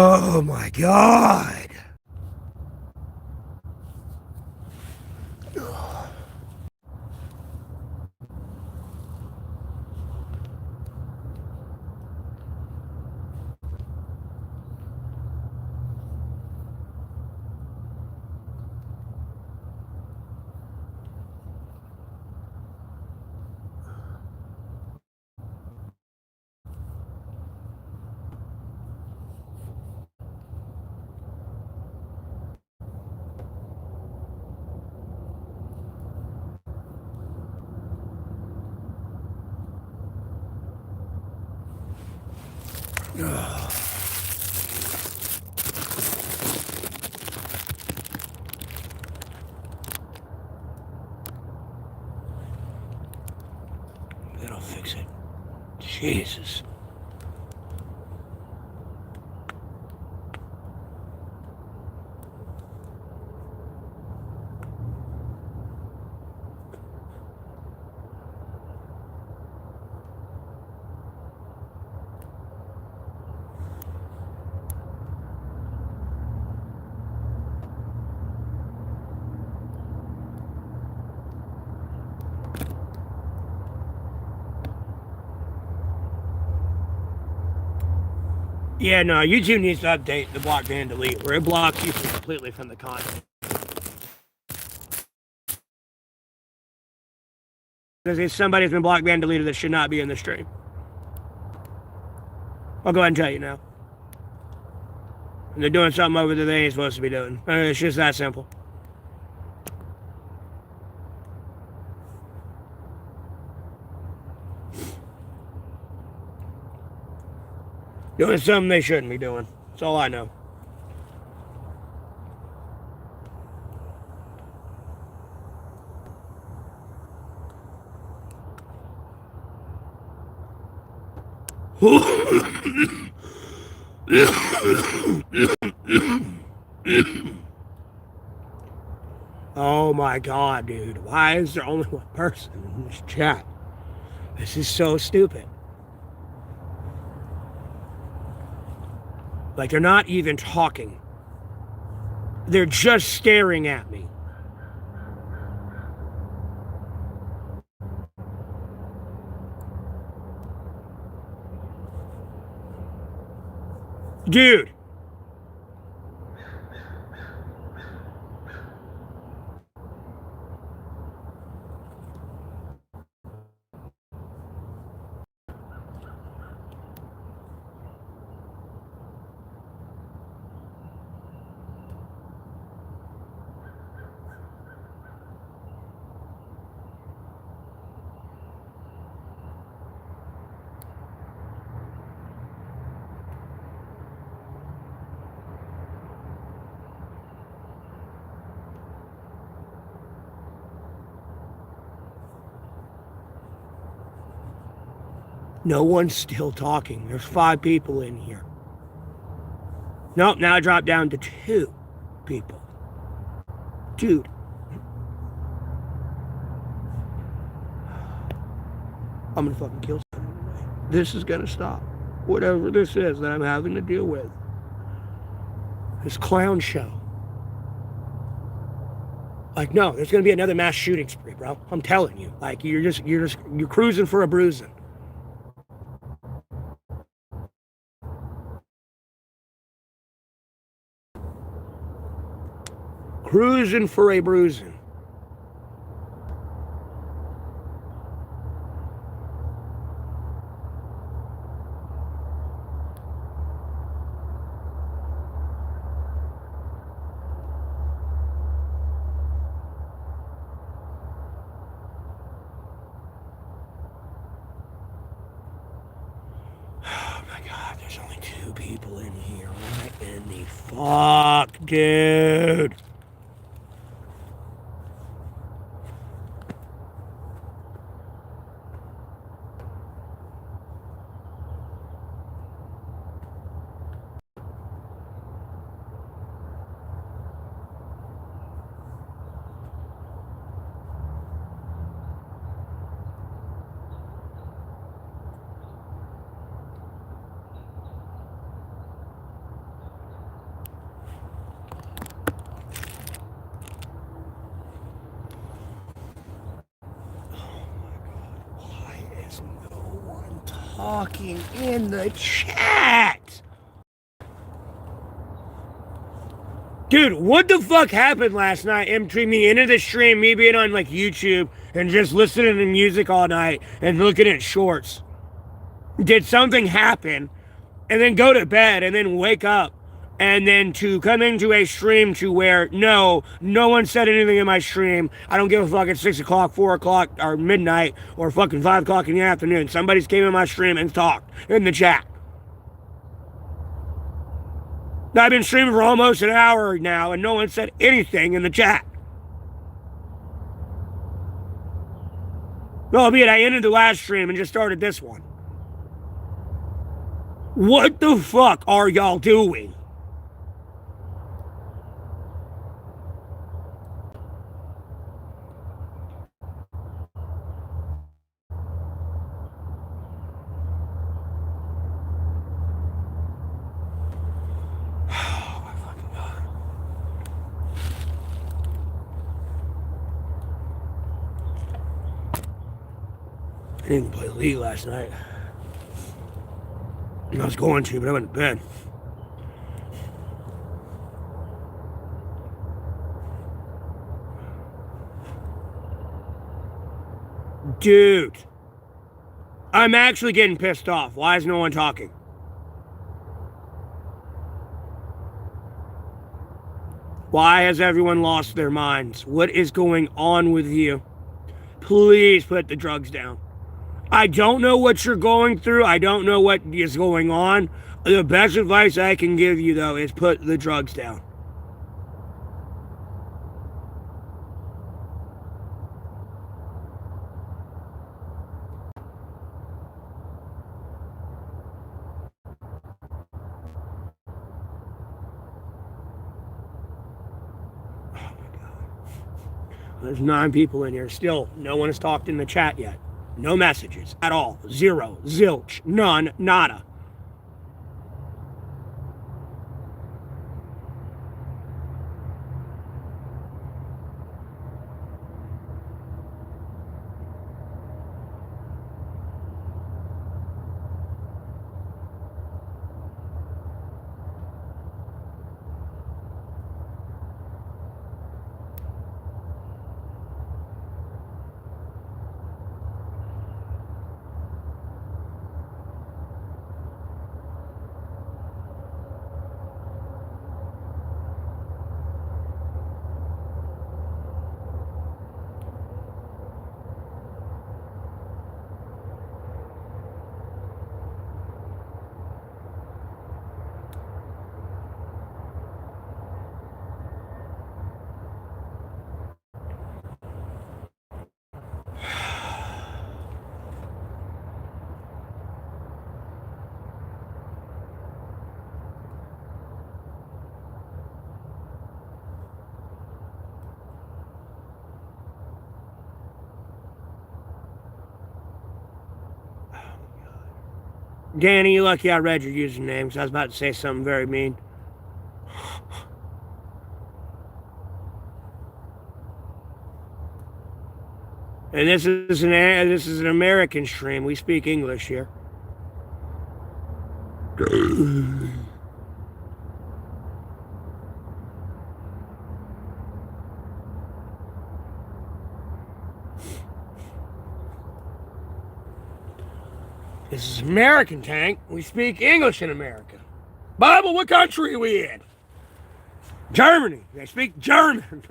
Oh my God. That'll fix it. Jesus. Yeah, no, YouTube needs to update the block ban delete, where it blocks you completely from the content. Because if somebody's been block ban deleted that should not be in the stream. I'll go ahead and tell you now. And they're doing something over there they ain't supposed to be doing. It's just that simple. Doing something they shouldn't be doing. That's all I know. Oh my God, dude. Why is there only one person in this chat? This is so stupid. Like, they're not even talking. They're just staring at me. Dude. No one's still talking. There's 5 people in here. Nope, now I dropped down to 2 people. Dude. I'm gonna fucking kill someone today. This is gonna stop. Whatever this is that I'm having to deal with. This clown show. Like, no, there's gonna be another mass shooting spree, bro. I'm telling you. Like, you're cruising for a bruising. Cruising for a bruising. Oh my God, there's only 2 people in here. What in the fuck, dude? talking in the chat. Dude, what the fuck happened last night in between me into the stream, me being on like YouTube and just listening to music all night and looking at shorts? Did something happen and then go to bed and then wake up and then to come into a stream to where no one said anything in my stream. I don't give a fuck at 6 o'clock, 4 o'clock, or midnight, or fucking 5 o'clock in the afternoon. Somebody's came in my stream and talked in the chat. I've been streaming for almost an hour now, and no one said anything in the chat. Albeit I ended the last stream and just started this one. What the fuck are y'all doing? I didn't play League last night. I was going to, but I went to bed. Dude, I'm actually getting pissed off. Why is no one talking? Why has everyone lost their minds? What is going on with you? Please put the drugs down. I don't know what you're going through. I don't know what is going on. The best advice I can give you, though, is put the drugs down. Oh my God. There's 9 people in here. Still, no one has talked in the chat yet. No messages at all. 0, zilch, none, nada. Danny, you're lucky I read your username because I was about to say something very mean. And this is an American stream. We speak English here. This is American Tank. We speak English in America. Bible, what country are we in? Germany. They speak German.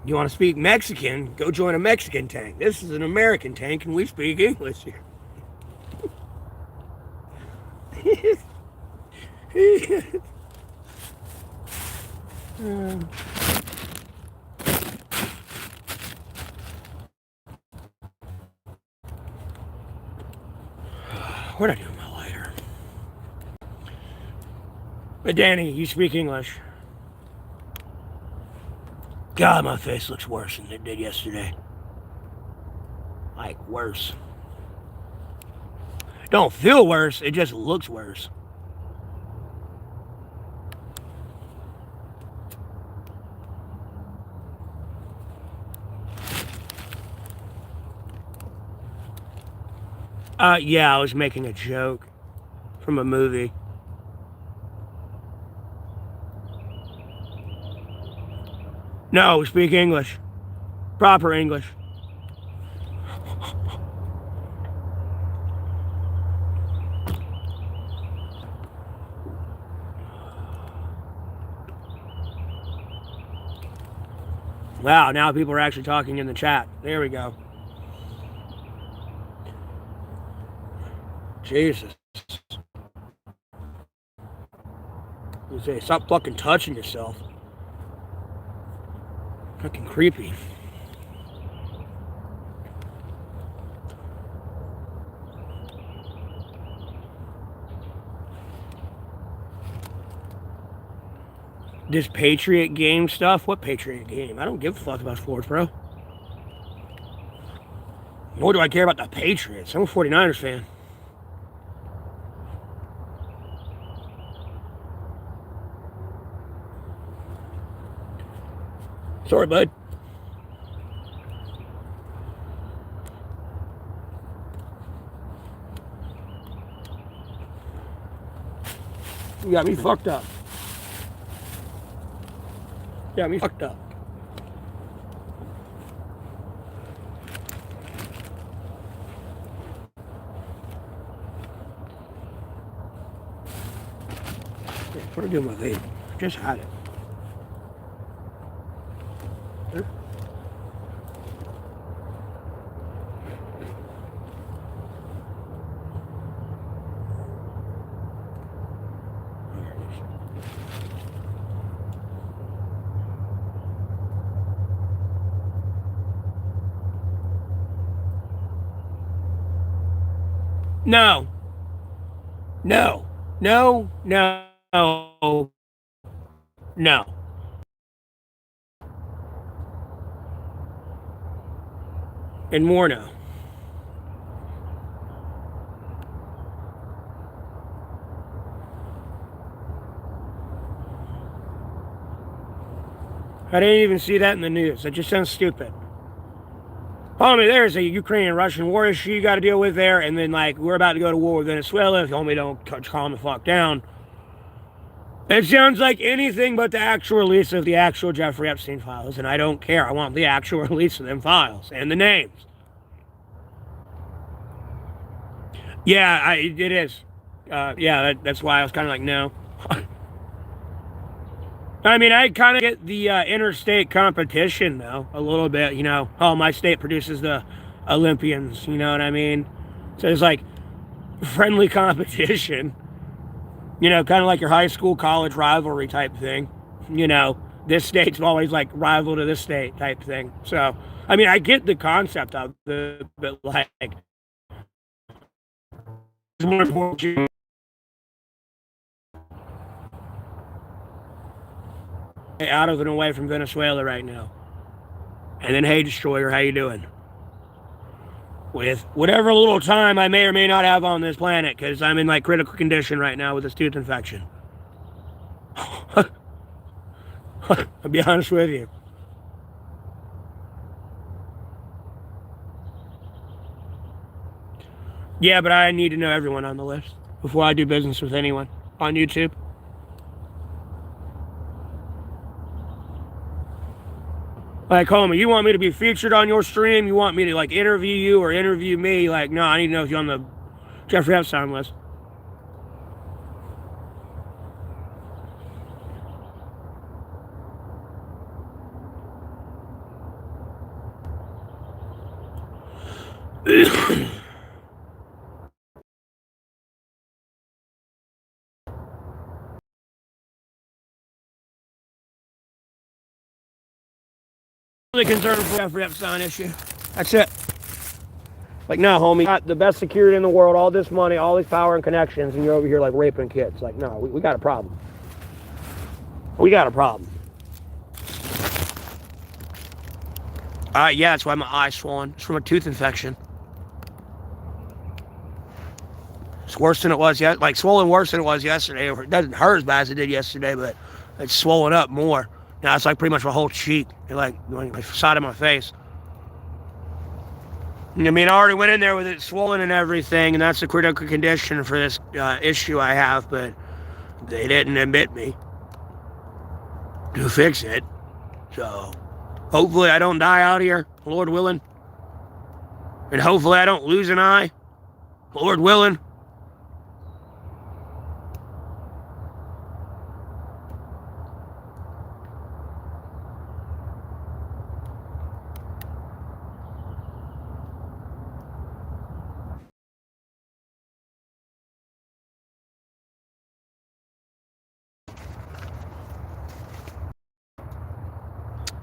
You want to speak Mexican? Go join a Mexican tank. This is an American tank, and we speak English here. What did I do with my lighter? But Danny, you speak English. God, my face looks worse than it did yesterday. Like, worse. Don't feel worse, it just looks worse. Yeah, I was making a joke from a movie. No, speak English. Proper English. Wow, now people are actually talking in the chat. There we go. Jesus. You say, stop fucking touching yourself. Fucking creepy. This Patriot game stuff? What Patriot game? I don't give a fuck about sports, bro. Nor do I care about the Patriots. I'm a 49ers fan. Sorry, bud. You got me fucked up. You got me fucked up. What are you doing with my vape? I just had it. No. No. No. No. No. And more no. I didn't even see that in the news. That just sounds stupid. Homie, there's a Ukrainian-Russian war issue you got to deal with there, and then, like, we're about to go to war with Venezuela if homie don't calm the fuck down. It sounds like anything but the actual release of the actual Jeffrey Epstein files, and I don't care. I want the actual release of them files and the names. Yeah, it is. Yeah, that's why I was kind of like, no. I mean, I kind of get the interstate competition, though, a little bit, you know. Oh, my state produces the Olympians, you know what I mean? So it's like friendly competition, you know, kind of like your high school, college rivalry type thing. You know, this state's always like rival to this state type thing. So, I mean, I get the concept of it, but like, it's more important. Out of and away from Venezuela right now. And then, hey, Destroyer, how you doing? With whatever little time I may or may not have on this planet, because I'm in like critical condition right now with this tooth infection. I'll be honest with you. Yeah, but I need to know everyone on the list before I do business with anyone on YouTube. Like, homie, you want me to be featured on your stream? You want me to, like, interview you or interview me? Like, no, I need to know if you're on the Jeffrey Epstein list. Really concerned for Jeffrey Epstein issue. That's it. Like, no, homie, got the best security in the world, all this money, all this power and connections, and you're over here like raping kids. Like, no, we got a problem. We got a problem. Yeah, that's why my eye's swollen. It's from a tooth infection. It's worse than it was like swollen worse than it was yesterday. It doesn't hurt as bad as it did yesterday, but it's swollen up more. Now it's like pretty much my whole cheek, like the side of my face. I mean, I already went in there with it swollen and everything, and that's a critical condition for this issue I have, but they didn't admit me to fix it. So, hopefully I don't die out here, Lord willing. And hopefully I don't lose an eye, Lord willing.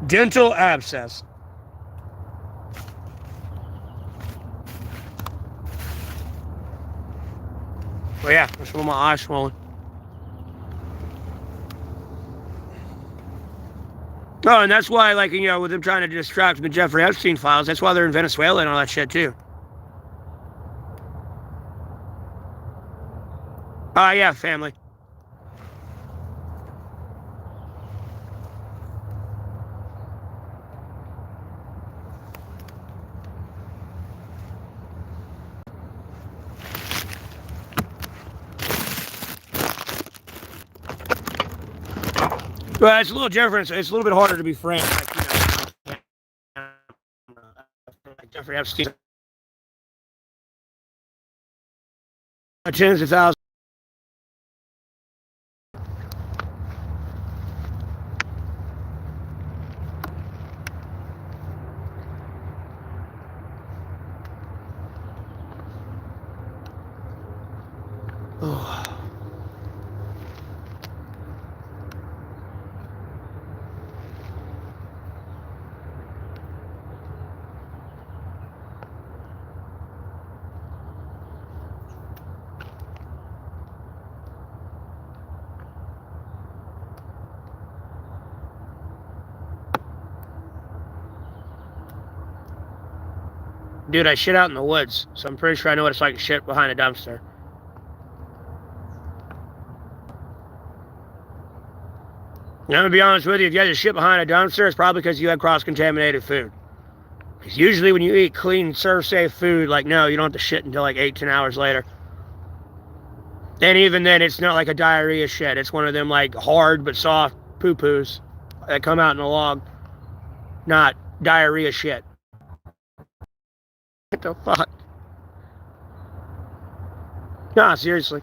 Dental abscess. Well, yeah, that's why my eye's swollen. Oh, and that's why, like, you know, with them trying to distract from the Jeffrey Epstein files, that's why they're in Venezuela and all that shit, too. Yeah, family. Well, it's a little different. It's a little bit harder to be frank. Like, you know, like Jeffrey Epstein. Tens of thousands. Oh. Dude, I shit out in the woods, so I'm pretty sure I know what it's like to shit behind a dumpster. And I'm gonna be honest with you, if you had to shit behind a dumpster, it's probably because you had cross-contaminated food. Because usually when you eat clean, serve-safe food, like, no, you don't have to shit until like 8-10 hours later. And even then, it's not like a diarrhea shit. It's one of them, like, hard but soft poo-poos that come out in a log. Not diarrhea shit. What the fuck? Nah, seriously.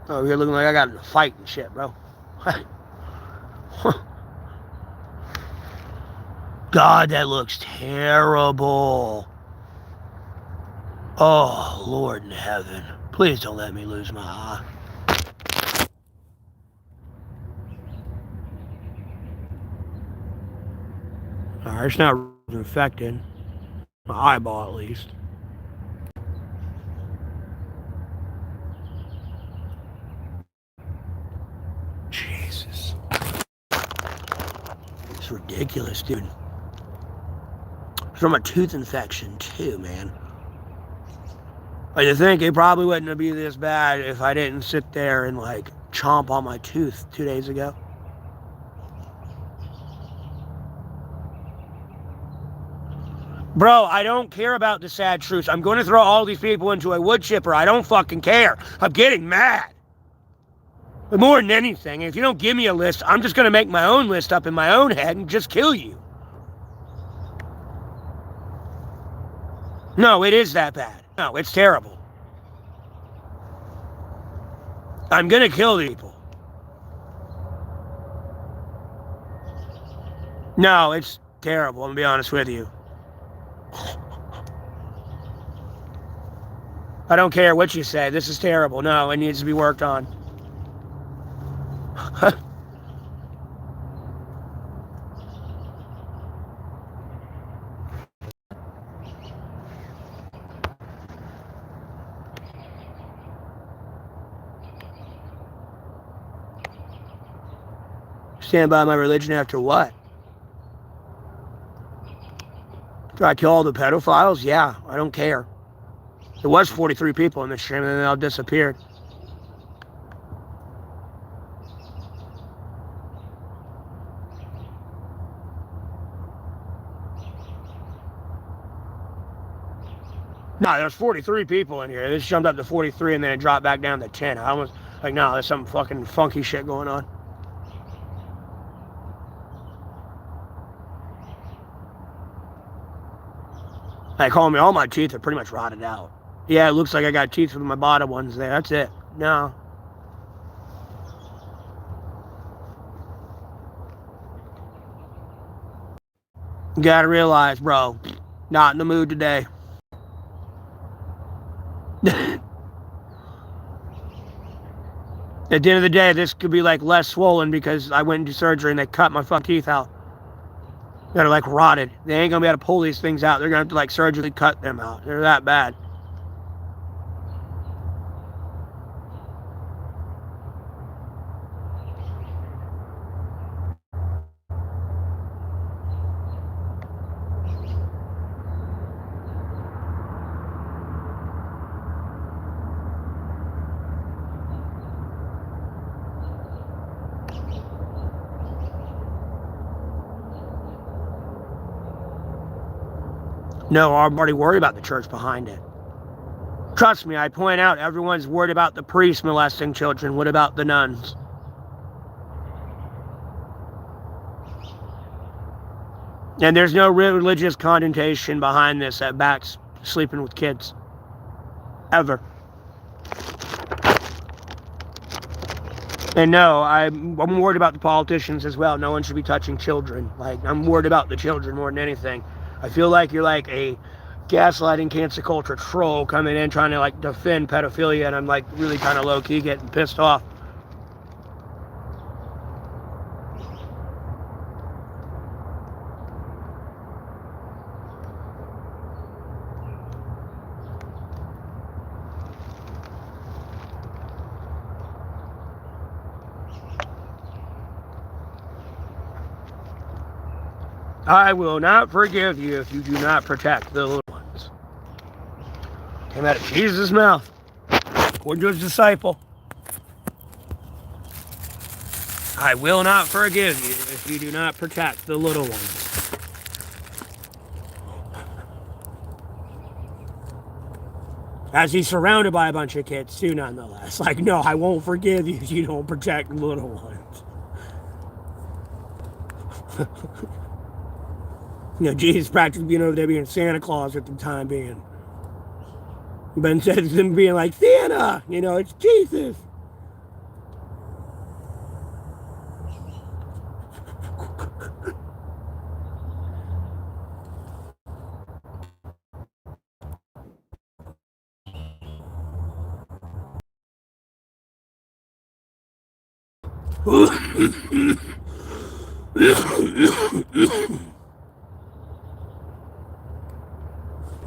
Oh, you're looking like I got in a fight and shit, bro. God, that looks terrible. Oh, Lord in heaven. Please don't let me lose my eye. Alright, it's not infected. My eyeball, at least. Jesus. It's ridiculous, dude. It's from a tooth infection, too, man. Like, you think it probably wouldn't be this bad if I didn't sit there and, like, chomp on my tooth 2 days ago. Bro, I don't care about the sad truths. I'm going to throw all these people into a wood chipper. I don't fucking care. I'm getting mad. But more than anything, if you don't give me a list, I'm just going to make my own list up in my own head and just kill you. No, it is that bad. No, it's terrible. I'm going to kill people. No, it's terrible. I'm going to be honest with you. I don't care what you say. This is terrible. No, it needs to be worked on. Stand by my religion after what? Do I kill all the pedophiles? Yeah, I don't care. There was 43 people in the stream, and then they all disappeared. No, there's 43 people in here. This jumped up to 43, and then it dropped back down to 10. I almost, like, no, there's some fucking funky shit going on. Like, homie, all my teeth are pretty much rotted out. Yeah, it looks like I got teeth with my bottom ones there. That's it. No. You gotta realize, bro, not in the mood today. At the end of the day, this could be like less swollen because I went into surgery and they cut my fucking teeth out. They're like rotted. They ain't gonna be able to pull these things out. They're gonna have to like surgically cut them out. They're that bad. No, I'm already worried about the church behind it. Trust me, I point out everyone's worried about the priests molesting children. What about the nuns? And there's no religious connotation behind this that backs sleeping with kids. Ever. And no, I'm worried about the politicians as well. No one should be touching children. Like, I'm worried about the children more than anything. I feel like you're like a gaslighting cancer culture troll coming in trying to like defend pedophilia, and I'm like really kind of low-key getting pissed off. I will not forgive you if you do not protect the little ones. Came out of Jesus' mouth, according to his disciple. I will not forgive you if you do not protect the little ones. As he's surrounded by a bunch of kids, too, nonetheless. Like, no, I won't forgive you if you don't protect the little ones. You know, Jesus practically being over there being Santa Claus at the time being. But instead of him being like, Santa, you know, it's Jesus.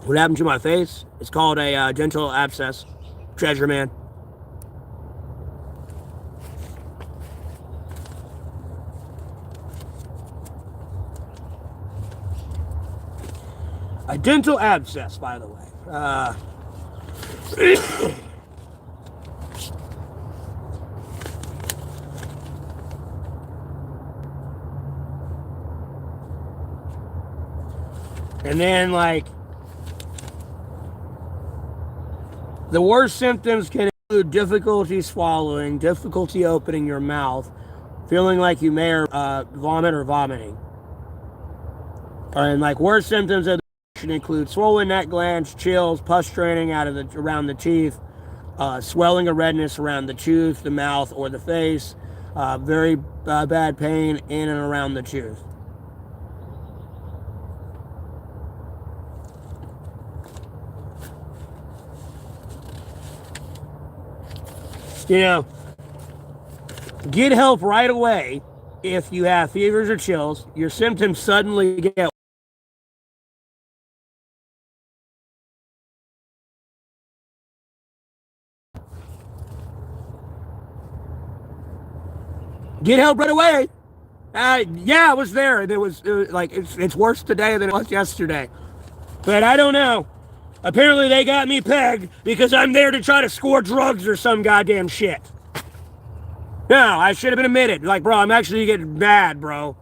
What happened to my face? It's called a dental abscess. Treasure man. A dental abscess, by the way. And then, like, the worst symptoms can include difficulty swallowing, difficulty opening your mouth, feeling like you may vomit or vomiting. And like worst symptoms of the infection include swollen neck glands, chills, pus draining around the teeth, swelling or redness around the tooth, the mouth, or the face, very bad pain in and around the tooth. You know, get help right away if you have fevers or chills, your symptoms suddenly get help right away. Yeah, I was there. It was like it's worse today than it was yesterday. But I don't know. Apparently they got me pegged because I'm there to try to score drugs or some goddamn shit. No, I should have been admitted. Like, bro, I'm actually getting mad, bro.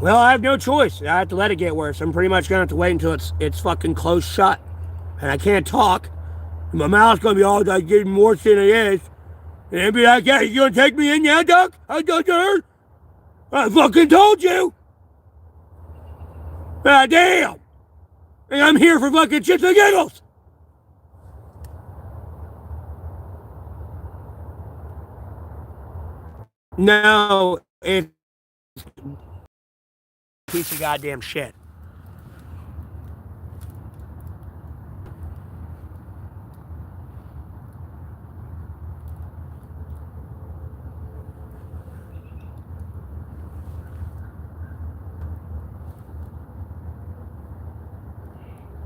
Well, I have no choice. I have to let it get worse. I'm pretty much gonna have to wait until it's fucking closed shut, and I can't talk. My mouth's gonna be all like getting worse than it is, and it'd be like, "Yeah, you gonna take me in, yeah, Doc? I fucking told you." God damn! And I'm here for fucking shits and giggles. No, it's a piece of goddamn shit.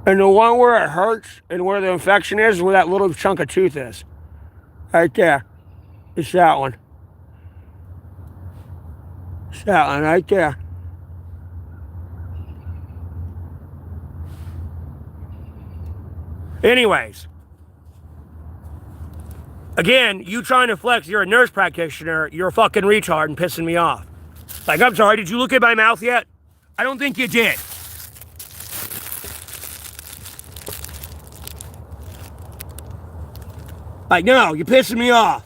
And the one where it hurts and where the infection is where that little chunk of tooth is. Right there. It's that one. It's that one right there. Anyways. Again, you trying to flex, you're a nurse practitioner, you're a fucking retard and pissing me off. Like, I'm sorry, did you look at my mouth yet? I don't think you did. Like, no, you're pissing me off.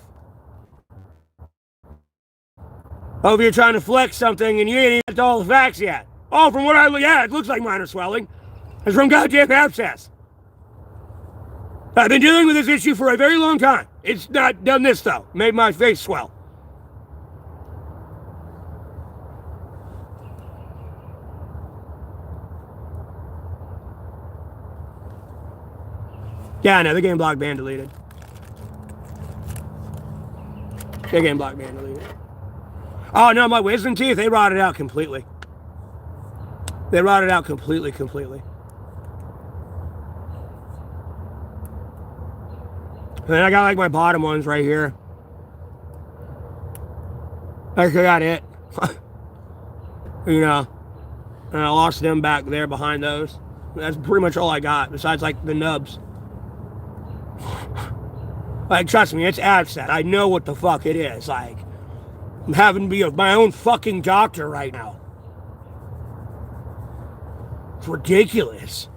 Oh, you're trying to flex something and you ain't even got all the facts yet. Oh, from what I look at, it looks like minor swelling. It's from goddamn abscess. I've been dealing with this issue for a very long time. It's not done this, though. Made my face swell. Yeah, I know. They're getting blocked, banned, deleted. They're getting blocked, banned, deleted. Oh, no, my wisdom teeth, they rotted out completely. They rotted out completely. And then I got like my bottom ones right here. I got it. You know. And I lost them back there behind those. That's pretty much all I got, besides like the nubs. Like, trust me, it's absent. I know what the fuck it is. Like, I'm having to be my own fucking doctor right now. It's ridiculous.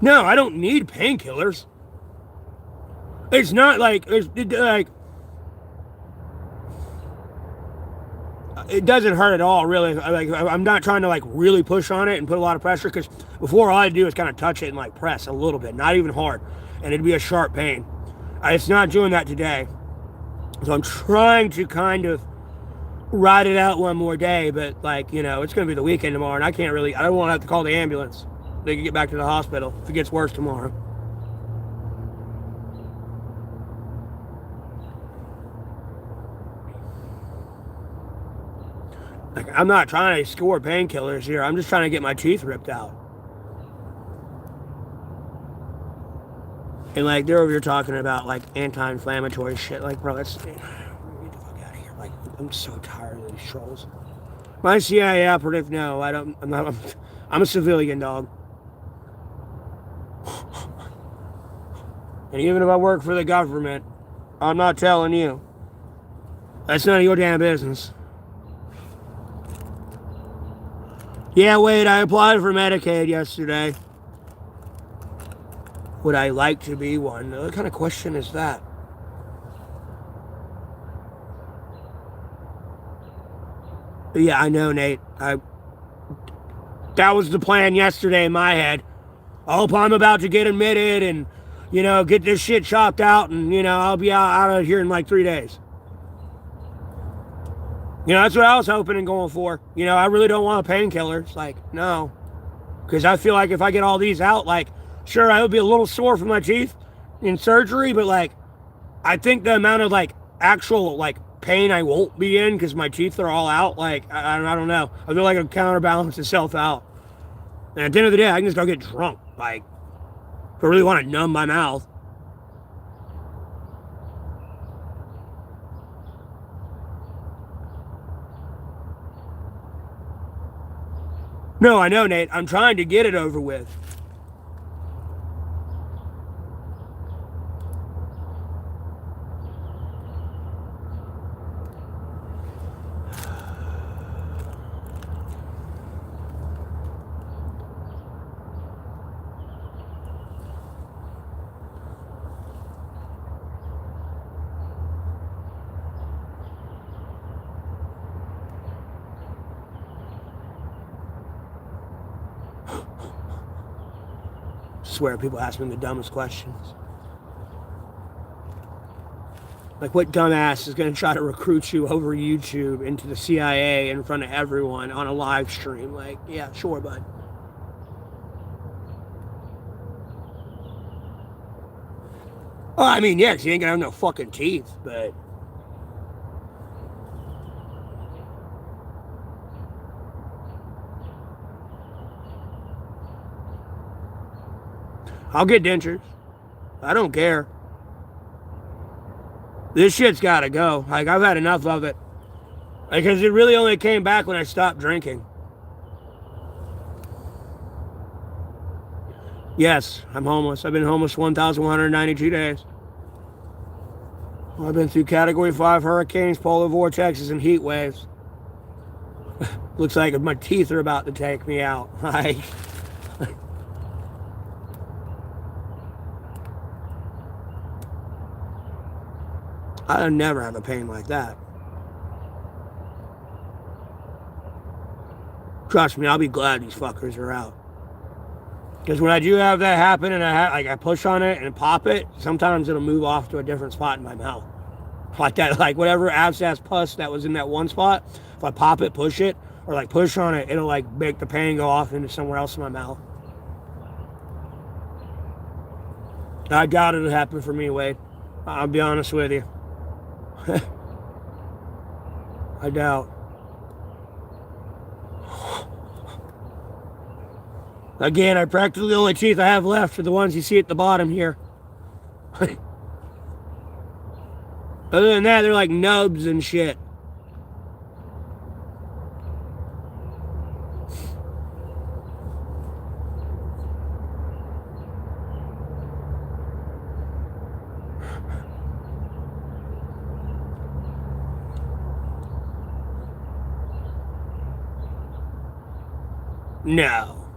No, I don't need painkillers. It's not like, it doesn't hurt at all, really. Like, I'm not trying to like really push on it and put a lot of pressure, because before all I do is kind of touch it and like press a little bit, not even hard, and it'd be a sharp pain. It's not doing that today, so I'm trying to kind of ride it out one more day. But like, you know, it's gonna be the weekend tomorrow, and I don't want to have to call the ambulance. They can get back to the hospital if it gets worse tomorrow. Like, I'm not trying to score painkillers here. I'm just trying to get my teeth ripped out. And like, they're over here talking about like anti-inflammatory shit. Like, bro, get the fuck out of here. Like, I'm so tired of these trolls. My CIA operative, no, I don't. I'm a civilian, dog. And even if I work for the government, I'm not telling you. That's none of your damn business. Yeah, wait, I applied for Medicaid yesterday. Would I like to be one? What kind of question is that? Yeah, I know, Nate. That was the plan yesterday in my head. I hope I'm about to get admitted and, you know, get this shit chopped out, and, you know, I'll be out of here in like 3 days. You know, that's what I was hoping and going for. You know, I really don't want a painkiller. It's like, no. Because I feel like if I get all these out, like, sure, I would be a little sore from my teeth in surgery, but, like, I think the amount of, like, actual, like, pain I won't be in because my teeth are all out, like, I don't know. I feel like it'll counterbalance itself out. And at the end of the day, I can just go get drunk. Like, if I really want to numb my mouth. No, I know, Nate. I'm trying to get it over with. I swear people ask me the dumbest questions. Like, what dumbass is going to try to recruit you over YouTube into the CIA in front of everyone on a live stream? Like, yeah, sure, bud. Oh, I mean, yeah, because you ain't going to have no fucking teeth, but... I'll get dentures. I don't care. This shit's gotta go. Like, I've had enough of it. Because it really only came back when I stopped drinking. Yes, I'm homeless. I've been homeless 1,192 days. I've been through Category 5 hurricanes, polar vortexes, and heat waves. Looks like my teeth are about to take me out. Like... I'll never have a pain like that. Trust me, I'll be glad these fuckers are out. Because when I do have that happen and I push on it and pop it, sometimes it'll move off to a different spot in my mouth. Like that, like whatever abscess pus that was in that one spot, if I pop it, push it, or like push on it, it'll like make the pain go off into somewhere else in my mouth. I doubt it'll happen for me, Wade. I'll be honest with you. I doubt. Again, practically the only teeth I have left are the ones you see at the bottom here. Other than that, they're like nubs and shit.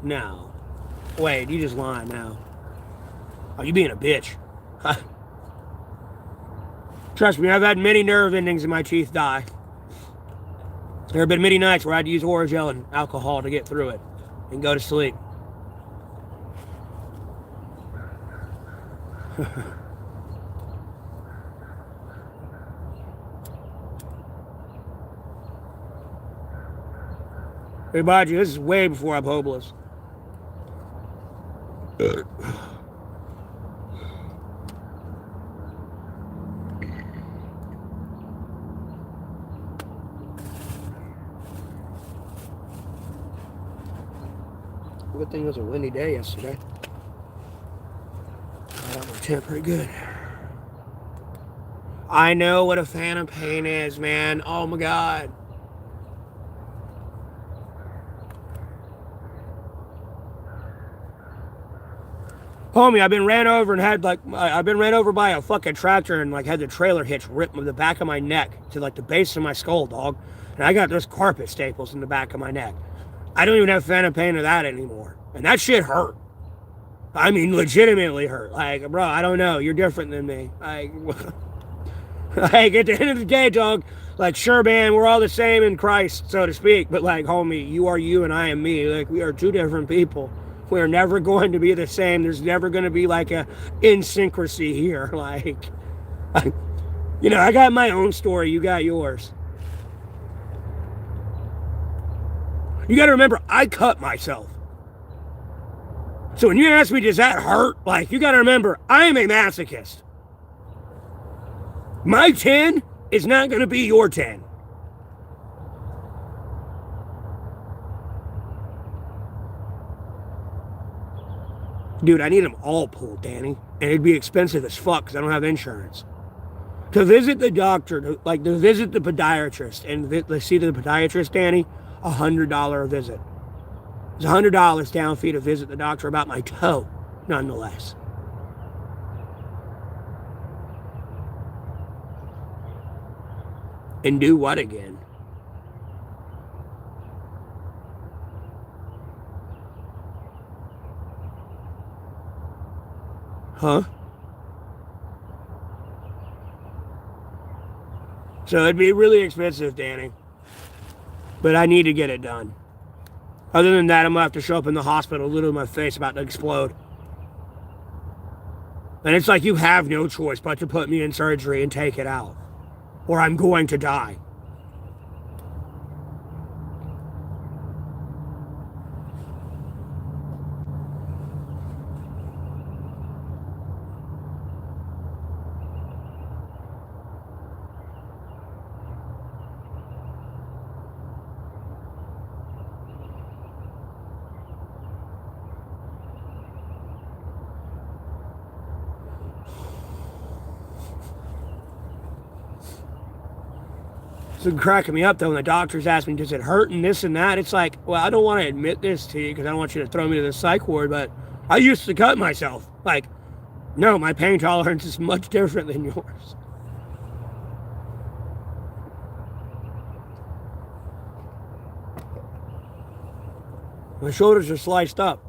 No. Wait, you just lying now. Oh, you being a bitch. Trust me, I've had many nerve endings in my teeth die. There have been many nights where I had to use Orajel and alcohol to get through it and go to sleep. Hey, mind you, this is way before I'm homeless. Good thing it was a windy day yesterday. I got my tent pretty good. I know what a phantom pain is, man. Oh my God. Homie, I've been ran over and had I've been ran over by a fucking tractor and like had the trailer hitch rip the back of my neck to like the base of my skull, dog. And I got those carpet staples in the back of my neck. I don't even have phantom pain of that anymore. And that shit hurt. I mean, legitimately hurt. Like, bro, I don't know. You're different than me. Like at the end of the day, dog, like, sure, man, we're all the same in Christ, so to speak. But like, homie, you are you and I am me. Like, we are two different people. We're never going to be the same. There's never going to be like a insyncrasy here. Like, you know, I got my own story. You got yours. You got to remember, I cut myself. So when you ask me, does that hurt? Like, you got to remember, I am a masochist. My 10 is not going to be your 10. Dude, I need them all pulled, Danny. And it'd be expensive as fuck because I don't have insurance. To visit the doctor, to visit the podiatrist and see the podiatrist, Danny, $100 a visit. It's $100 down fee to visit the doctor about my toe, nonetheless. And do what again? Huh? So it'd be really expensive, Danny. But I need to get it done. Other than that, I'm going to have to show up in the hospital, literally my face about to explode. And it's like you have no choice but to put me in surgery and take it out. Or I'm going to die. It's cracking me up though when the doctors ask me, does it hurt and this and that? It's like, well, I don't want to admit this to you because I don't want you to throw me to the psych ward, but I used to cut myself. Like, no, my pain tolerance is much different than yours. My shoulders are sliced up.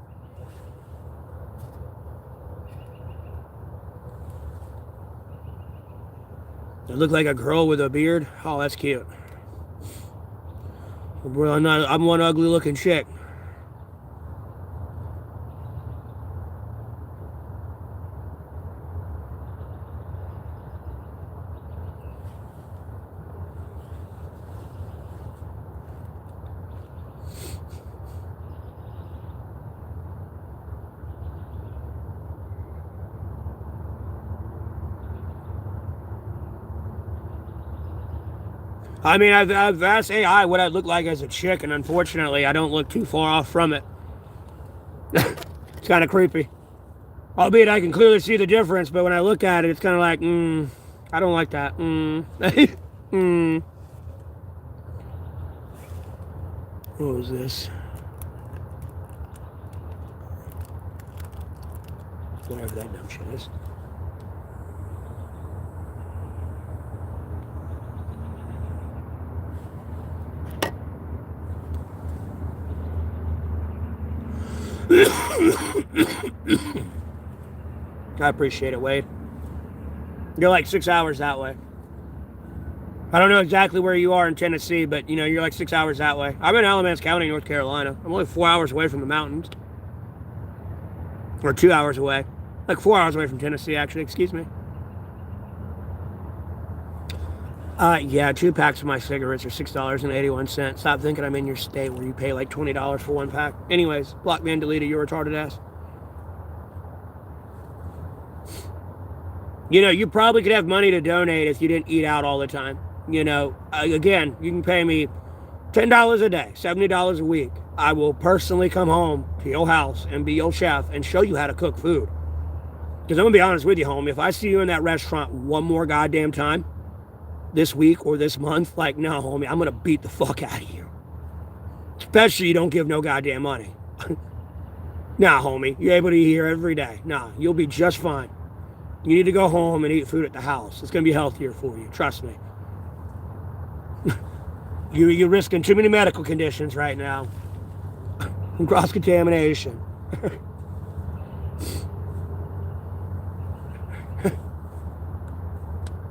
I look like a girl with a beard. Oh, that's cute. Well, I'm one ugly looking chick. I mean, I've asked AI what I look like as a chick, and unfortunately, I don't look too far off from it. It's kind of creepy. Albeit I can clearly see the difference, but when I look at it, it's kind of like, I don't like that. What was this? Whatever that dumb shit is. I appreciate it, Wade. You're like 6 hours that way. I don't know exactly where you are in Tennessee, but you're like 6 hours that way. I'm in Alamance County, North Carolina. I'm only 4 hours away from the mountains. Or 2 hours away. Like 4 hours away from Tennessee, actually. Excuse me. Yeah, 2 packs of my cigarettes are $6.81. Stop thinking I'm in your state where you pay like $20 for 1 pack. Anyways, block me and delete it, you retarded ass. You probably could have money to donate if you didn't eat out all the time. Again, you can pay me $10 a day, $70 a week. I will personally come home to your house and be your chef and show you how to cook food. Because I'm going to be honest with you, homie, if I see you in that restaurant one more goddamn time, this week or this month, like, no, homie, I'm going to beat the fuck out of you. Especially you don't give no goddamn money. Nah, homie, you're able to eat here every day. Nah, you'll be just fine. You need to go home and eat food at the house. It's going to be healthier for you. Trust me. You're risking too many medical conditions right now. And cross-contamination.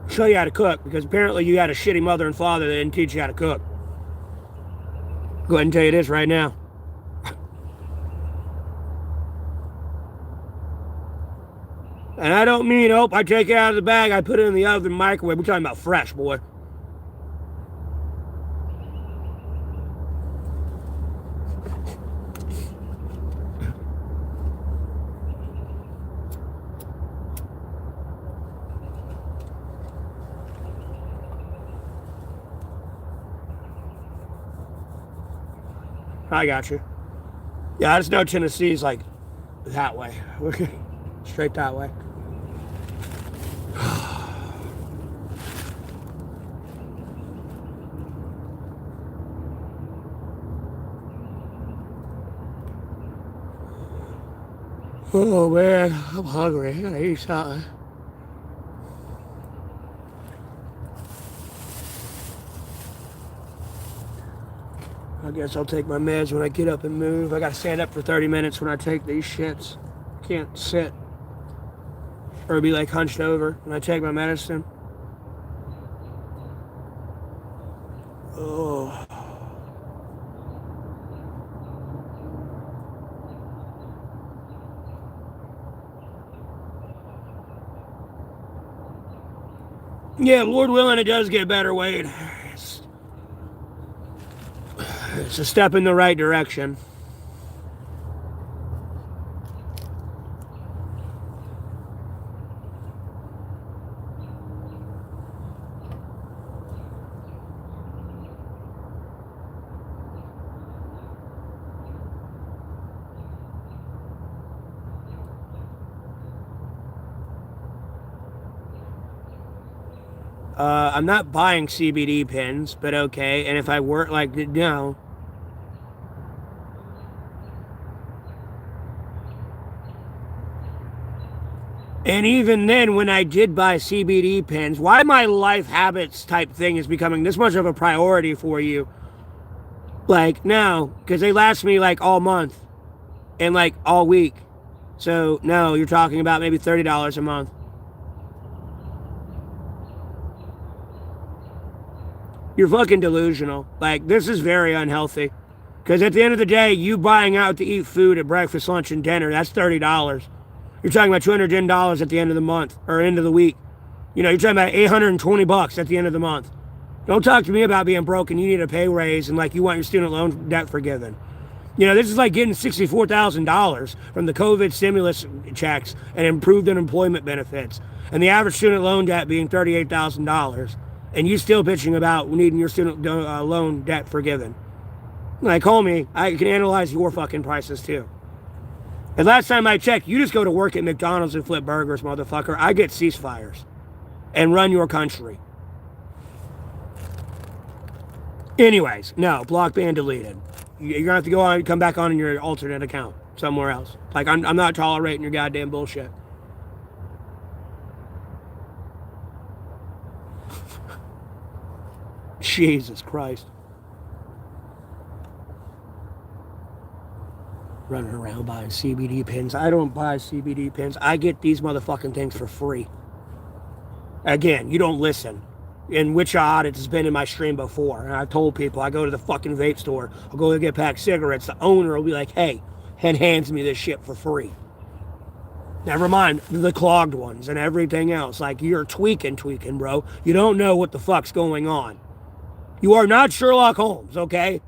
Show you how to cook, because apparently you had a shitty mother and father that didn't teach you how to cook. Go ahead and tell you this right now. And I don't mean, I take it out of the bag, I put it in the oven, microwave. We're talking about fresh, boy. I got you. Yeah, I just know Tennessee's like that way. Straight that way. Oh man, I'm hungry. I gotta eat something. I guess I'll take my meds when I get up and move. I gotta stand up for 30 minutes when I take these shits. Can't sit or be like hunched over when I take my medicine. Oh. Yeah, Lord willing, it does get better, Wade. It's a step in the right direction. I'm not buying CBD pins, but okay. And if I were like, no. And even then, when I did buy CBD pins, why my life habits type thing is becoming this much of a priority for you? Like, no, because they last me like all month and like all week. So, no, you're talking about maybe $30 a month. You're fucking delusional. Like, this is very unhealthy. Because at the end of the day, you buying out to eat food at breakfast, lunch, and dinner, that's $30. You're talking about $210 at the end of the month or end of the week. You know, you're talking about $820 at the end of the month. Don't talk to me about being broke and you need a pay raise and like you want your student loan debt forgiven. You know, this is like getting $64,000 from the COVID stimulus checks and improved unemployment benefits. And the average student loan debt being $38,000. And you still bitching about needing your student loan debt forgiven. Like, call me. I can analyze your fucking prices too. And last time I checked, you just go to work at McDonald's and flip burgers, motherfucker. I get ceasefires and run your country. Anyways, no, block, ban, deleted. You're going to have to go on and come back on in your alternate account somewhere else. Like, I'm not tolerating your goddamn bullshit. Jesus Christ. Running around buying CBD pins. I don't buy CBD pins. I get these motherfucking things for free. Again, you don't listen. And which odd it's been in my stream before. And I've told people, I go to the fucking vape store, I'll go to get packed cigarettes. The owner will be like, hey, and hands me this shit for free. Never mind the clogged ones and everything else. Like, you're tweaking, bro. You don't know what the fuck's going on. You are not Sherlock Holmes, okay?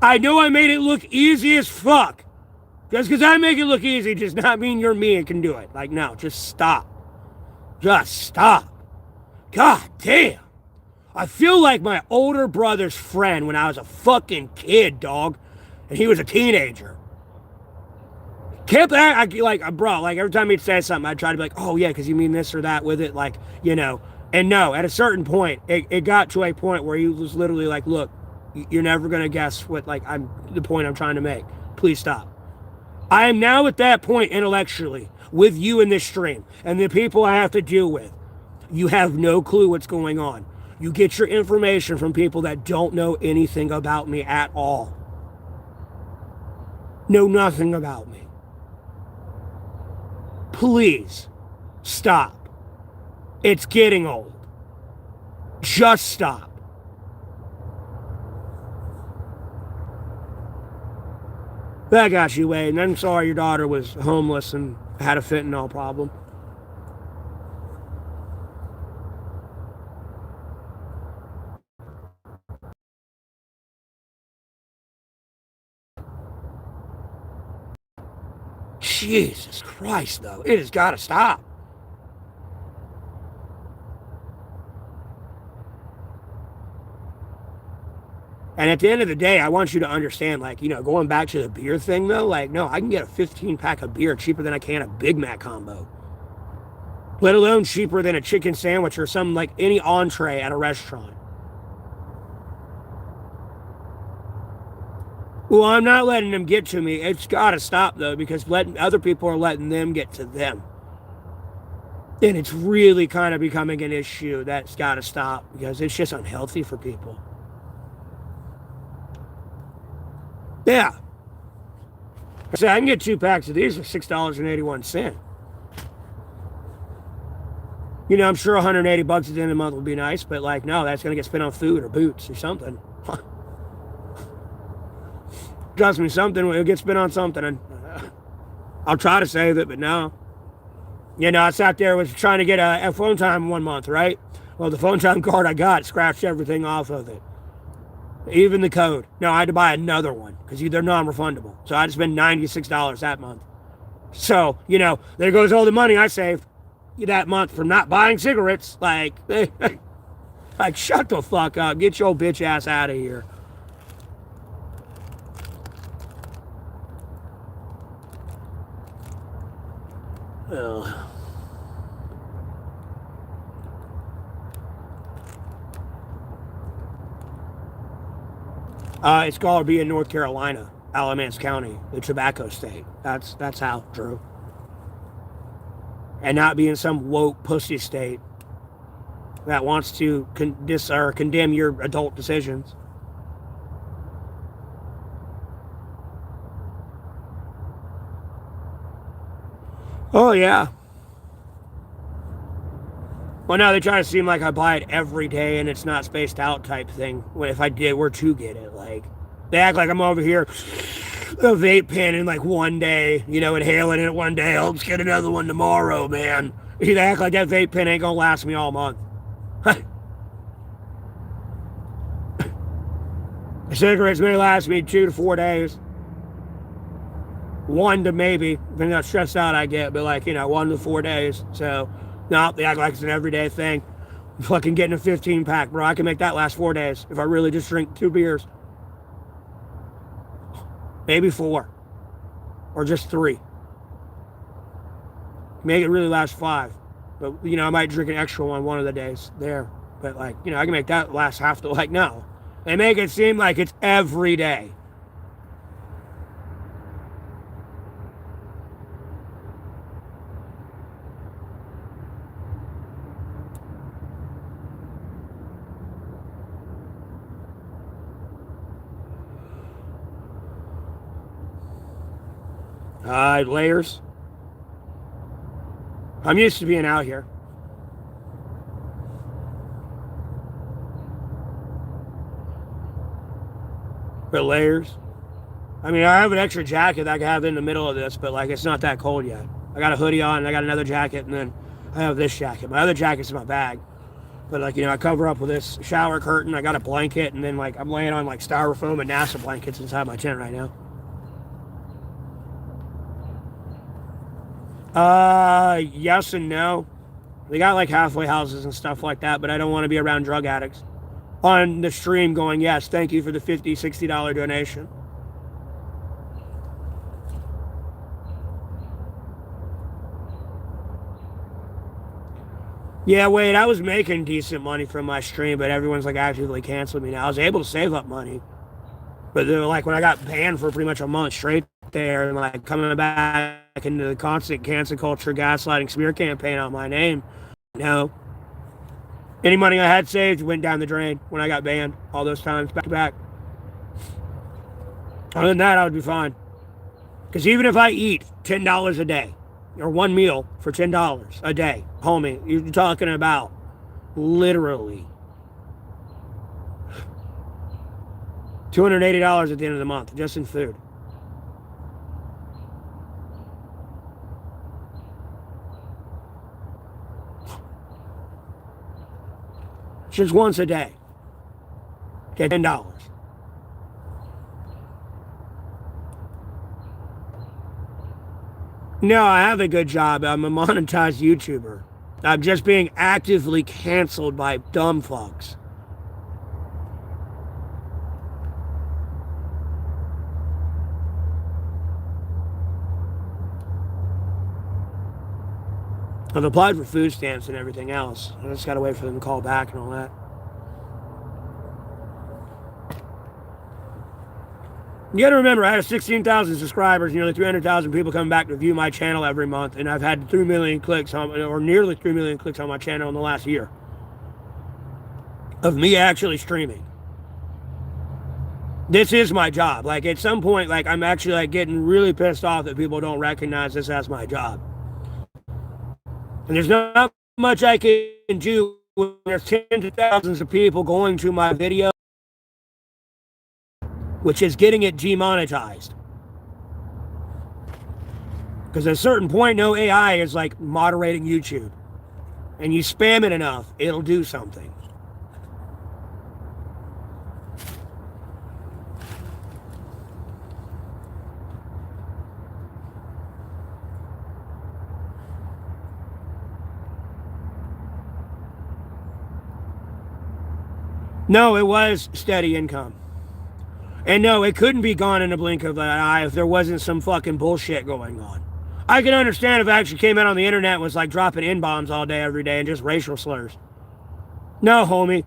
I know I made it look easy as fuck. Just because I make it look easy does not mean you're me and can do it. Like, no, just stop. Just stop. God damn. I feel like my older brother's friend when I was a fucking kid, dog. And he was a teenager. Kept that, bro, like every time he'd say something, I'd try to be like, oh yeah, because you mean this or that with it, like, you know. And no, at a certain point, it got to a point where he was literally like, look, you're never going to guess what, like, the point I'm trying to make. Please stop. I am now at that point intellectually with you in this stream and the people I have to deal with. You have no clue what's going on. You get your information from people that don't know anything about me at all. Know nothing about me. Please stop. It's getting old. Just stop. I got you, Wade. And I'm sorry your daughter was homeless and had a fentanyl problem. Jesus Christ, though. It has got to stop. And at the end of the day, I want you to understand, like, going back to the beer thing, though, like, no, I can get a 15-pack of beer cheaper than I can a Big Mac combo. Let alone cheaper than a chicken sandwich or some, like, any entree at a restaurant. Well, I'm not letting them get to me. It's got to stop, though, because other people are letting them get to them. And it's really kind of becoming an issue that's got to stop because it's just unhealthy for people. Yeah. I said, I can get 2 packs of these for $6.81. I'm sure $180 at the end of the month would be nice, but like, no, that's going to get spent on food or boots or something. Trust me, something will get spent on something. And I'll try to save it, but no. I sat there, was trying to get a phone time 1 month, right? Well, the phone time card I got scratched everything off of it. Even the code. No, I had to buy another one because they're non-refundable. So I had to spend $96 that month. So, there goes all the money I saved that month from not buying cigarettes. Like, shut the fuck up. Get your bitch ass out of here. It's called to be in North Carolina, Alamance County, the tobacco state. That's how, Drew. And not be in some woke pussy state that wants to condemn your adult decisions. Oh, yeah. Well, now they try to seem like I buy it every day and it's not spaced out type thing. Well, if I did, were to get it. Like, they act like I'm over here, a vape pen in like one day, inhaling it one day. I'll just get another one tomorrow, man. They act like that vape pen ain't gonna last me all month. Cigarettes may last me 2 to 4 days. 1 to maybe, depending on how stressed out I get, but 1 to 4 days. So, no, they act like it's an everyday thing. I'm fucking getting a 15-pack, bro. I can make that last 4 days if I really just drink 2 beers. Maybe 4. Or just 3. Make it really last 5. But, I might drink an extra one of the days there. But, I can make that last half the, no. They make it seem like it's every day. Layers. I'm used to being out here. But layers. I mean, I have an extra jacket that I can have in the middle of this, but it's not that cold yet. I got a hoodie on and I got another jacket and then I have this jacket. My other jacket's in my bag. But I cover up with this shower curtain. I got a blanket and then I'm laying on styrofoam and NASA blankets inside my tent right now. Yes and no. They got halfway houses and stuff like that, but I don't want to be around drug addicts. On the stream going, yes, thank you for the $50, $60 donation. Yeah, wait, I was making decent money from my stream, but everyone's actively canceling me now. I was able to save up money. But they're when I got banned for pretty much a month straight there and coming back into the constant cancel culture, gaslighting, smear campaign on my name, any money I had saved went down the drain when I got banned all those times back to back. Other than that, I would be fine. Because even if I eat $10 a day, or one meal for $10 a day, homie, you're talking about literally $280 at the end of the month, just in food. Just once a day. Get $10. No, I have a good job. I'm a monetized YouTuber. I'm just being actively canceled by dumb fucks. I've applied for food stamps and everything else. I just gotta wait for them to call back and all that. You gotta remember, I have 16,000 subscribers, nearly 300,000 people coming back to view my channel every month, and I've had 3 million clicks on, or nearly 3 million clicks on my channel in the last year of me actually streaming. This is my job. Like, at some point, like, I'm actually, like, getting really pissed off that people don't recognize this as my job. And there's not much I can do when there's tens of thousands of people going to my video, which is getting it demonetized. Because at a certain point, no AI is like moderating YouTube. And you spam it enough, it'll do something. No, it was steady income. And no, it couldn't be gone in a blink of an eye if there wasn't some fucking bullshit going on. I can understand if I actually came out on the internet and was like dropping N-bombs all day, every day, and just racial slurs. No, homie.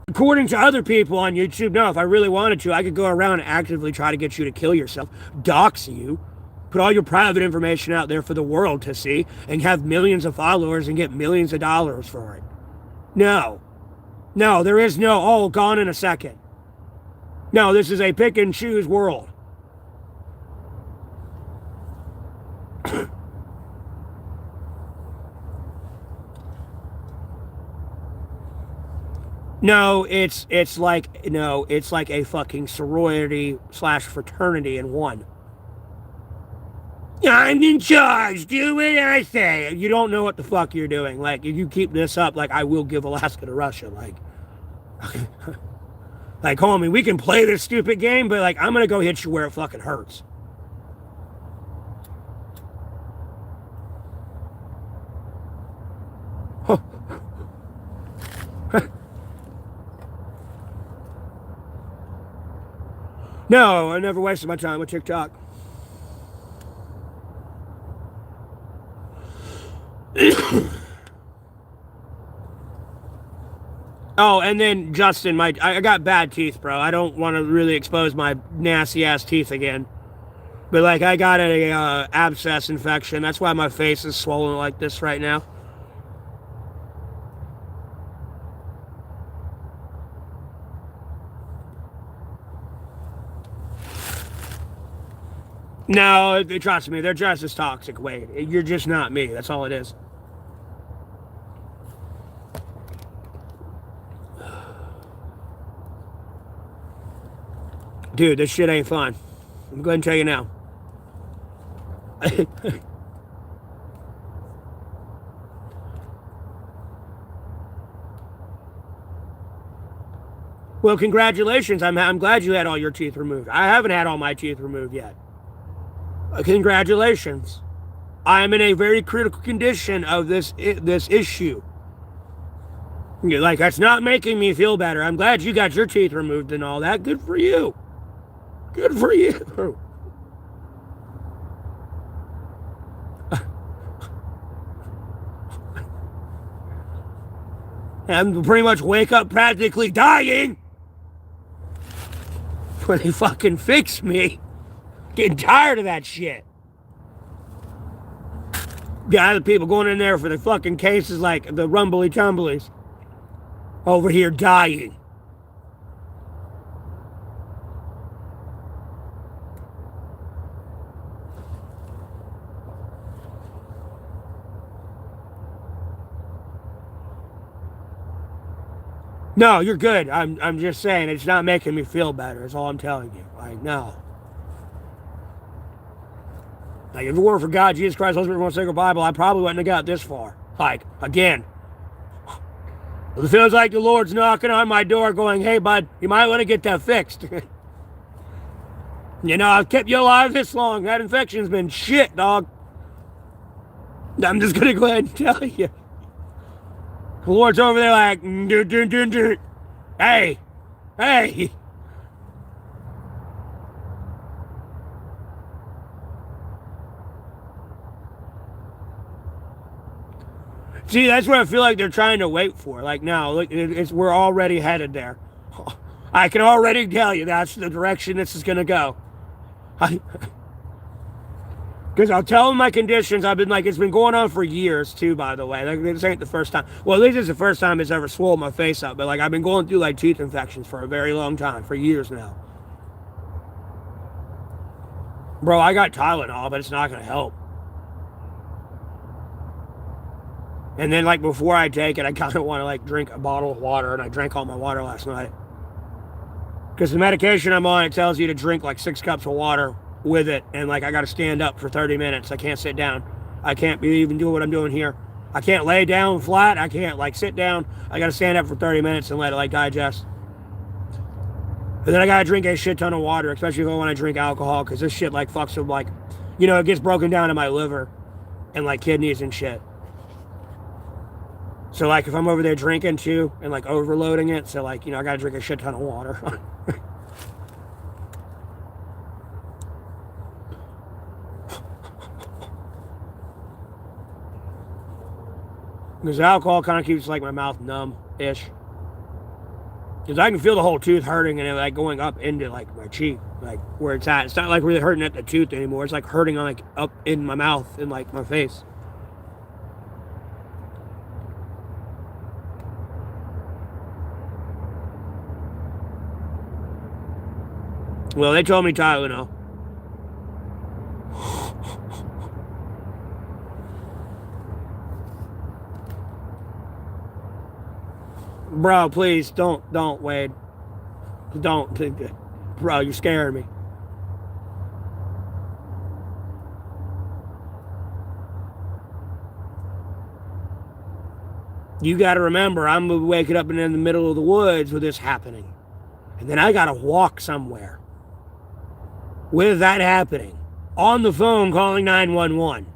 According to other people on YouTube, no, if I really wanted to, I could go around and actively try to get you to kill yourself, dox you, put all your private information out there for the world to see, and have millions of followers and get millions of dollars for it. No. No, there is no, oh, gone in a second. No, this is a pick and choose world. No, it's like a fucking sorority / fraternity in one. I'm in charge. Do what I say. You don't know what the fuck you're doing. Like, if you keep this up, like, I will give Alaska to Russia. Like, like, homie, we can play this stupid game, but, like, I'm gonna go hit you where it fucking hurts. No, I never wasted my time with TikTok. Oh, and then Justin, I got bad teeth, bro. I don't want to really expose my nasty ass teeth again. But like, I got a abscess infection. That's why my face is swollen like this right now. No, trust me, they're just as toxic, Wade. You're just not me. That's all it is. Dude, this shit ain't fun. I'm going to tell you now. Well, congratulations. I'm glad you had all your teeth removed. I haven't had all my teeth removed yet. Congratulations. I am in a very critical condition of this issue. Like, that's not making me feel better. I'm glad you got your teeth removed and all that. Good for you. Good for you. And pretty much wake up practically dying when they fucking fix me. Getting tired of that shit. Yeah, the people going in there for the fucking cases like the rumbly tumblies. Over here dying. No, you're good. I'm just saying it's not making me feel better. That's all I'm telling you. Like, no. Like, if it weren't for God, Jesus Christ, Holy Spirit, one sacred Bible, I probably wouldn't have got this far. Like, again. It feels like the Lord's knocking on my door going, hey, bud, you might want to get that fixed. You know, I've kept you alive this long. That infection's been shit, dog. I'm just going to go ahead and tell you. The Lord's over there like, hey, hey. See, that's what I feel like they're trying to wait for. Like, no, look, we're already headed there. I can already tell you that's the direction this is going to go. Because I'll tell them my conditions. I've been like, it's been going on for years too, by the way. Like, this ain't the first time. Well, at least it's the first time it's ever swollen my face up. But like, I've been going through like teeth infections for a very long time, for years now. Bro, I got Tylenol, but it's not going to help. And then like before I take it, I kind of want to like drink a bottle of water, and I drank all my water last night. Because the medication I'm on, it tells you to drink like 6 cups of water with it, and like I got to stand up for 30 minutes. I can't sit down. I can't even do what I'm doing here. I can't lay down flat. I can't like sit down. I got to stand up for 30 minutes and let it like digest. And then I got to drink a shit ton of water, especially when I drink alcohol, because this shit like fucks with like, you know, it gets broken down in my liver and like kidneys and shit. So like if I'm over there drinking too and like overloading it, so like, you know, I got to drink a shit ton of water. Because alcohol kind of keeps like my mouth numb-ish. Because I can feel the whole tooth hurting and it like going up into like my cheek, like where it's at. It's not like really hurting at the tooth anymore. It's like hurting like up in my mouth and like my face. Well, they told me Tylenol. Bro, please, don't, Wade. Don't. Bro, you're scaring me. You gotta remember, I'm waking up in the middle of the woods with this happening. And then I gotta walk somewhere with that happening. On the phone calling 911.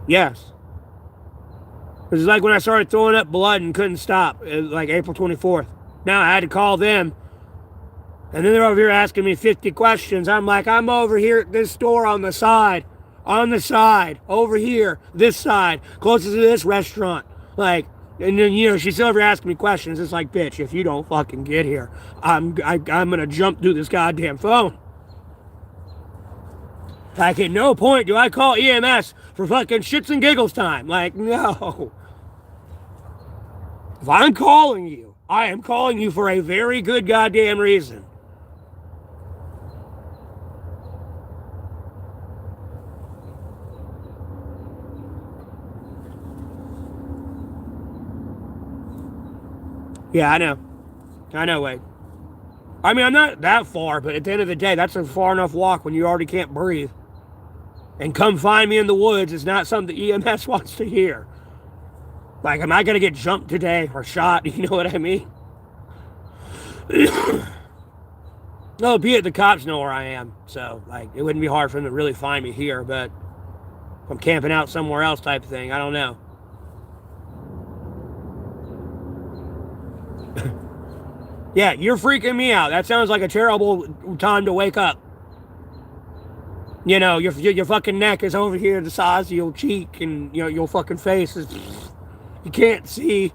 Yes. It was like when I started throwing up blood and couldn't stop. It was like April 24th. Now I had to call them. And then they're over here asking me 50 questions. I'm like, I'm over here at this store on the side. On the side. Over here. This side. Closest to this restaurant. Like, and then, you know, she's still over here asking me questions. It's like, bitch, if you don't fucking get here, I'm going to jump through this goddamn phone. Like, at no point do I call EMS for fucking shits and giggles time. Like, no. If I'm calling you, I am calling you for a very good goddamn reason. Yeah, I know. I know, Wade. I mean, I'm not that far, but at the end of the day, that's a far enough walk when you already can't breathe. And come find me in the woods is not something the EMS wants to hear. Like, am I going to get jumped today or shot? You know what I mean? No, be it the cops know where I am. So, like, it wouldn't be hard for them to really find me here. But if I'm camping out somewhere else type thing, I don't know. Yeah, you're freaking me out. That sounds like a terrible time to wake up. You know, your fucking neck is over here the size of your cheek, and you know your fucking face is, you can't see.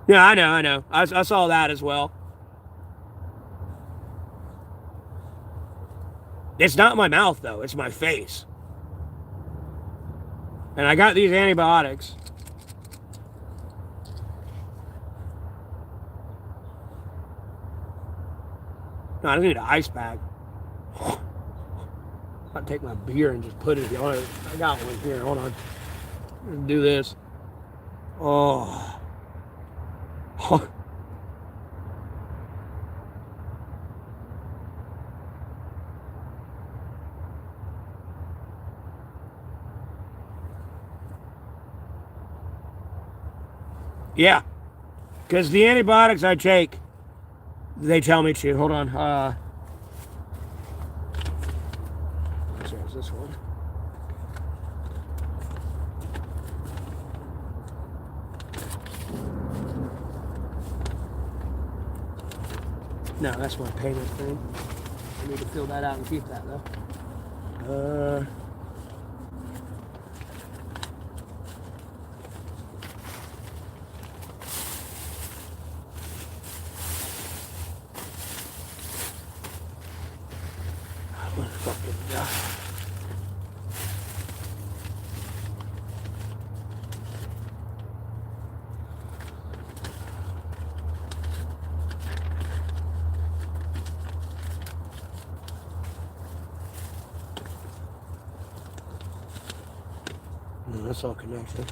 Yeah, I know. I saw that as well. It's not my mouth though, it's my face. And I got these antibiotics. No, I don't need an ice bag. I'll take my beer and just put it on it. I got one here. Hold on. Let's do this. Oh. Yeah. Because the antibiotics I take, they tell me to. Hold on. this one? No, that's my payment thing. I need to fill that out and keep that though. That's all connected.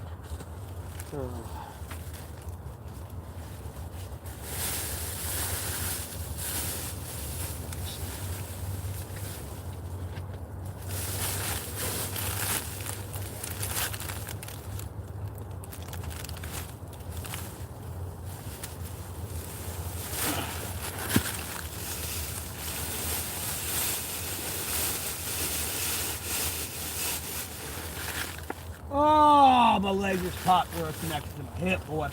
Oh, my leg just caught where it's connected to my hip, boy.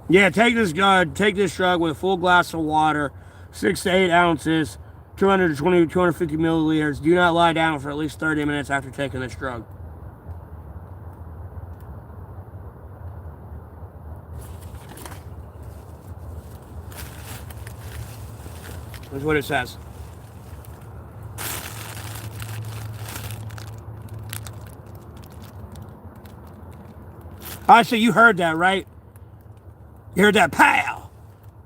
Yeah, take this drug with a full glass of water, 6 to 8 ounces, 220 to 250 milliliters. Do not lie down for at least 30 minutes after taking this drug. That's what it says. I say you heard that, right? You heard that, pow!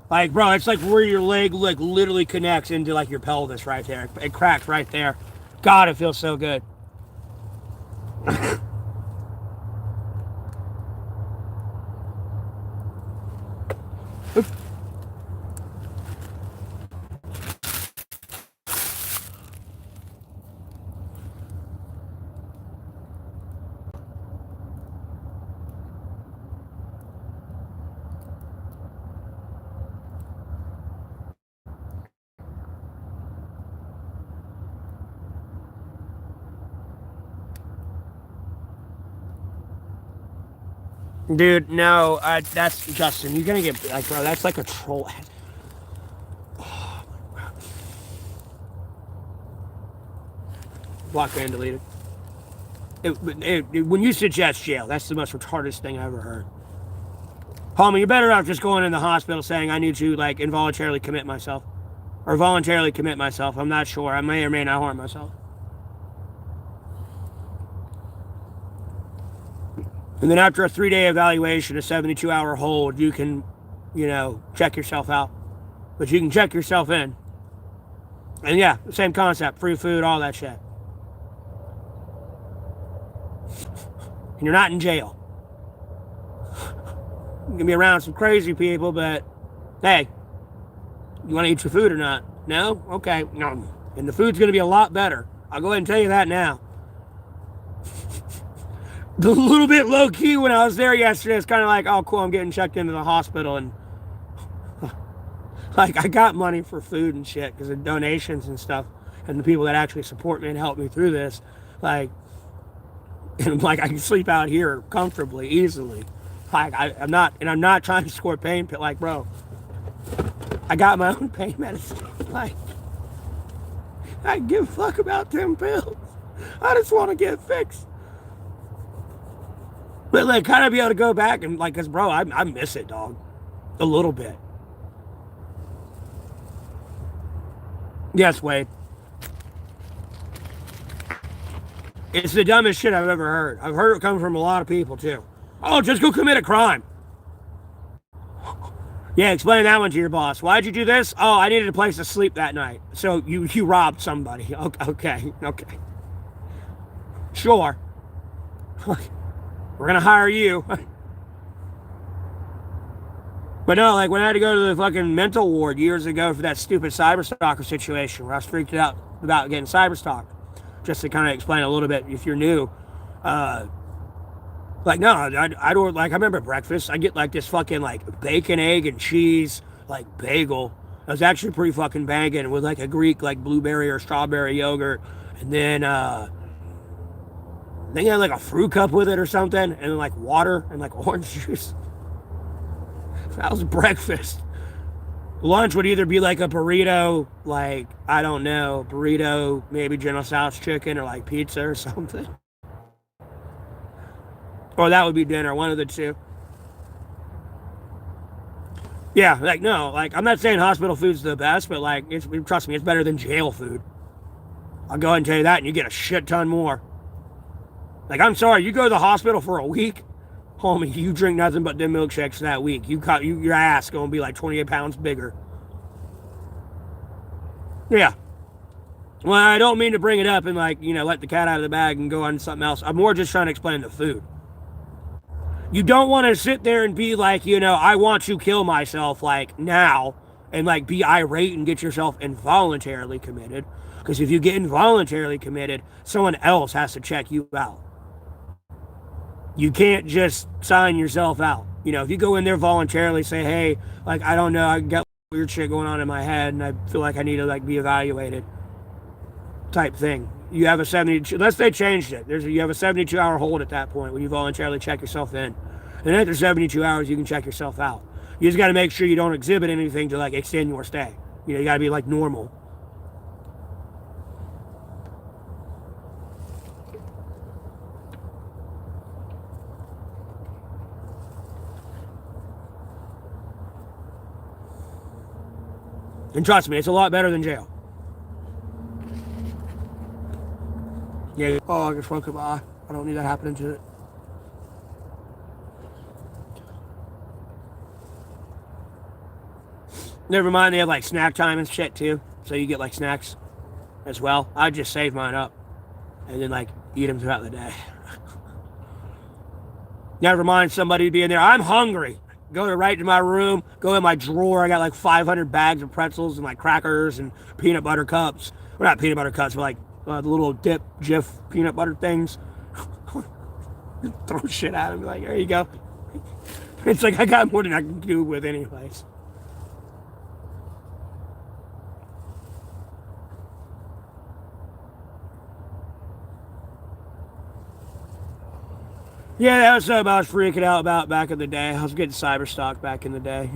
Like, bro, it's like where your leg like literally connects into like your pelvis right there. It cracks right there. God, it feels so good. Dude, no, that's Justin. You're gonna get like, bro. That's like a troll. Oh my God. Blocked and deleted. When you suggest jail, that's the most retarded thing I ever heard. Homie, you're better off just going in the hospital saying I need to like involuntarily commit myself, or voluntarily commit myself. I'm not sure. I may or may not harm myself. And then after a 3-day evaluation, a 72-hour hold, you can, check yourself out. But you can check yourself in. And yeah, same concept, free food, all that shit. And you're not in jail. You can be around some crazy people, but hey, you want to eat your food or not? No? Okay. No. And the food's going to be a lot better. I'll go ahead and tell you that now. The little bit low key when I was there yesterday, it's kind of like, oh, cool, I'm getting checked into the hospital, and like I got money for food and shit because of donations and stuff, and the people that actually support me and help me through this, like, and like I can sleep out here comfortably, easily. Like I'm not trying to score pain, but like, bro, I got my own pain medicine. Like, I give a fuck about them pills. I just want to get fixed. But like, kind of be able to go back and like, cause bro, I miss it, dog, a little bit. Yes, Wade. It's the dumbest shit I've ever heard. I've heard it come from a lot of people too. Oh, just go commit a crime. Yeah, explain that one to your boss. Why'd you do this? Oh, I needed a place to sleep that night. So you robbed somebody. Okay. Sure. We're gonna hire you. But no, like when I had to go to the fucking mental ward years ago for that stupid cyberstalker situation where I was freaked out about getting cyberstalked. Just to kind of explain a little bit, if you're new, Like, no, I'd order, like, I remember breakfast. I get, like, this fucking, like, bacon, egg, and cheese, like, bagel. It was actually pretty fucking banging with, like, a Greek, like, blueberry or strawberry yogurt. And then you had, like, a fruit cup with it or something. And then, like, water and, like, orange juice. That was breakfast. Lunch would either be, like, a burrito, like, I don't know, burrito, maybe General Tso's chicken or, like, pizza or something. Or that would be dinner, one of the two. Yeah, like, no, like, I'm not saying hospital food's the best, but, like, trust me, it's better than jail food. I'll go ahead and tell you that, and you get a shit ton more. Like, I'm sorry, you go to the hospital for a week, homie, you drink nothing but them milkshakes that week. Your ass gonna be like 28 pounds bigger. Yeah. Well, I don't mean to bring it up and, like, let the cat out of the bag and go on to something else. I'm more just trying to explain the food. You don't want to sit there and be like, I want to kill myself, like, now, and, like, be irate and get yourself involuntarily committed. Because if you get involuntarily committed, someone else has to check you out. You can't just sign yourself out. If you go in there voluntarily, say, hey, like, I don't know, I got weird shit going on in my head, and I feel like I need to, like, be evaluated, type thing. You have a 72, unless they changed it. You have a 72-hour hold at that point when you voluntarily check yourself in. And after 72 hours, you can check yourself out. You just got to make sure you don't exhibit anything to, like, extend your stay. You got to be, like, normal. And trust me, it's a lot better than jail. Yeah. Oh, I just woke up. I don't need that happening to it. Never mind, they have, like, snack time and shit too. So you get, like, snacks as well. I just save mine up and then, like, eat them throughout the day. Never mind somebody being there. I'm hungry. Go right to my room. Go in my drawer. I got like 500 bags of pretzels and, like, crackers and peanut butter cups. Well, not peanut butter cups, but, like, the little dip, Jif peanut butter things. Throw shit at them. Like, there you go. It's like I got more than I can do with anyways. Yeah, that was something I was freaking out about back in the day. I was getting cyber stalked back in the day.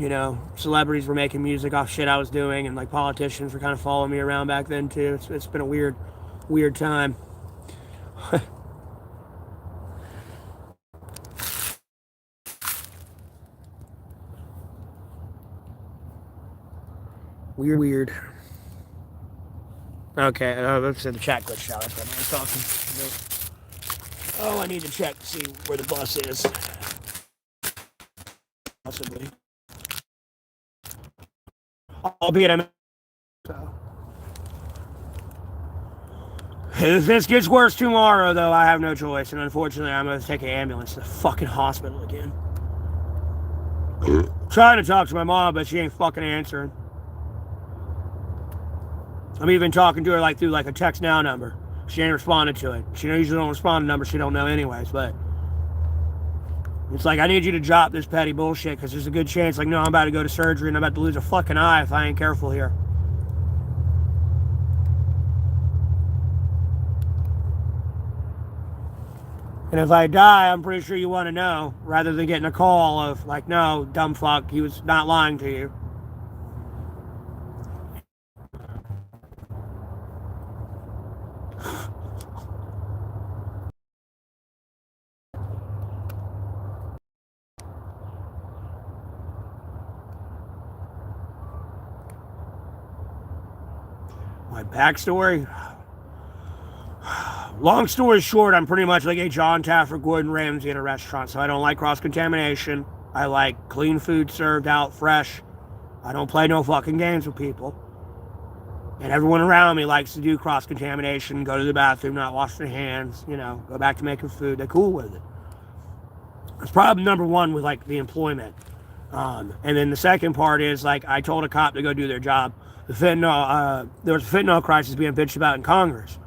Celebrities were making music off shit I was doing, and, like, politicians were kind of following me around back then too. It's been a weird time. Weird. Okay, let's say the chat glitched out. That's why I was talking. Oh, I need to check to see where the bus is. Possibly. I'll be at a... So. If this gets worse tomorrow, though, I have no choice. And unfortunately, I'm going to take an ambulance to the fucking hospital again. Trying to talk to my mom, but she ain't fucking answering. I'm even talking to her, like, through, like, a text now number. She ain't responded to it. She usually don't respond to numbers she don't know anyways, but it's like, I need you to drop this petty bullshit, because there's a good chance, like, no, I'm about to go to surgery and I'm about to lose a fucking eye if I ain't careful here. And if I die, I'm pretty sure you want to know, rather than getting a call of, like, no, dumb fuck, he was not lying to you. My backstory? Long story short, I'm pretty much like a John Taffer, Gordon Ramsay at a restaurant, so I don't like cross-contamination. I like clean food served out fresh. I don't play no fucking games with people. And everyone around me likes to do cross-contamination, go to the bathroom, not wash their hands, go back to making food. They're cool with it. It's problem number one with, like, the employment. And then the second part is, like, I told a cop to go do their job. There was a fentanyl crisis being bitched about in Congress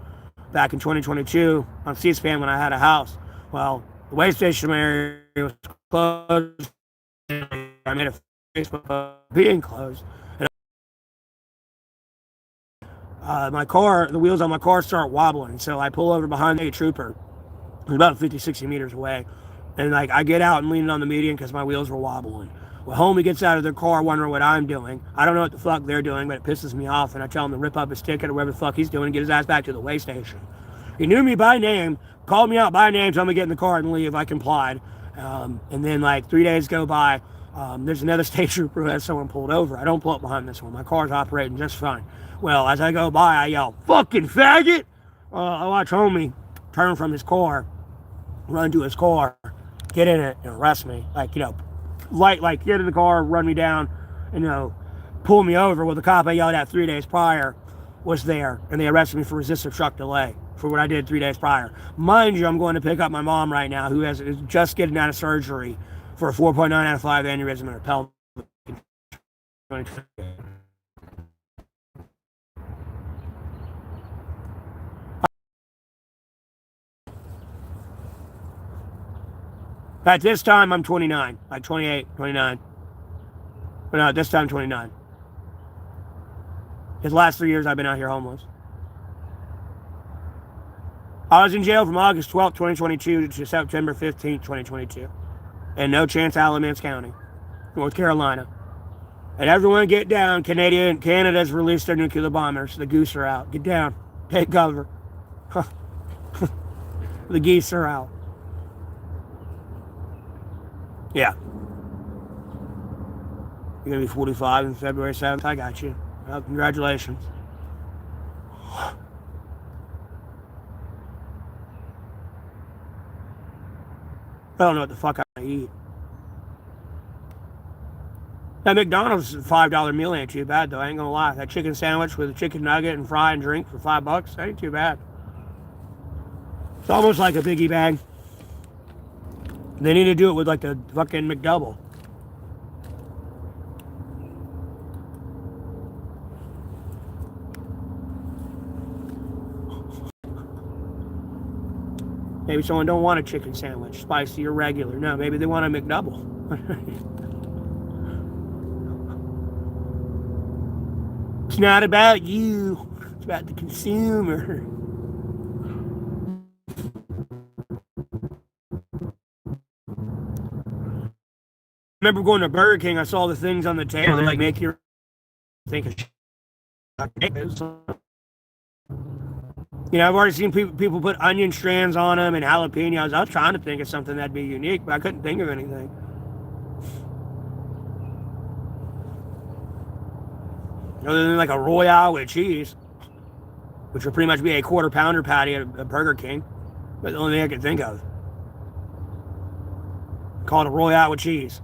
back in 2022 on C-SPAN when I had a house. Well, The way station area was closed. I made a Facebook post being closed. And my car, the wheels on my car start wobbling. So I pull over behind a trooper. It's about 50, 60 meters away. And like I get out and lean on the median because my wheels were wobbling. Well, homie gets out of their car wondering what I'm doing. I don't know what the fuck they're doing, but it pisses me off. And I tell him to rip up his ticket or whatever the fuck he's doing and get his ass back to the way station. He knew me by name, called me out by name, told me to get in the car and leave. I complied. And then like 3 days go by. There's another state trooper who has someone pulled over. I don't pull up behind this one. My car's operating just fine. Well, as I go by, I yell, "Fucking faggot!" I watch homie turn from his car, run to his car, get in it, and arrest me. Like, get in the car, run me down, and, pull me over. Well, the cop I yelled at 3 days prior was there, and they arrested me for resisting truck delay for what I did 3 days prior. Mind you, I'm going to pick up my mom right now, who is just getting out of surgery for a 4.9 out of 5 aneurysm in her pelvic. At this time, I'm 29, like 28, 29. But no, at this time, 29. His last 3 years, I've been out here homeless. I was in jail from August 12th, 2022 to September 15th, 2022. In No Chance, Alamance County, North Carolina. And everyone get down. Canada's released their nuclear bombers. The goose are out. Get down. Take cover. The geese are out. Yeah. You're going to be 45 on February 7th. I got you. Well, congratulations. I don't know what the fuck I eat. That McDonald's $5 meal ain't too bad, though. I ain't gonna lie. That chicken sandwich with a chicken nugget and fry and drink for $5, that ain't too bad. It's almost like a biggie bag. They need to do it with like the fucking McDouble. Maybe someone don't want a chicken sandwich, spicy or regular. No, maybe they want a McDouble. It's not about you. It's about the consumer. I remember going to Burger King. I saw the things on the table. They like make you think of I've already seen people put onion strands on them and jalapenos. I was trying to think of something that'd be unique, but I couldn't think of anything. Other than like a Royale with cheese, which would pretty much be a quarter pounder patty at a Burger King. But the only thing I could think of. Called a Royale with cheese.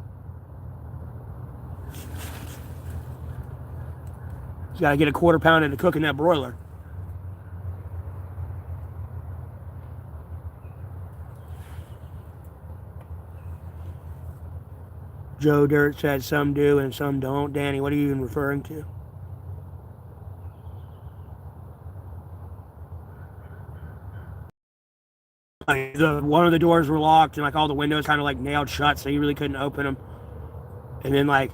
You gotta get a quarter pounder to cook in that broiler. Joe Dirt said some do and some don't. Danny, what are you even referring to? One of the doors were locked and like all the windows kind of like nailed shut, so you really couldn't open them. And then like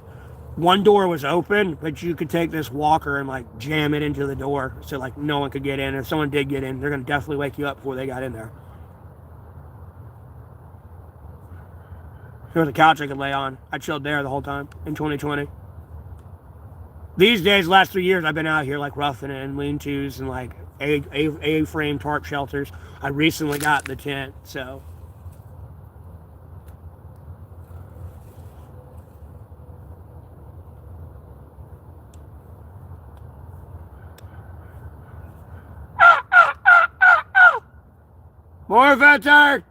one door was open, but you could take this walker and like jam it into the door so like no one could get in. If someone did get in, they're gonna definitely wake you up before they got in there. There was a couch I could lay on. I chilled there the whole time in 2020. These days, last 3 years, I've been out here like roughing it in lean-tos and like A-frame tarp shelters. I recently got the tent, so. More fat tire!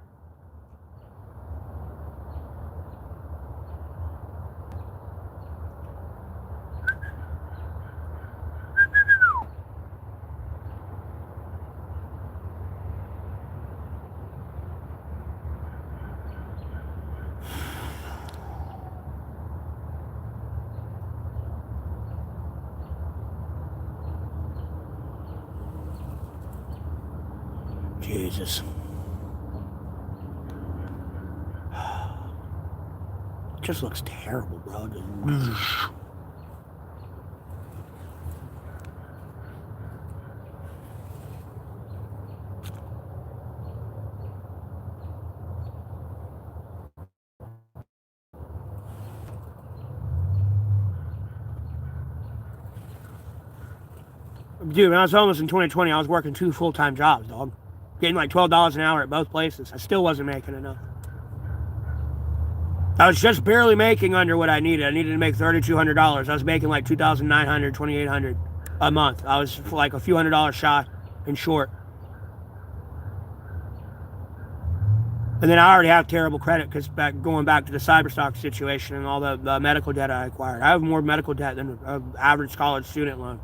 Jesus. Just looks terrible, bro. Dude, when I was homeless in 2020, I was working 2 full-time jobs, dog. Getting like $12 an hour at both places. I still wasn't making enough. I was just barely making under what I needed. I needed to make $3,200. I was making like $2,900, $2,800 a month. I was like a few $100s shy and short. And then I already have terrible credit because going back to the cyberstock situation and all the medical debt I acquired. I have more medical debt than an average college student loan.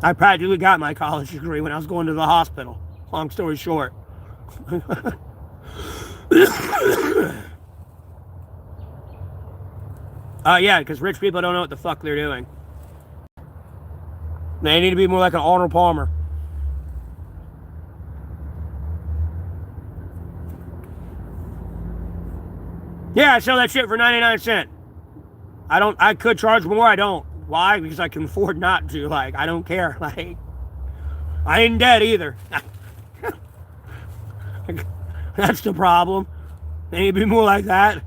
I practically got my college degree when I was going to the hospital. Long story short. Yeah, because rich people don't know what the fuck they're doing. They need to be more like an Arnold Palmer. Yeah, I sell that shit for 99 cents. I could charge more, I don't. Why? Because I can afford not to. Like, I don't care. Like, I ain't dead either. That's the problem. They need to be more like that.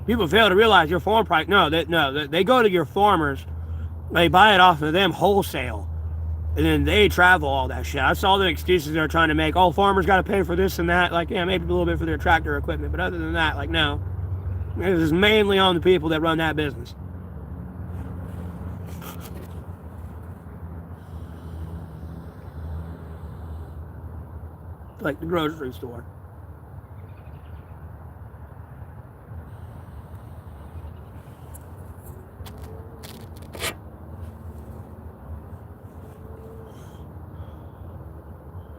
People fail to realize your farm price. No, they go to your farmers, they buy it off of them wholesale, and then they travel all that shit. That's all the excuses they're trying to make. Oh, farmers got to pay for this and that. Like, yeah, maybe a little bit for their tractor equipment, but other than that, like, no. This is mainly on the people that run that business. Like the grocery store.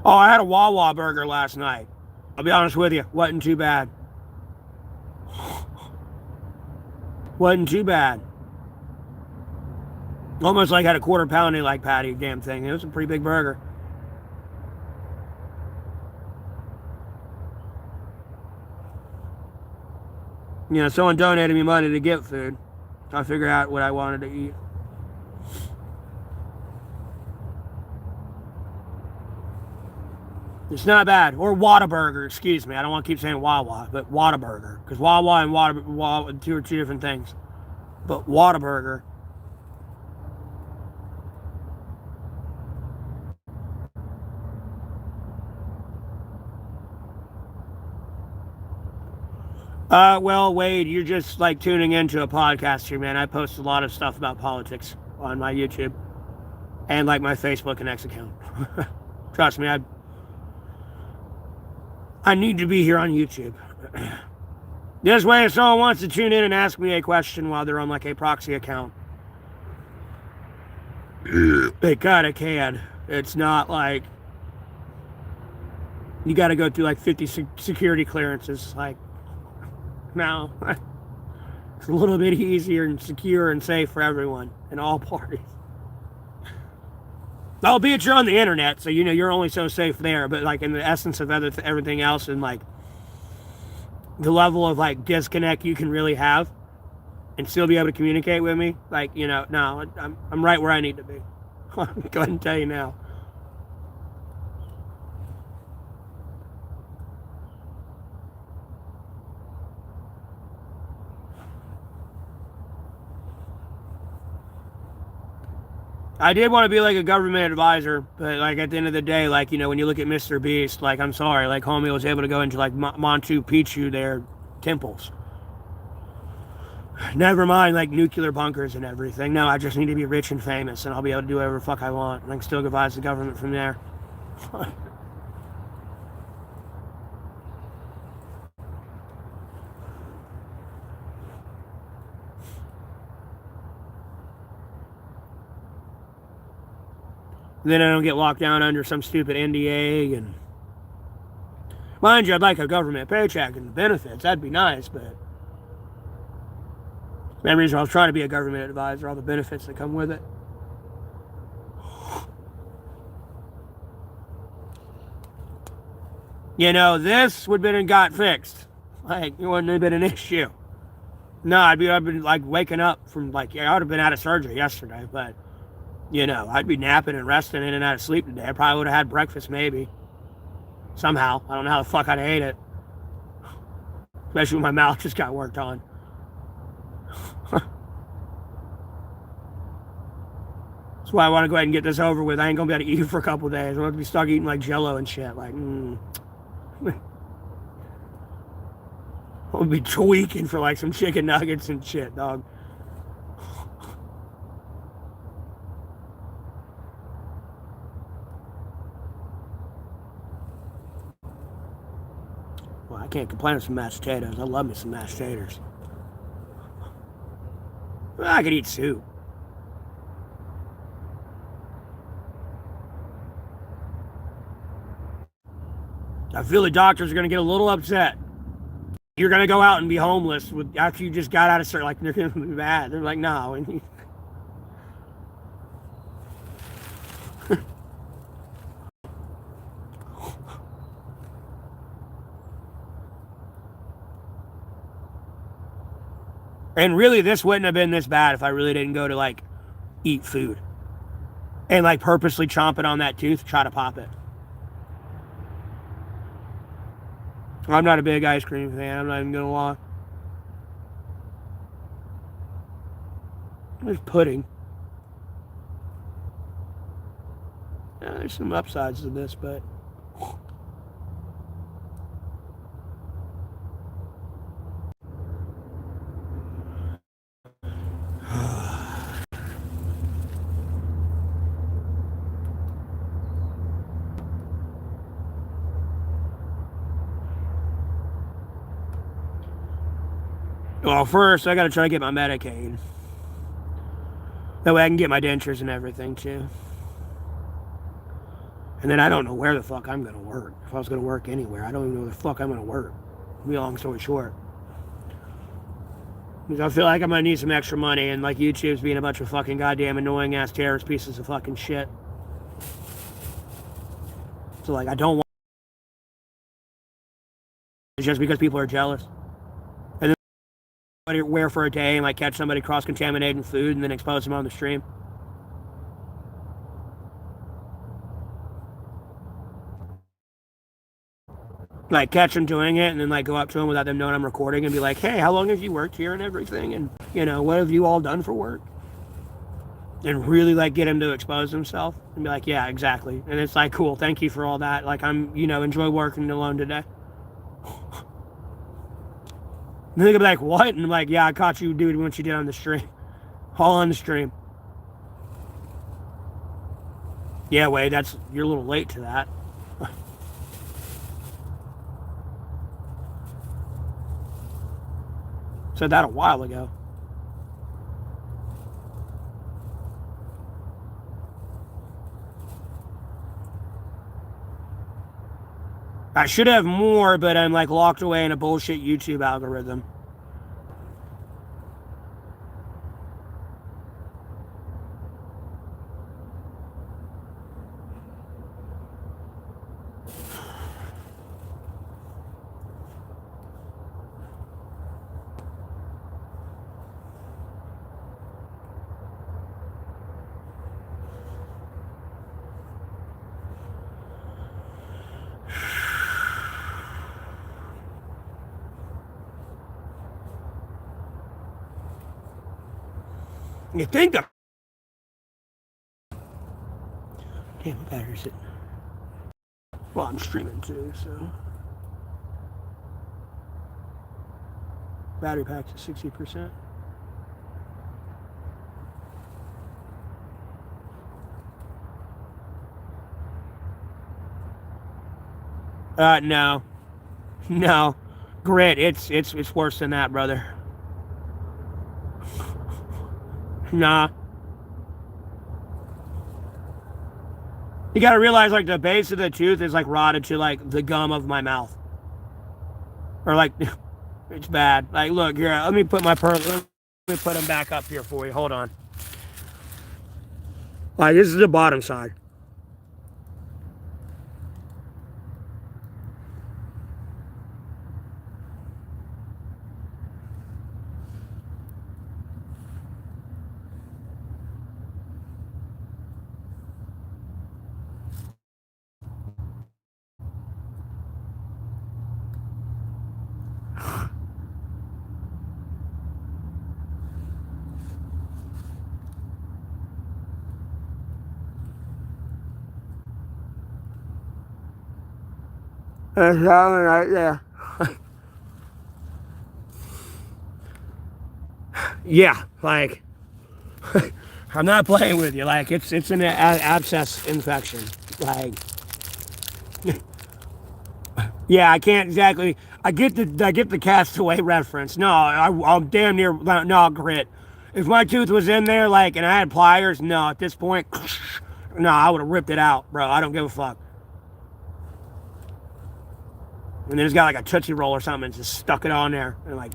Oh, I had a Wawa burger last night. I'll be honest with you, wasn't too bad. Wasn't too bad. Almost like I had a quarter pounding like patty, damn thing. It was a pretty big burger. You know, someone donated me money to get food. I figured out what I wanted to eat. It's not bad. Or Whataburger, excuse me. I don't want to keep saying Wawa, but Whataburger. Because Wawa and Wawa two are two different things. But Whataburger. Well, Wade, you're just like tuning into a podcast here, man. I post a lot of stuff about politics on my YouTube and like my Facebook and X account. Trust me, I need to be here on YouTube. This way, if someone wants to tune in and ask me a question while they're on like a proxy account, they kinda can. It's not like you got to go through like 50 security clearances. Like, no, it's a little bit easier and secure and safe for everyone in all parties. Albeit you're on the internet, so you know you're only so safe there. But like in the essence of everything else, and like the level of like disconnect you can really have, and still be able to communicate with me, like, you know, no, I'm right where I need to be. Go ahead and tell you now. I did want to be like a government advisor, but like at the end of the day, like, you know, when you look at Mr. Beast, like, I'm sorry, like homie was able to go into like Machu Picchu, their temples. Never mind like nuclear bunkers and everything. No, I just need to be rich and famous and I'll be able to do whatever the fuck I want. And I can still advise the government from there. Then I don't get locked down under some stupid NDA. And mind you, I'd like a government paycheck and benefits. That'd be nice, but the main reason I was trying to be a government advisor, all the benefits that come with it. You know, this would have been got fixed. Like, it wouldn't have been an issue. No, I've been like waking up from like, I would have been out of surgery yesterday, but you know, I'd be napping and resting in and out of sleep today. I probably would have had breakfast maybe. Somehow. I don't know how the fuck I'd ate it. Especially when my mouth just got worked on. That's why I want to go ahead and get this over with. I ain't gonna be able to eat for a couple of days. I'm gonna be stuck eating like Jello and shit. Like, I'll be tweaking for like some chicken nuggets and shit, dog. Well, I can't complain with some mashed potatoes. I love me some mashed taters. Well, I could eat soup. I feel the doctors are going to get a little upset. You're going to go out and be homeless after you just got out of surgery. Like, they're going to be bad. They're like, no. And really, this wouldn't have been this bad if I really didn't go to, like, eat food. And, like, purposely chomping on that tooth, try to pop it. I'm not a big ice cream fan. I'm not even going to lie. There's pudding. Yeah, there's some upsides to this, but... Well, first, I gotta try to get my Medicaid. That way I can get my dentures and everything, too. And then I don't know where the fuck I'm gonna work. If I was gonna work anywhere, I don't even know where the fuck I'm gonna work. To be long story short. Because I feel like I'm gonna need some extra money, and like YouTube's being a bunch of fucking goddamn annoying ass terrorist pieces of fucking shit. So like, I don't want it's just because people are jealous. And then wear for a day and like catch somebody cross-contaminating food and then expose them on the stream. Like catch them doing it and then like go up to them without them knowing I'm recording and be like, hey, how long have you worked here and everything? And you know, what have you all done for work? And really like get him to expose himself and be like, yeah, exactly. And it's like, cool, thank you for all that. Like I'm, you know, enjoy working alone today. And they'll be like, what? And I'm like, yeah, I caught you doing what you did on the stream. All on the stream. Yeah, Wade, you're a little late to that. Said that a while ago. I should have more, but I'm like locked away in a bullshit YouTube algorithm. You think of... Damn, my battery's sitting. Well, I'm streaming too, so... Battery pack's at 60%. No. No. Grit, it's worse than that, brother. Nah. You gotta realize, like, the base of the tooth is, like, rotted to, like, the gum of my mouth. Or, like, it's bad. Like, look, here, let me put them back up here for you. Hold on. Like, this is the bottom side. That's right there. Yeah, like, I'm not playing with you. Like, it's an abscess infection. Like, yeah, I can't exactly. I get the castaway reference. No, I'm damn near no grit. If my tooth was in there, like, and I had pliers, no, at this point, no, I would have ripped it out, bro. I don't give a fuck. And then it's got like a Tootsie Roll or something and just stuck it on there and like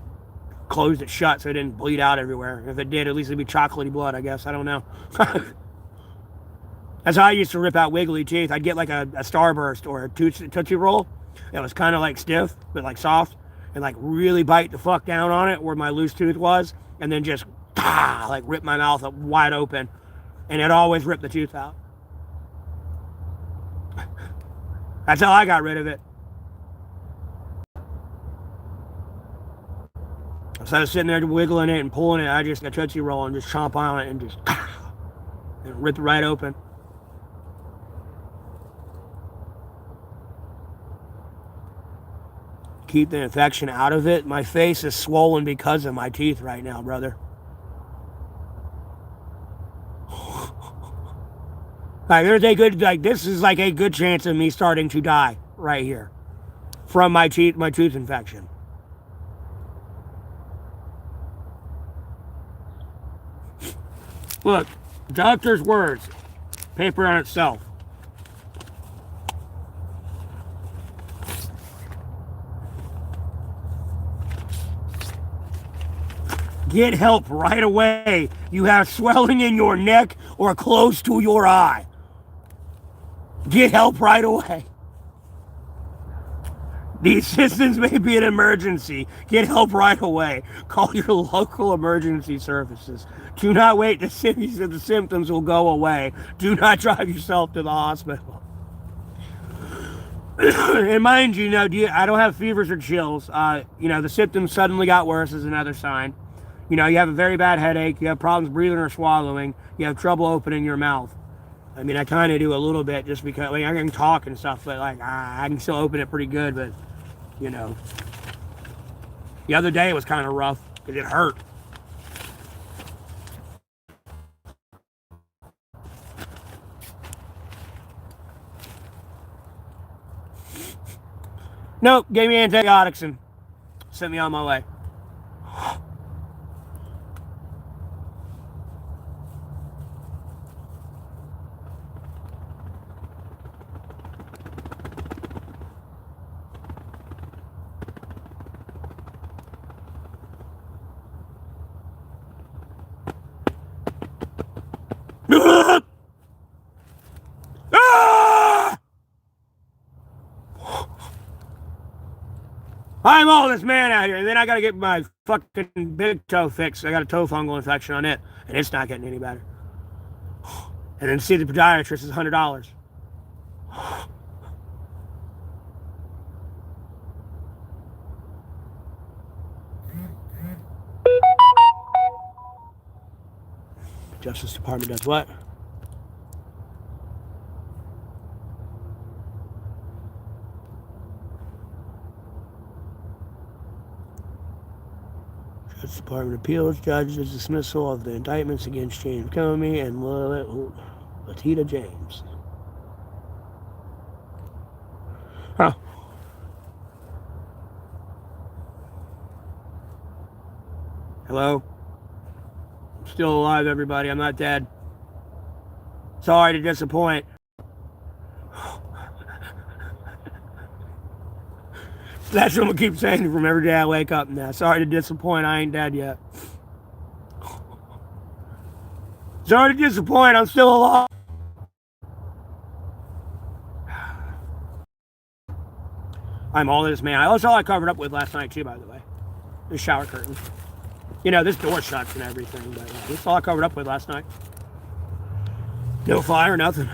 closed it shut so it didn't bleed out everywhere. If it did, at least it'd be chocolatey blood, I guess. I don't know. That's how I used to rip out wiggly teeth. I'd get like a Starburst or a Tootsie Roll that was kind of like stiff, but like soft, and like really bite the fuck down on it where my loose tooth was, and then just like rip my mouth up wide open, and it always ripped the tooth out. That's how I got rid of it. So I was sitting there wiggling it and pulling it. I just got Tootsie Roll and just chomp on it and just and rip it right open. Keep the infection out of it. My face is swollen because of my teeth right now, brother. Like, there's a good, like, this is like a good chance of me starting to die right here from my tooth infection. Look, doctor's words, paper on itself. Get help right away. You have swelling in your neck or close to your eye. Get help right away. The assistance may be an emergency. Get help right away. Call your local emergency services. Do not wait to see if the symptoms will go away. Do not drive yourself to the hospital. And mind you, I don't have fevers or chills. The symptoms suddenly got worse is another sign. You have a very bad headache. You have problems breathing or swallowing. You have trouble opening your mouth. I mean, I kind of do a little bit just because I can talk and stuff, but like I can still open it pretty good. But the other day it was kind of rough because it hurt. Nope, gave me antibiotics and sent me on my way. I'm all this man out here, and then I gotta get my fucking big toe fixed. I got a toe fungal infection on it, and it's not getting any better. And then see the podiatrist is $100. Justice Department does what? Justice Department appeals judge's dismissal of the indictments against James Comey and Latita James. Huh. Hello? I'm still alive, everybody. I'm not dead. Sorry to disappoint. That's what I keep saying from every day I wake up now. Sorry to disappoint, I ain't dead yet. Sorry to disappoint, I'm still alive. I'm all this, man. That's all I covered up with last night, too, by the way. The shower curtain. You know, this door shuts and everything, but that's all I covered up with last night. No fire, nothing.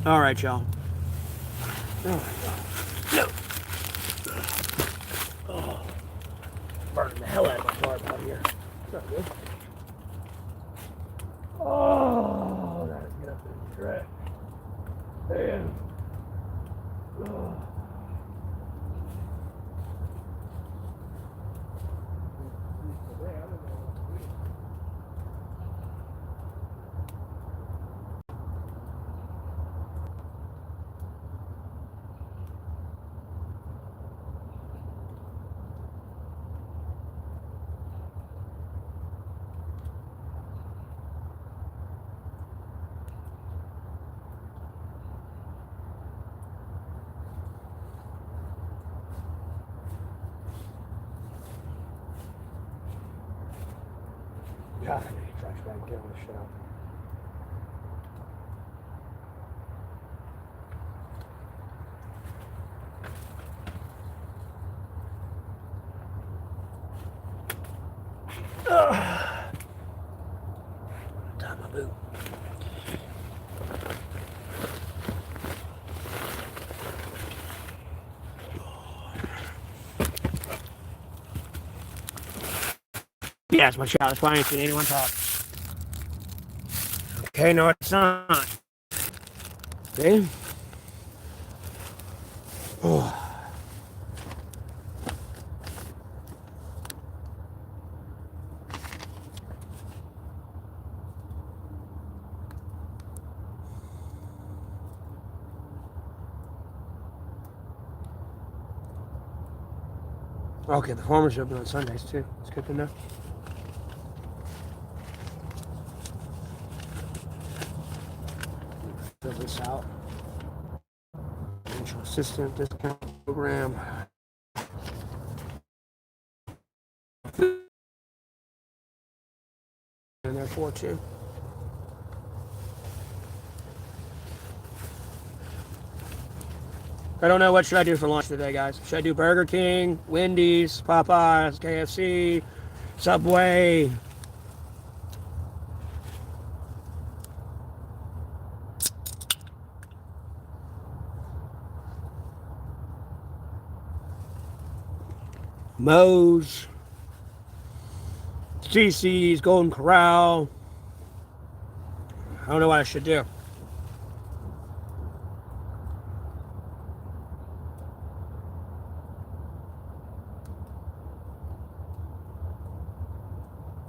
All right, y'all. No. Oh, burning the hell out of my car out here. It's not good. Oh, gotta get up and stretch. And God, I need to trash bag and get all this shit out. Tie my boot. Yeah, it's my child. That's why I ain't seen anyone talk. Okay, no, it's not. See? Oh. Okay, the farmers open on Sundays too. It's good to know. Fill this out. Financial assistant discount program. And therefore too. I don't know what should I do for lunch today, guys. Should I do Burger King, Wendy's, Popeyes, KFC, Subway? Moe's, CC's, Golden Corral. I don't know what I should do.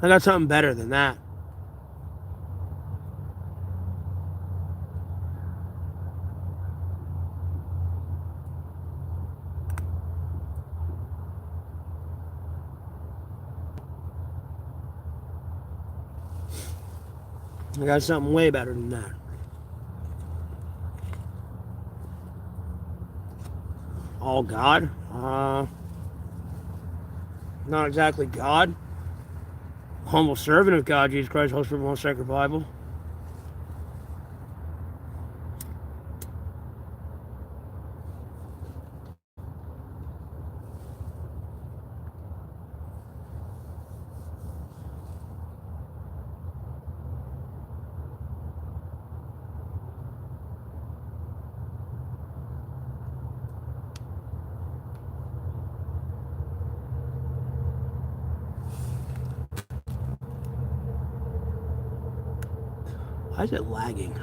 I got something better than that. I got something way better than that. All God? Not exactly God. Humble servant of God, Jesus Christ, Holy Spirit, Most Sacred Bible. Why is it lagging?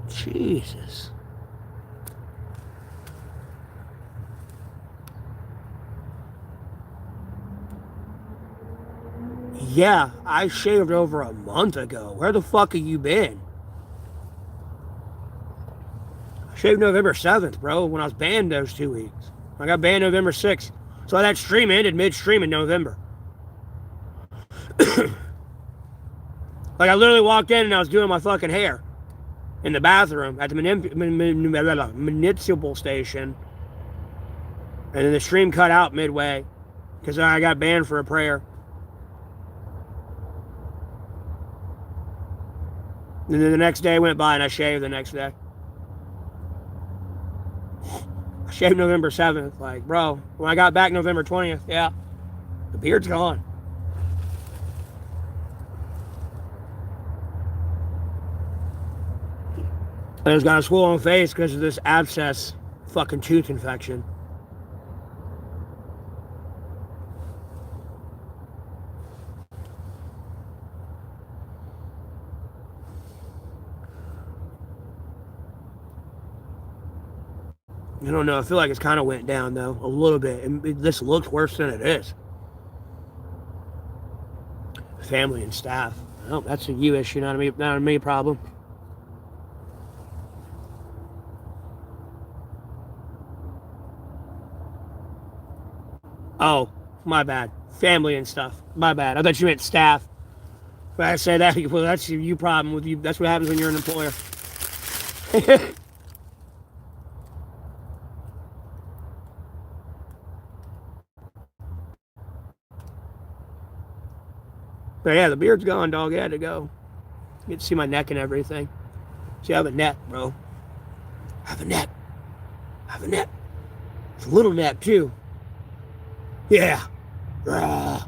Jesus. Yeah, I shaved over a month ago. Where the fuck have you been? I shaved November 7th, bro, when I was banned those 2 weeks. I got banned November 6th. So that stream ended midstream in November. Like, I literally walked in and I was doing my fucking hair in the bathroom at the municipal station. And then the stream cut out midway because I got banned for a prayer. And then the next day went by and I shaved the next day. I shaved November 7th. Like, bro, when I got back November 20th, yeah, the beard's gone. I just got a swollen face because of this abscess fucking tooth infection. I don't know. I feel like it's kind of went down, though, a little bit. And this looks worse than it is. Family and staff. Oh, that's a you issue, not a me problem. Oh, my bad. Family and stuff. My bad. I thought you meant staff. When I say that, well, that's a you problem with you. That's what happens when you're an employer. But yeah, the beard's gone, dog. It had to go. You get to see my neck and everything. See, I have a neck, bro. I have a neck. I have a neck. It's a little neck, too. Yeah. Rah.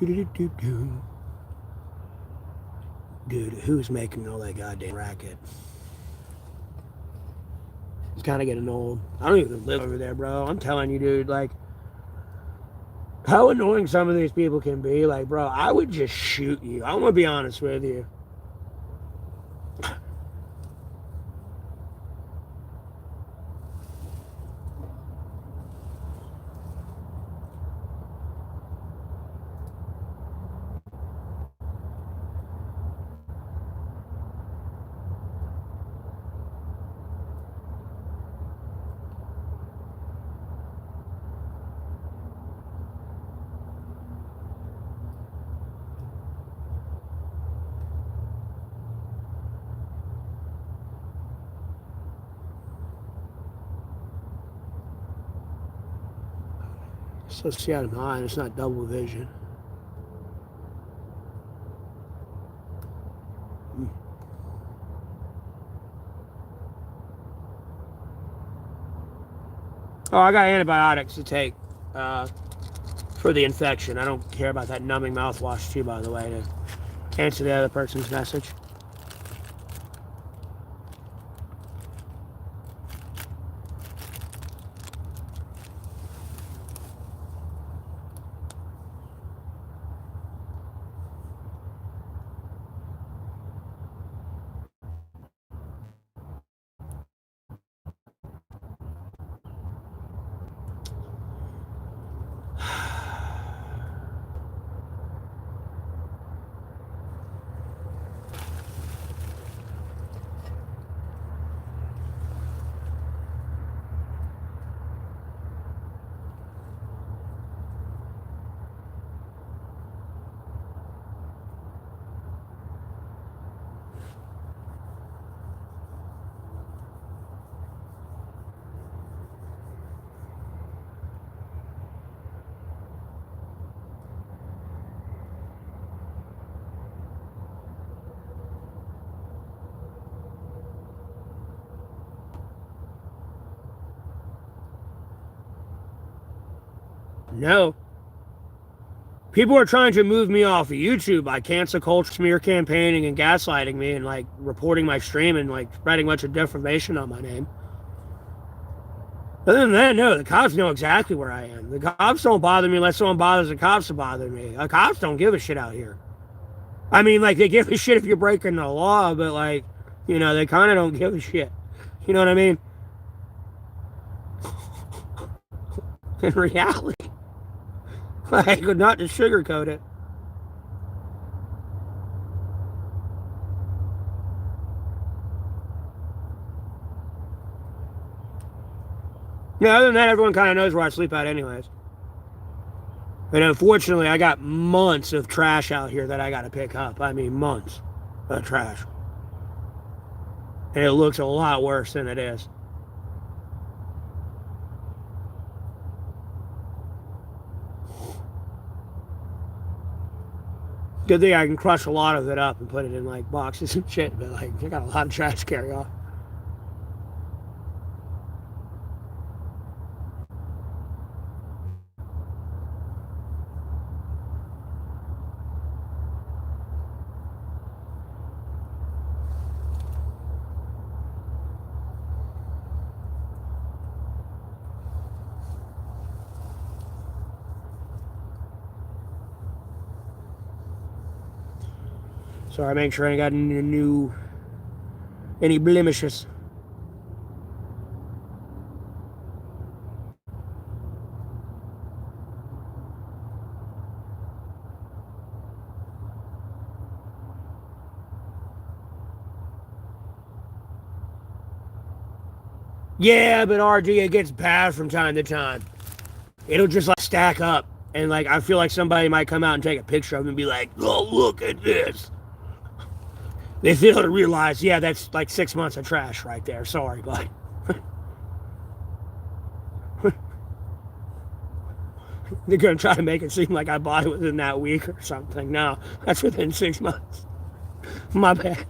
Dude, who's making all that goddamn racket? It's kind of getting old. I don't even live over there, bro. I'm telling you, dude, like, how annoying some of these people can be. Like, bro, I would just shoot you. I'm going to be honest with you. So see out of mind, it's not double vision. Oh, I got antibiotics to take for the infection. I don't care about that numbing mouthwash too, by the way, to answer the other person's message. No. People are trying to move me off of YouTube by cancel culture, smear campaigning, and gaslighting me, and like reporting my stream and like spreading a bunch of defamation on my name. Other than that, no, the cops know exactly where I am. The cops don't bother me unless someone bothers the cops to bother me. The cops don't give a shit out here. I mean, like, they give a shit if you're breaking the law, but like, you know, they kind of don't give a shit. You know what I mean? In reality. Like, not to sugarcoat it. Yeah, other than that, everyone kind of knows where I sleep at anyways. And unfortunately, I got months of trash out here that I got to pick up. I mean, months of trash. And it looks a lot worse than it is. Good thing I can crush a lot of it up and put it in like boxes and shit, but like I got a lot of trash to carry off. So I make sure I ain't got any blemishes. Yeah, but RG, it gets bad from time to time. It'll just like stack up. And like I feel like somebody might come out and take a picture of it and be like, oh, look at this. They fail to realize, yeah, that's like 6 months of trash right there. Sorry, bud. They're going to try to make it seem like I bought it within that week or something. No, that's within 6 months. My bad.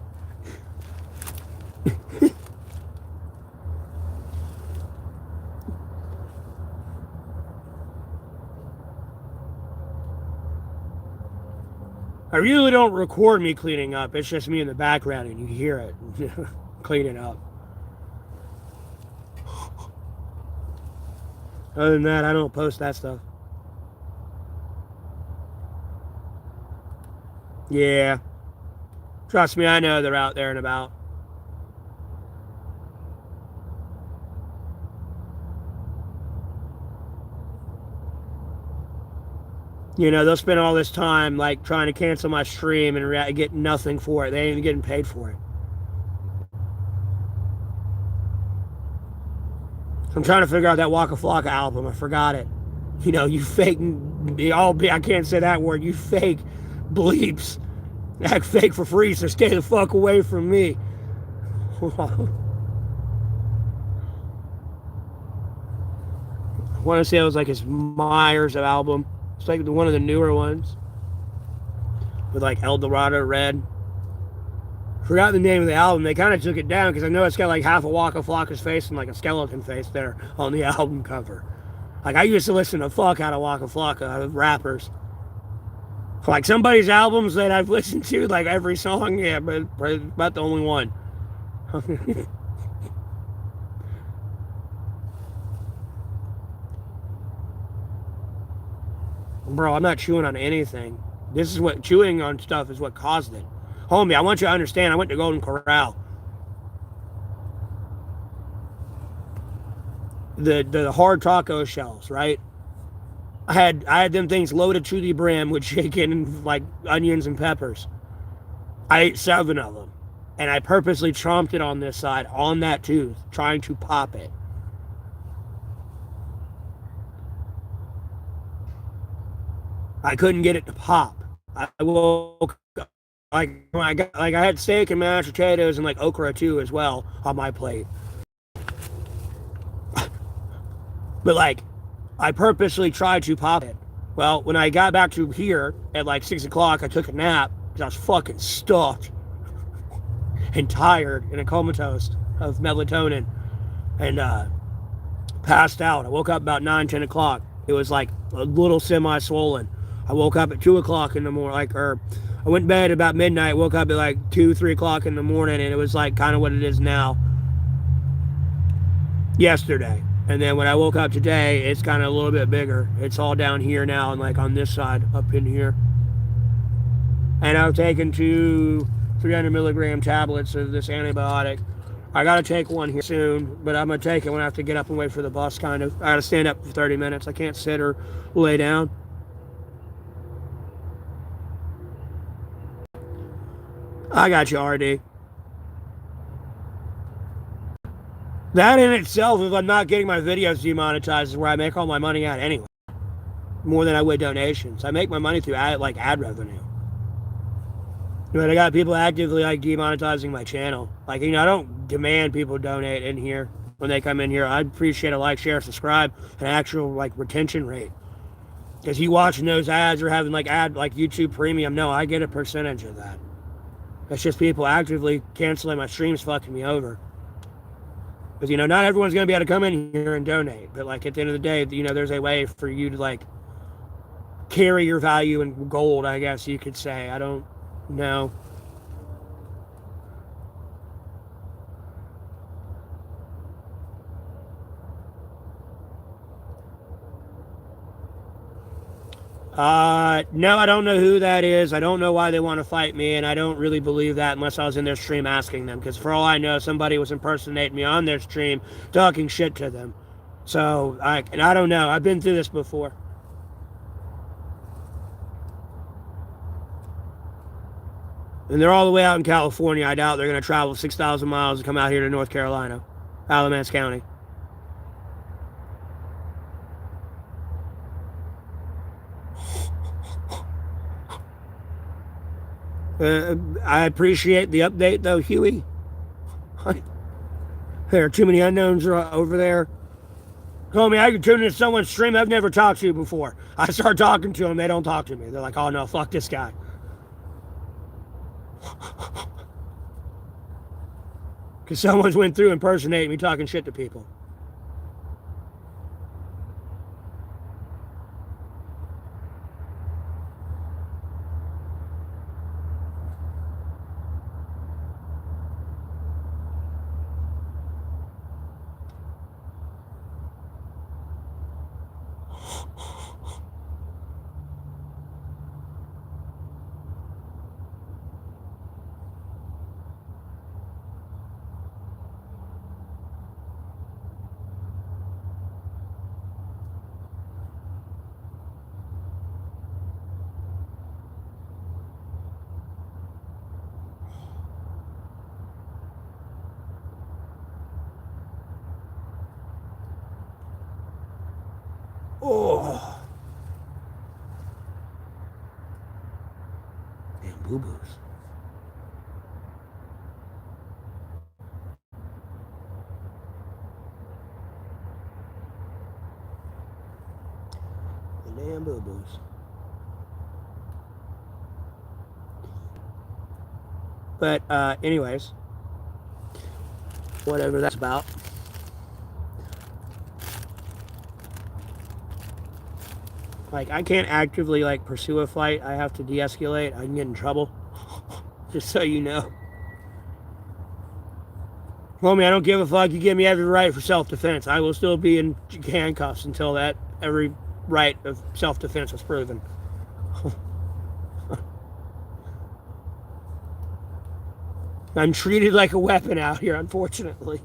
I really don't record me cleaning up. It's just me in the background and you hear it cleaning up. Other than that, I don't post that stuff. Yeah. Trust me, I know they're out there and about. You know, they'll spend all this time like trying to cancel my stream and get nothing for it. They ain't even getting paid for it. I'm trying to figure out that Waka Flocka album. I forgot it. You know, you fake, I can't say that word. You fake bleeps. Act fake for free, so stay the fuck away from me. I want to say it was like his Myers album. It's like one of the newer ones. With like El Dorado Red. Forgot the name of the album. They kind of took it down because I know it's got like half a Waka Flocka's face and like a skeleton face there on the album cover. Like I used to listen to fuck out of Waka Flocka, rappers. Like somebody's albums that I've listened to, like every song, yeah, but about the only one. Bro, I'm not chewing on anything. This is what chewing on stuff is what caused it. Homie, I want you to understand, I went to Golden Corral. The hard taco shells, right? I had them things loaded to the brim with chicken and like onions and peppers. I ate 7 of them. And I purposely chomped it on this side, on that tooth, trying to pop it. I couldn't get it to pop. I woke up, like when I had steak and mashed potatoes and like okra too as well on my plate. But like I purposely tried to pop it. Well, when I got back to here at like 6 o'clock, I took a nap because I was fucking stuffed and tired and a comatose of melatonin and passed out. I woke up about 9, 10 o'clock. It was like a little semi-swollen. I woke up at 2 o'clock in the morning, I went to bed about midnight, woke up at like 2, 3 o'clock in the morning, and it was like kind of what it is now yesterday. And then when I woke up today, it's kind of a little bit bigger. It's all down here now and like on this side, up in here. And I've taken 2 300 milligram tablets of this antibiotic. I got to take one here soon, but I'm going to take it when I have to get up and wait for the bus, kind of. I got to stand up for 30 minutes. I can't sit or lay down. I got you, RD. That in itself, if I'm not getting my videos demonetized, is where I make all my money at anyway. More than I would donations. I make my money through ad revenue. But I got people actively like demonetizing my channel. Like, you know, I don't demand people donate in here when they come in here. I appreciate a like, share, subscribe, an actual like retention rate. Because you watching those ads or having like YouTube Premium, no, I get a percentage of that. It's just people actively canceling my streams, fucking me over. Because, you know, not everyone's going to be able to come in here and donate. But, like, at the end of the day, you know, there's a way for you to, like, carry your value in gold, I guess you could say. I don't know. No, I don't know who that is. I don't know why they want to fight me, and I don't really believe that unless I was in their stream asking them. Because for all I know, somebody was impersonating me on their stream, talking shit to them. So, I don't know. I've been through this before. And they're all the way out in California. I doubt they're going to travel 6,000 miles to come out here to North Carolina, Alamance County. I appreciate the update, though, Huey. There are too many unknowns over there. Told me I could tune into someone's stream I've never talked to before. I start talking to them, they don't talk to me. They're like, oh no, fuck this guy. Because someone's went through impersonating me, talking shit to people. Oh. Damn boo-boos. The damn boo-boos. But, anyways. Whatever that's about. Like, I can't actively, like, pursue a fight. I have to de-escalate. I can get in trouble. Just so you know. Homie, I don't give a fuck. You give me every right for self-defense. I will still be in handcuffs until that every right of self-defense was proven. I'm treated like a weapon out here, unfortunately.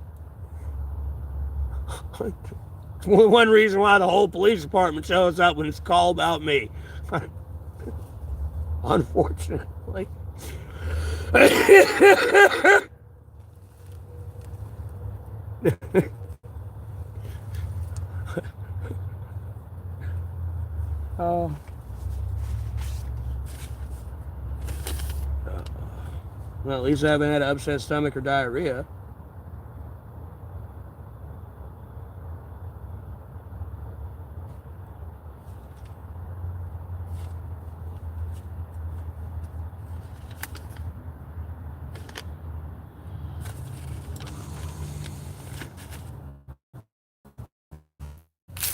It's one reason why the whole police department shows up when it's called about me. Unfortunately. Oh. Well, at least I haven't had an upset stomach or diarrhea.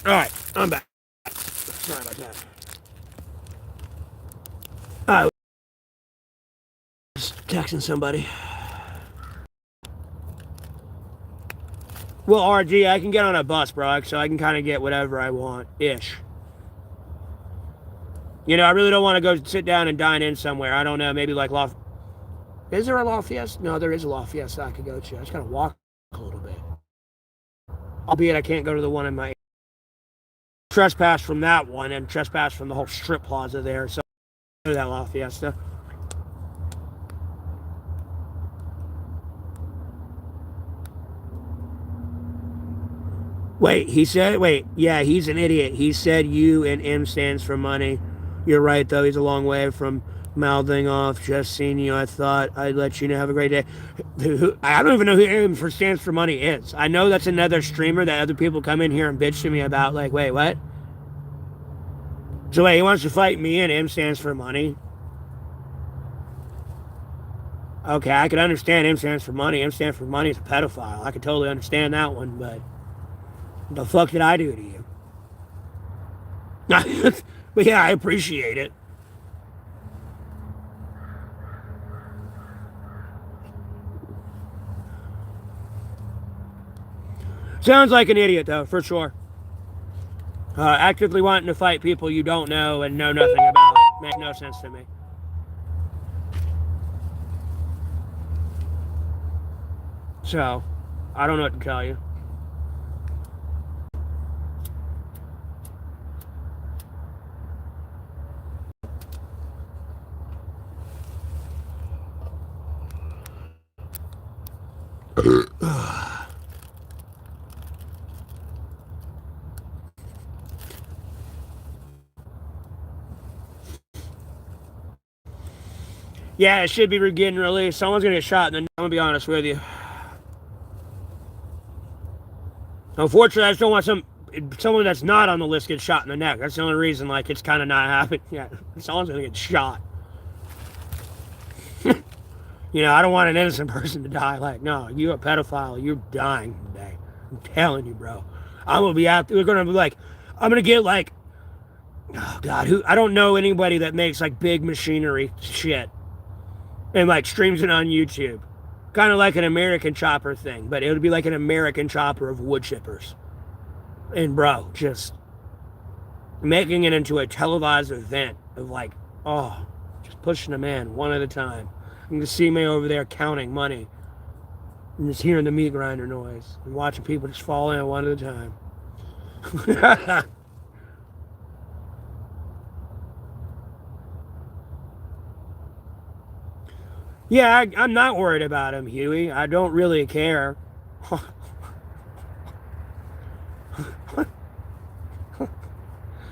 All right, I'm back. Sorry about that. I was texting somebody. Well, RG, I can get on a bus, bro, so I can kind of get whatever I want-ish. You know, I really don't want to go sit down and dine in somewhere. I don't know, maybe like Is there a La Fiesta? No, there is a La Fiesta I could go to. I just gotta walk a little bit. Albeit I can't go to the one in my trespass from that one and trespass from the whole strip plaza there. So I go to that La Fiesta. Yeah, he's an idiot. He said you and M stands for money. You're right, though. He's a long way from mouthing off. Just seen you. I thought I'd let you know. Have a great day. I don't even know who M for stands for money is. I know that's another streamer that other people come in here and bitch to me about. Like, wait, what? So wait, he wants to fight me and M stands for money? Okay, I could understand M stands for money. M stands for money is a pedophile. I could totally understand that one, but what the fuck did I do to you? But yeah, I appreciate it. Sounds like an idiot, though, for sure. Actively wanting to fight people you don't know and know nothing about. Make no sense to me. So, I don't know what to tell you. Yeah, it should be getting released. Someone's gonna get shot, and then I'm gonna be honest with you. Unfortunately, I just don't want someone that's not on the list get shot in the neck. That's the only reason. Like, it's kind of not happening. Yeah, someone's gonna get shot. You know, I don't want an innocent person to die. Like, no, you're a pedophile. You're dying today. I'm telling you, bro. I'm gonna be out. We're gonna be like, I'm gonna get like, oh god, who? I don't know anybody that makes like big machinery shit and like streams it on YouTube. Kind of like an American Chopper thing, but it would be like an American Chopper of wood chippers. And bro, just making it into a televised event of like, oh, just pushing them in one at a time. You can see me over there counting money and just hearing the meat grinder noise and watching people just fall in one at a time. Yeah, I'm not worried about him, Huey. I don't really care. I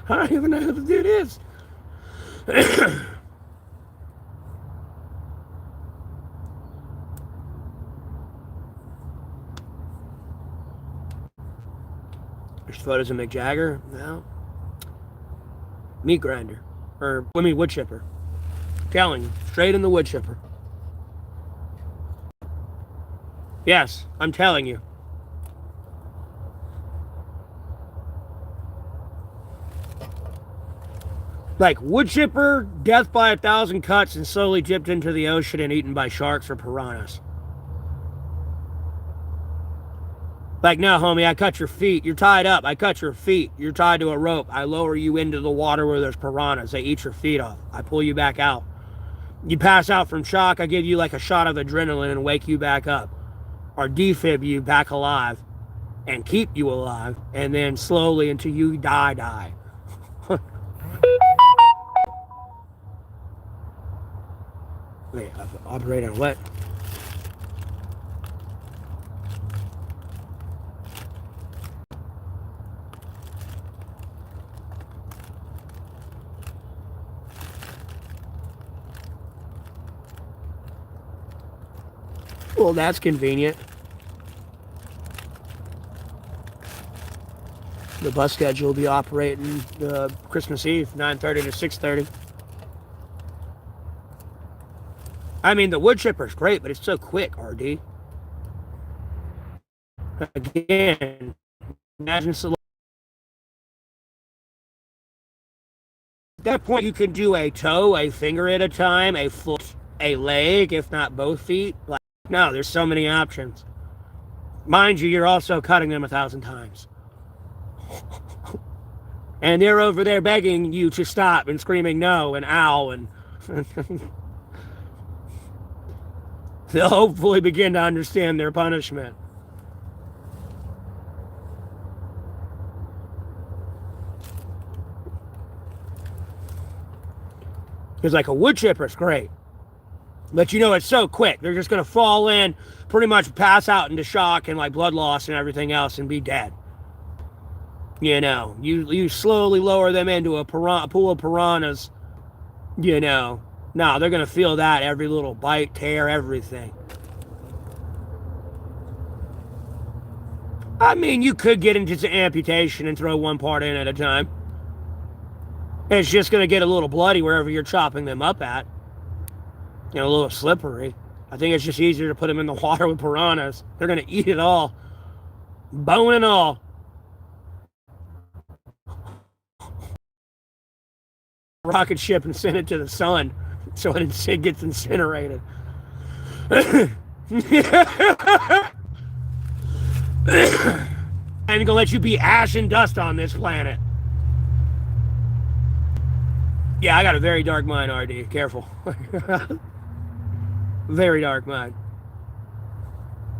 don't even know who the dude is. There's photos of Mick Jagger. No. Meat grinder. Wood chipper. Telling you, straight in the wood chipper. Yes, I'm telling you. Like wood chipper, death by 1,000 cuts, and slowly dipped into the ocean and eaten by sharks or piranhas. Like, no, homie, I cut your feet. You're tied up. I cut your feet. You're tied to a rope. I lower you into the water where there's piranhas. They eat your feet off. I pull you back out. You pass out from shock. I give you like a shot of adrenaline and wake you back up. Or defib you back alive and keep you alive. And then slowly until you die. Wait, operate on what? Well, that's convenient. The bus schedule will be operating Christmas Eve, 9:30 to 6:30. I mean, the wood chipper's great, but it's so quick, RD. Again, imagine at that point you can do a toe, a finger at a time, a foot, a leg, if not both feet. Like, no, there's so many options. Mind you, you're also cutting them 1,000 times. And they're over there begging you to stop and screaming no and ow and they'll hopefully begin to understand their punishment. Because like a wood chipper's great. But you know, it's so quick. They're just going to fall in, pretty much pass out into shock and like blood loss and everything else and be dead. You know, you slowly lower them into a pool of piranhas. You know, no, they're gonna feel that every little bite, tear, everything. I mean, you could get into some amputation and throw one part in at a time. It's just gonna get a little bloody wherever you're chopping them up at. You know, a little slippery. I think it's just easier to put them in the water with piranhas. They're gonna eat it all, bone and all. Rocket ship and send it to the sun so it gets incinerated. I'm gonna let you be ash and dust on this planet. Yeah, I got a very dark mind, RD. Careful. Very dark mind.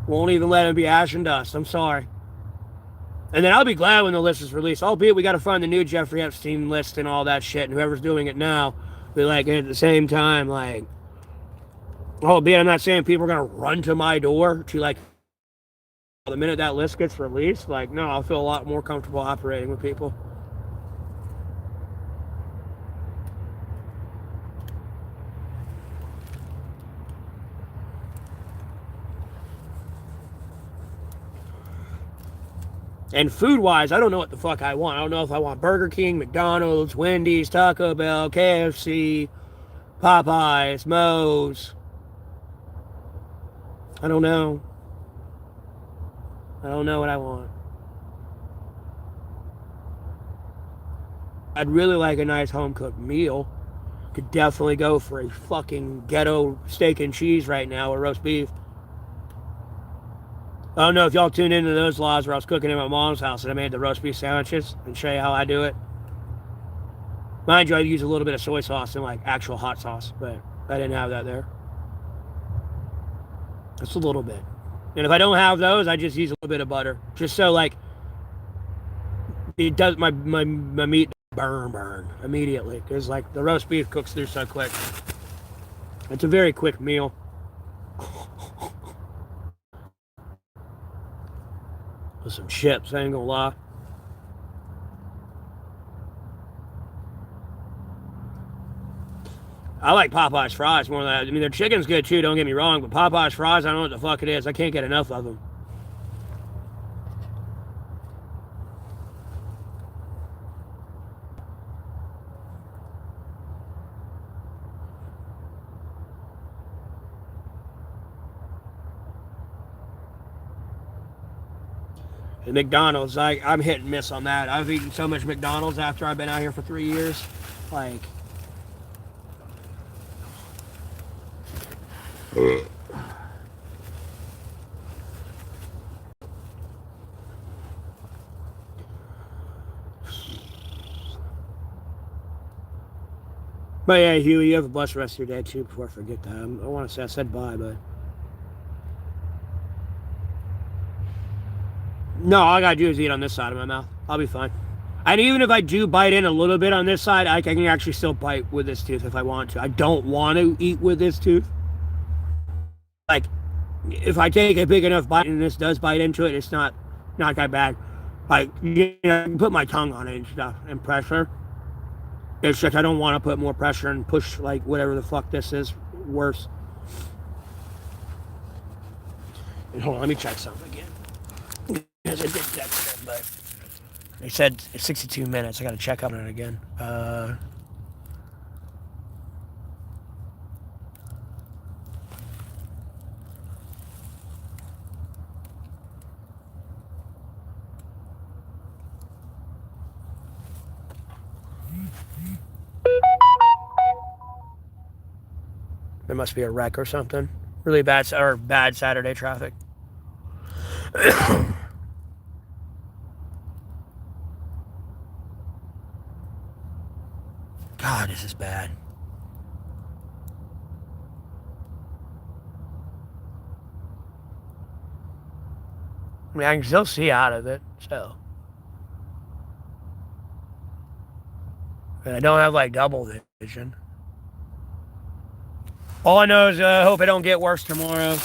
Won't even let him be ash and dust. I'm sorry. And then I'll be glad when the list is released. Albeit we got to find the new Jeffrey Epstein list and all that shit. And whoever's doing it now, be like at the same time, like, albeit I'm not saying people are gonna run to my door to like the minute that list gets released. Like, no, I'll feel a lot more comfortable operating with people. And food-wise, I don't know what the fuck I want. I don't know if I want Burger King, McDonald's, Wendy's, Taco Bell, KFC, Popeyes, Moe's. I don't know. I don't know what I want. I'd really like a nice home-cooked meal. Could definitely go for a fucking ghetto steak and cheese right now or roast beef. I don't know if y'all tuned into those laws where I was cooking in my mom's house and I made the roast beef sandwiches and show you how I do it. Mind you, I use a little bit of soy sauce and like actual hot sauce, but I didn't have that there. Just a little bit. And if I don't have those, I just use a little bit of butter. Just so like it does my meat burn immediately. Because like the roast beef cooks through so quick. It's a very quick meal. With some chips, I ain't gonna lie. I like Popeye's fries more than that. I mean, their chicken's good too, don't get me wrong, but Popeye's fries, I don't know what the fuck it is. I can't get enough of them. And McDonald's, I'm hit and miss on that. I've eaten so much McDonald's after I've been out here for 3 years. Like, but yeah, Huey, you have a blessed rest of your day too. Before I forget that, I want to say I said bye, but no, all I gotta do is eat on this side of my mouth. I'll be fine. And even if I do bite in a little bit on this side, I can actually still bite with this tooth if I want to. I don't want to eat with this tooth. Like, if I take a big enough bite and this does bite into it, it's not that bad. Like, you know, I can put my tongue on it and stuff and pressure. It's just I don't want to put more pressure and push like whatever the fuck this is worse. And hold on, let me check something again. Because I did text them, but they said it's 62 minutes. I gotta check on it again. There must be a wreck or something. Really bad Saturday traffic. God, this is bad. I mean, I can still see out of it, so. And I don't have like double vision. All I know is I hope it don't get worse tomorrow.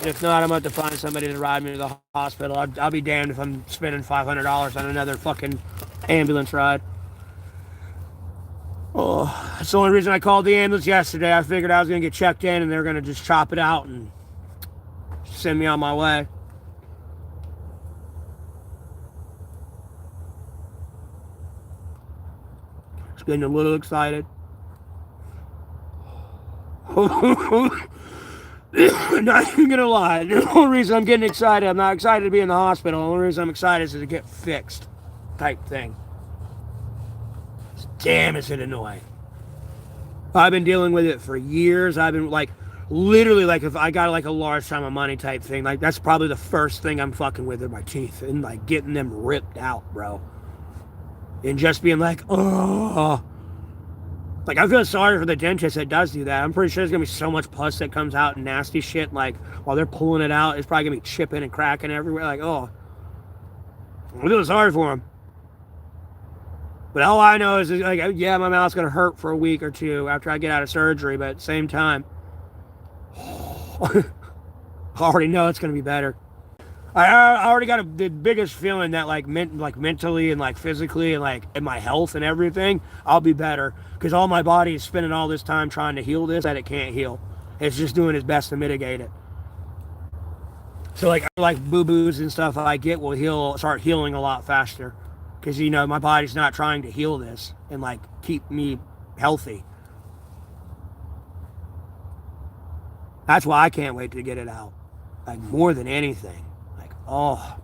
And if not, I'm going to have to find somebody to ride me to the hospital. I'll be damned if I'm spending $500 on another fucking ambulance ride. Oh, that's the only reason I called the ambulance yesterday. I figured I was going to get checked in and they're going to just chop it out and send me on my way. Just getting a little excited. Not even gonna lie, the only reason I'm getting excited, I'm not excited to be in the hospital. The only reason I'm excited is to get fixed, type thing. Damn, is it annoying. I've been dealing with it for years. I've been like, literally, like if I got like a large sum of money type thing, like that's probably the first thing I'm fucking with are my teeth and like getting them ripped out, bro. And just being like, oh. Like, I feel sorry for the dentist that does do that. I'm pretty sure there's going to be so much pus that comes out and nasty shit. Like, while they're pulling it out, it's probably going to be chipping and cracking everywhere. Like, oh. I feel sorry for him. But all I know is, like, yeah, my mouth's going to hurt for a week or two after I get out of surgery. But at the same time, I already know it's going to be better. I already got the biggest feeling that like mentally and like physically and like in my health and everything, I'll be better because all my body is spending all this time trying to heal this that it can't heal. It's just doing its best to mitigate it. So like boo-boos and stuff I get will start healing a lot faster because you know my body's not trying to heal this and like keep me healthy. That's why I can't wait to get it out, like more than anything. Oh.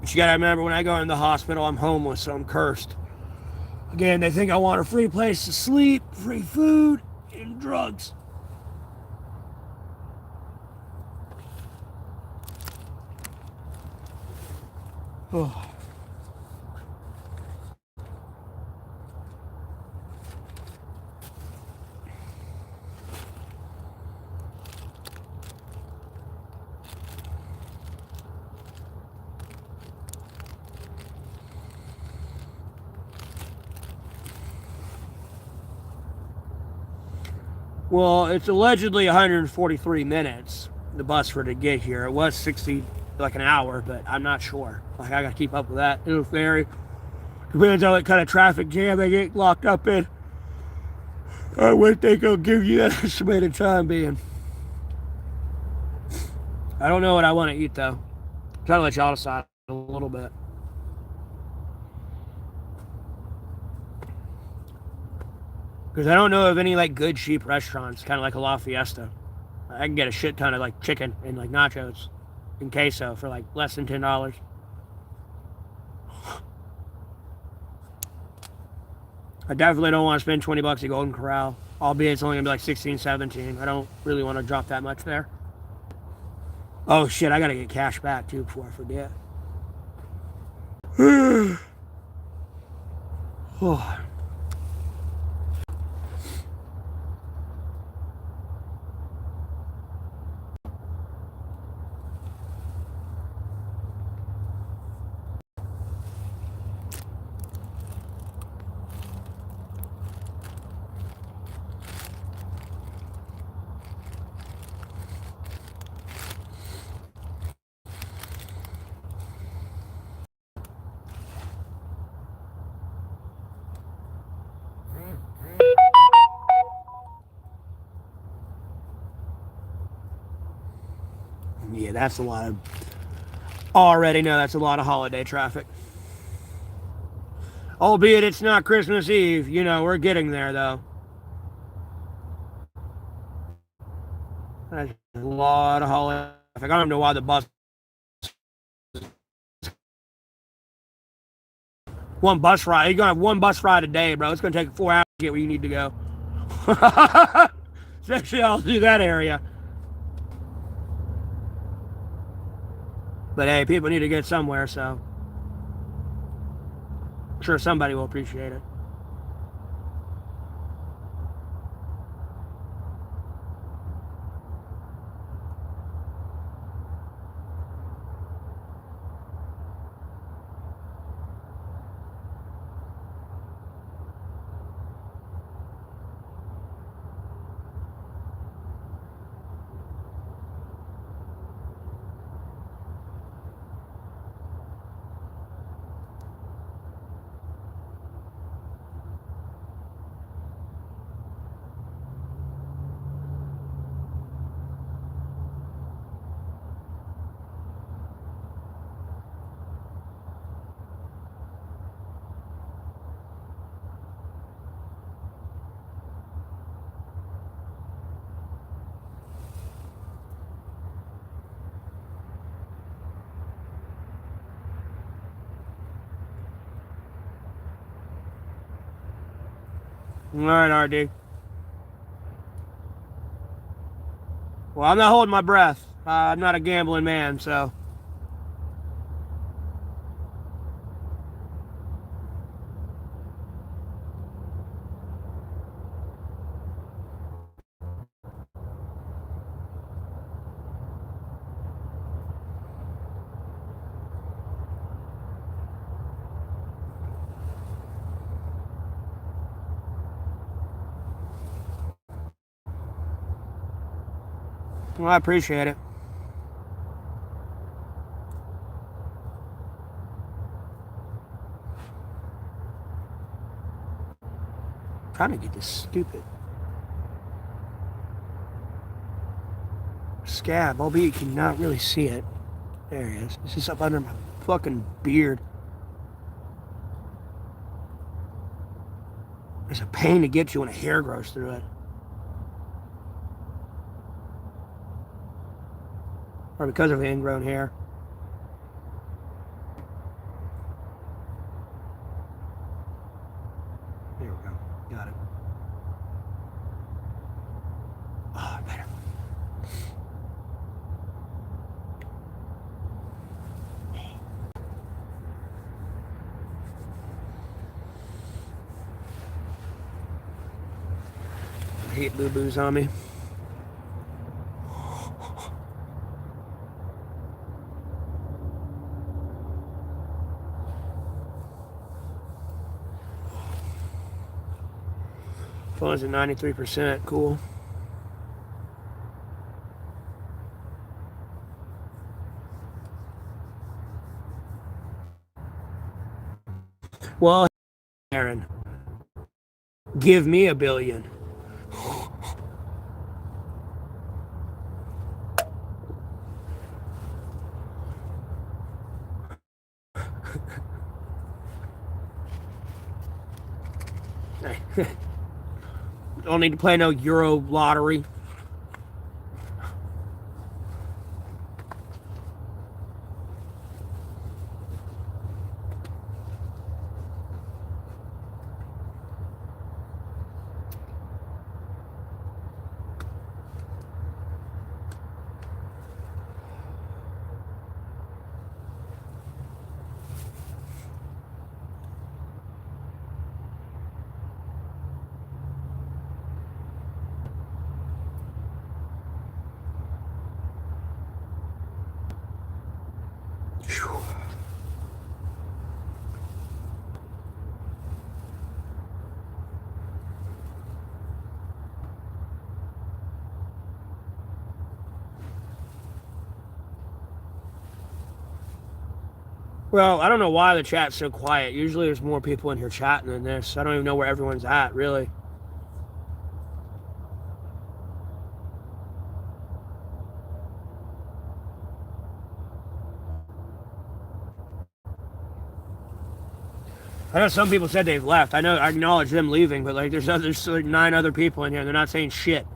But you gotta remember, when I go in the hospital, I'm homeless, so I'm cursed. Again, they think I want a free place to sleep, free food, and drugs. Oh. Well, it's allegedly 143 minutes, the bus for to get here. It was 60, like an hour, but I'm not sure. Like, I gotta keep up with that. It'll vary. Depends on what kind of traffic jam they get locked up in. What they gonna give you that estimated time being. I don't know what I want to eat, though. I'm trying to let y'all decide a little bit. Because I don't know of any like good cheap restaurants, kind of like a La Fiesta. I can get a shit ton of like chicken and like nachos and queso for like less than $10. I definitely don't want to spend 20 bucks at Golden Corral, albeit it's only gonna be like 16, 17. I don't really want to drop that much there. Oh shit, I gotta get cash back too before I forget. Oh. Yeah, that's a lot of... Already know that's a lot of holiday traffic. Albeit it's not Christmas Eve. You know, we're getting there, though. That's a lot of holiday traffic. I don't know why the bus... One bus ride. You're going to have one bus ride a day, bro. It's going to take 4 hours to get where you need to go. Especially all through that area. But hey, people need to get somewhere, so I'm sure somebody will appreciate it. All right, RD. Well, I'm not holding my breath. I'm not a gambling man, so. Well, I appreciate it. I'm trying to get this stupid scab, albeit you cannot really see it. There he is. This is up under my fucking beard. It's a pain to get to when a hair grows through it. Or because of ingrown hair. There we go. Got it. Oh, better. I hate boo-boos on me. Phone's at 93%. Cool. Well, Aaron, give me $1 billion. Don't need to play no Euro lottery. Well, I don't know why the chat's so quiet. Usually there's more people in here chatting than this. I don't even know where everyone's at, really. I know some people said they've left. I acknowledge them leaving, but like there's like 9 other people in here. They're not saying shit.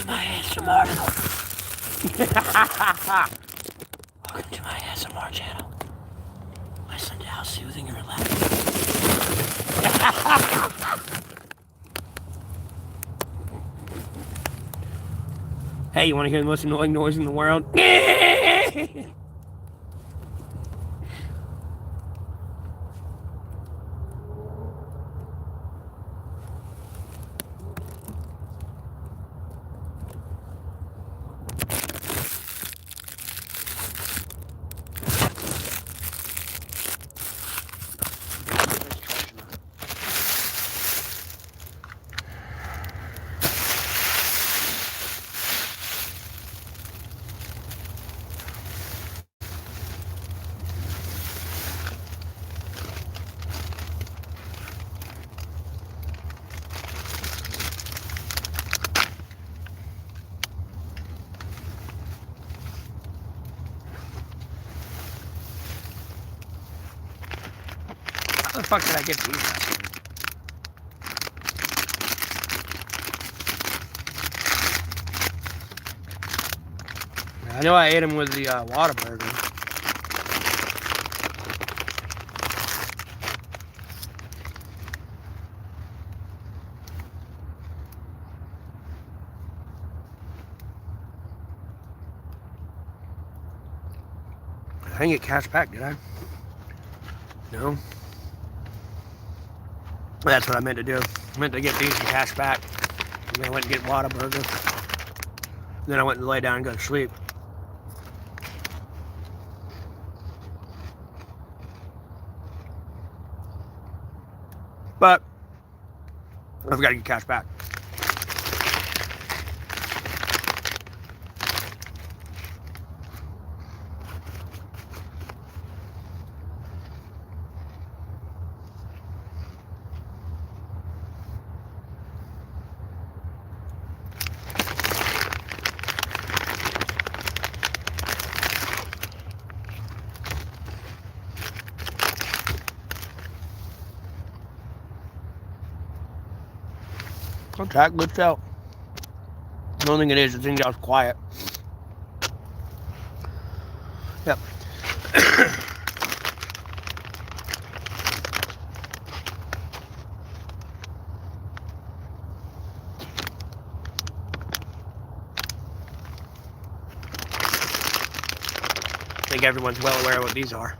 to my ASMR channel. Welcome to my ASMR channel. Listen to how soothing and relaxing. Hey, you want to hear the most annoying noise in the world? How the fuck did I get these guys? I know I ate them with the Whataburger. I didn't get cash back, did I? No. That's what I meant to do. I meant to get these and cash back. And then I went and get Whataburger. Then I went and lay down and go to sleep. But I've got to get cash back. Okay, good show. I don't think it is. I think that was quiet. Yep. I think everyone's well aware of what these are.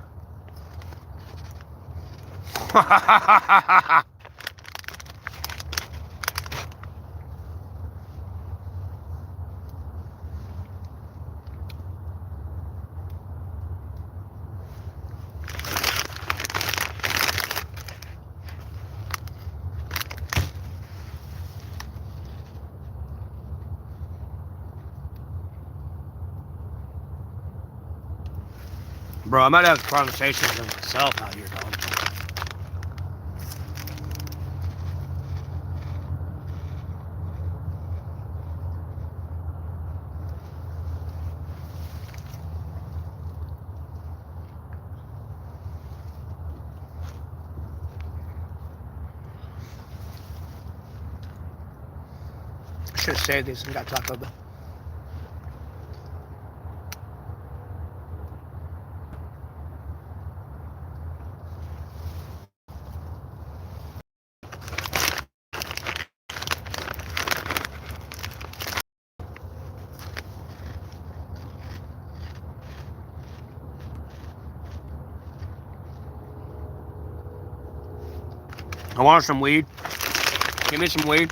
Bro, I might have conversations with myself out here, dog. I should have saved these and got Taco Bell. I want some weed. Give me some weed.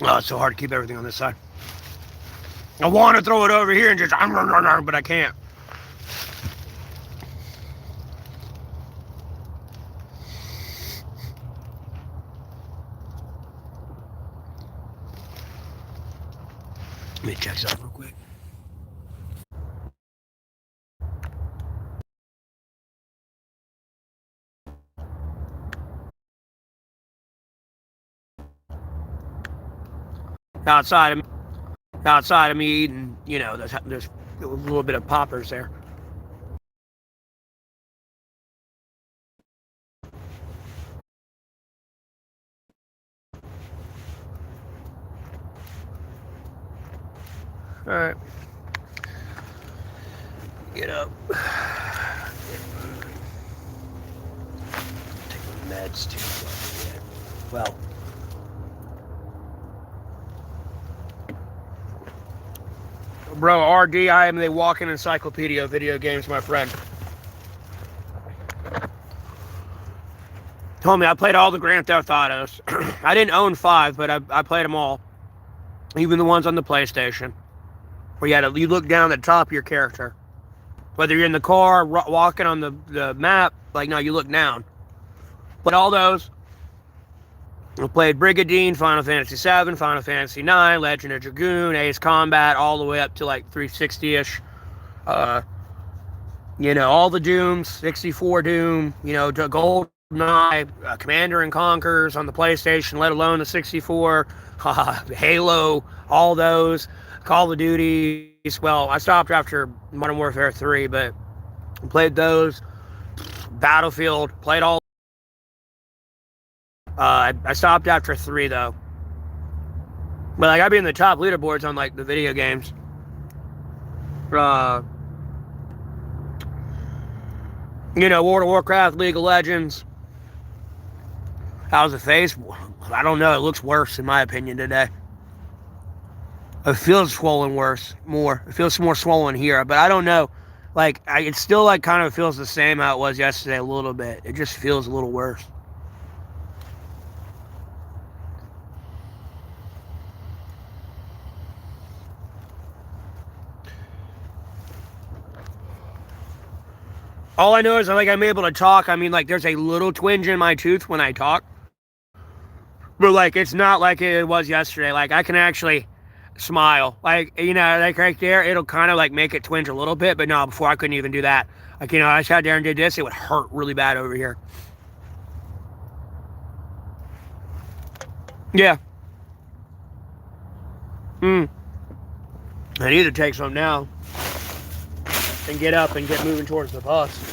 Oh, it's so hard to keep everything on this side. I want to throw it over here and just, but I can't. Let me check something real quick. Outside of me eating, you know, there's a little bit of poppers there. All right. Get up. Take my meds too. Well. Bro, RD, I am the walking encyclopedia of video games, my friend. Homie, I played all the Grand Theft Autos. I didn't own 5, but I played them all. Even the ones on the PlayStation. Where you look down at the top of your character. Whether you're in the car, walking on the map, like, no, you look down. But all those. I played Brigadine, Final Fantasy VII, Final Fantasy IX, Legend of Dragoon, Ace Combat, all the way up to like 360-ish. You know, all the Dooms, 64 Doom, you know, GoldenEye, Commander and Conquers on the PlayStation, let alone the 64, Halo, all those, Call of Duties. Well, I stopped after Modern Warfare 3, but played those. Battlefield, played all. I stopped after 3 though. But like, I'd be in the top leaderboards on like the video games. You know, World of Warcraft, League of Legends. How's the face? I don't know. It looks worse in my opinion today. It feels swollen more. It feels more swollen here, but I don't know. Like, it still like kind of feels the same how it was yesterday a little bit. It just feels a little worse. All I know is like I'm able to talk. I mean, like there's a little twinge in my tooth when I talk. But like it's not like it was yesterday. Like I can actually smile. Like, you know, like right there, it'll kind of like make it twinge a little bit. But no, before I couldn't even do that. Like, you know, I sat there and did this, it would hurt really bad over here. Yeah. I need to take some now and get up and get moving towards the bus.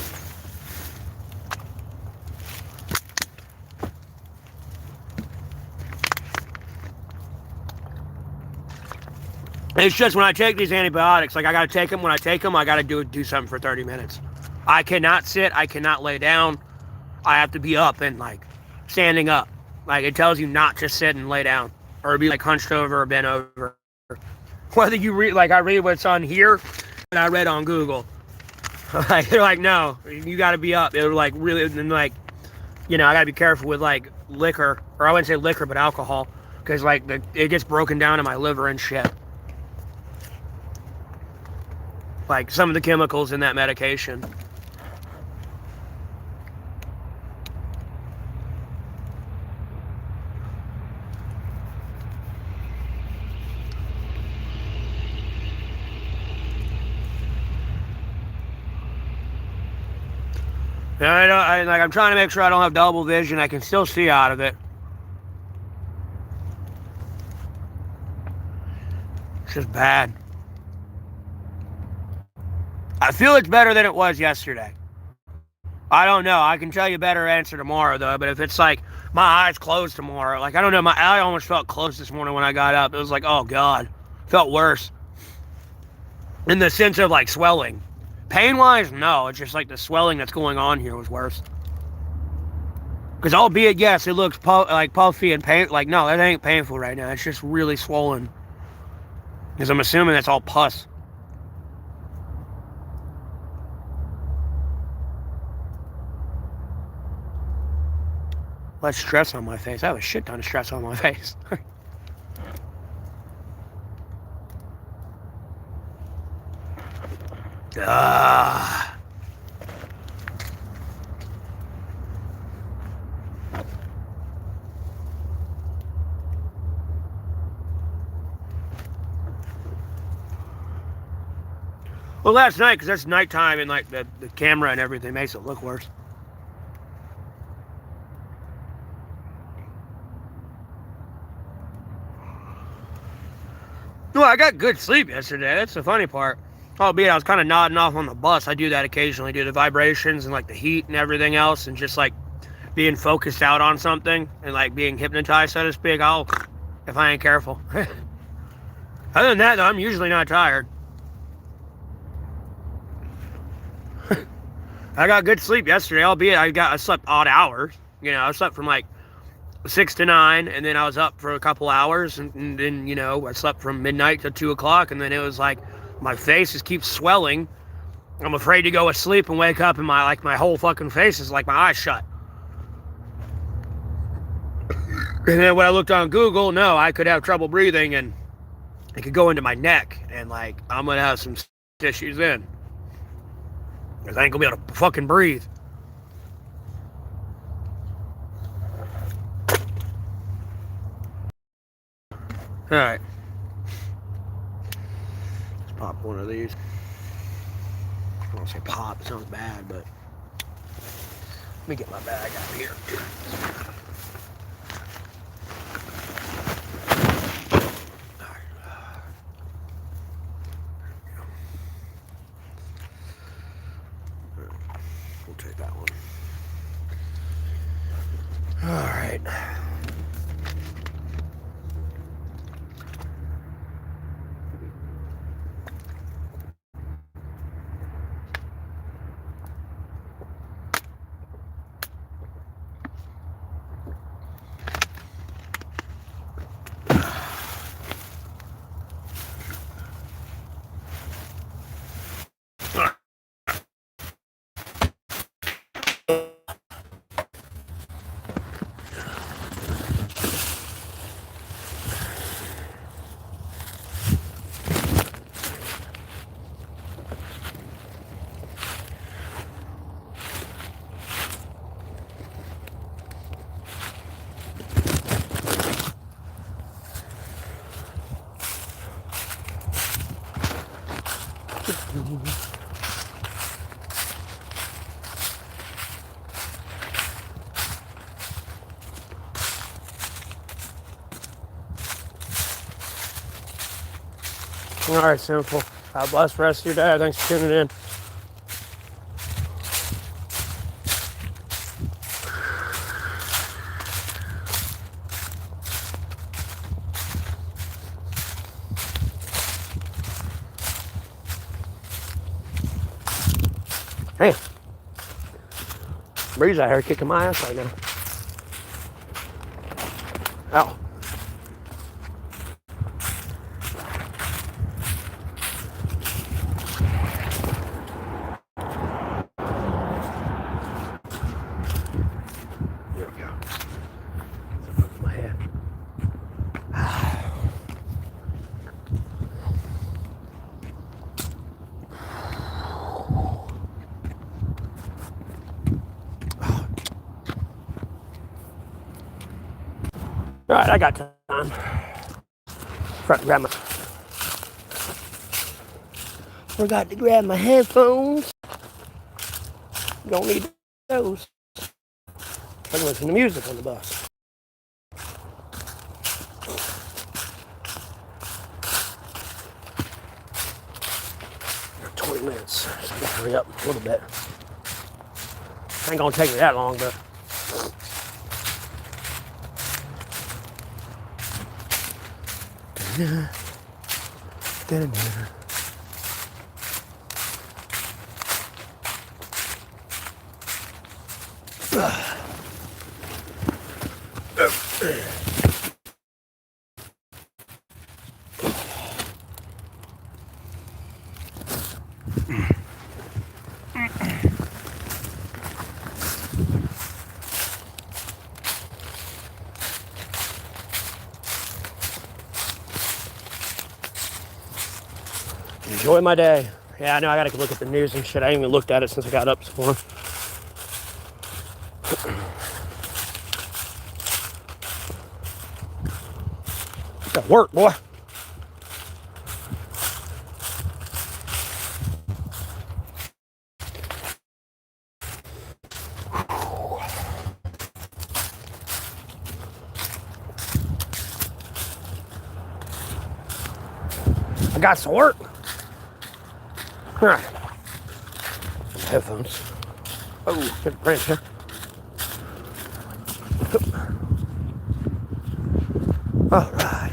It's just when I take these antibiotics, like I gotta take them. When I take them, I gotta do something for 30 minutes. I cannot sit. I cannot lay down. I have to be up and like standing up. Like it tells you not to sit and lay down or be like hunched over or bent over. Whether you read, like I read what's on here and I read on Google. Like they're like, no, you gotta be up. They're like really, and like, you know, I gotta be careful with like liquor, or I wouldn't say liquor, but alcohol, because like it gets broken down in my liver and shit. Like some of the chemicals in that medication. And I'm trying to make sure I don't have double vision. I can still see out of it. It's just bad. I feel it's better than it was yesterday. I don't know. I can tell you a better answer tomorrow, though. But if it's like my eyes closed tomorrow, like I don't know, my eye almost felt closed this morning when I got up. It was like, oh God, felt worse. In the sense of like swelling. Pain-wise, no. It's just like the swelling that's going on here was worse. Because albeit, yes, it looks like puffy and pain. Like, no, that ain't painful right now. It's just really swollen. Because I'm assuming that's all pus. Less stress on my face. I have a shit ton of stress on my face. Ah. Well, last night, because that's nighttime and like the camera and everything makes it look worse. Well, I got good sleep yesterday. That's the funny part. Albeit I was kind of nodding off on the bus. I do that occasionally, do the vibrations and like the heat and everything else, and just like being focused out on something and like being hypnotized, so to speak. If I ain't careful. Other than that, though, I'm usually not tired. I got good sleep yesterday, albeit I slept odd hours. You know, I slept from like 6 to 9, and then I was up for a couple hours, and then, you know, I slept from midnight to 2 o'clock, and then it was like my face just keeps swelling. I'm afraid to go to sleep and wake up, and my whole fucking face is like my eyes shut. And then when I looked on Google, no, I could have trouble breathing, and it could go into my neck, and like I'm gonna have some issues then, because I ain't gonna be able to fucking breathe. All right, let's pop one of these. I don't want to say pop, it sounds bad, but let me get my bag out here. We'll take that one. All right. All right, Simple. God bless the rest of your day. Thanks for tuning in. Hey, Breeze out here kicking my ass right now. Ow. There we go. That's my head. All right, I got time. Forgot to grab my headphones. Don't need those. I can listen to music on the bus. Got 20 minutes. So I gotta hurry up a little bit. Ain't gonna take me that long, but. Enjoy my day. Yeah, I know I gotta look at the news and shit. I ain't even looked at it since I got up this morning. Got work, boy. I got some work. All right. Headphones. Oh, get a branch here. All right.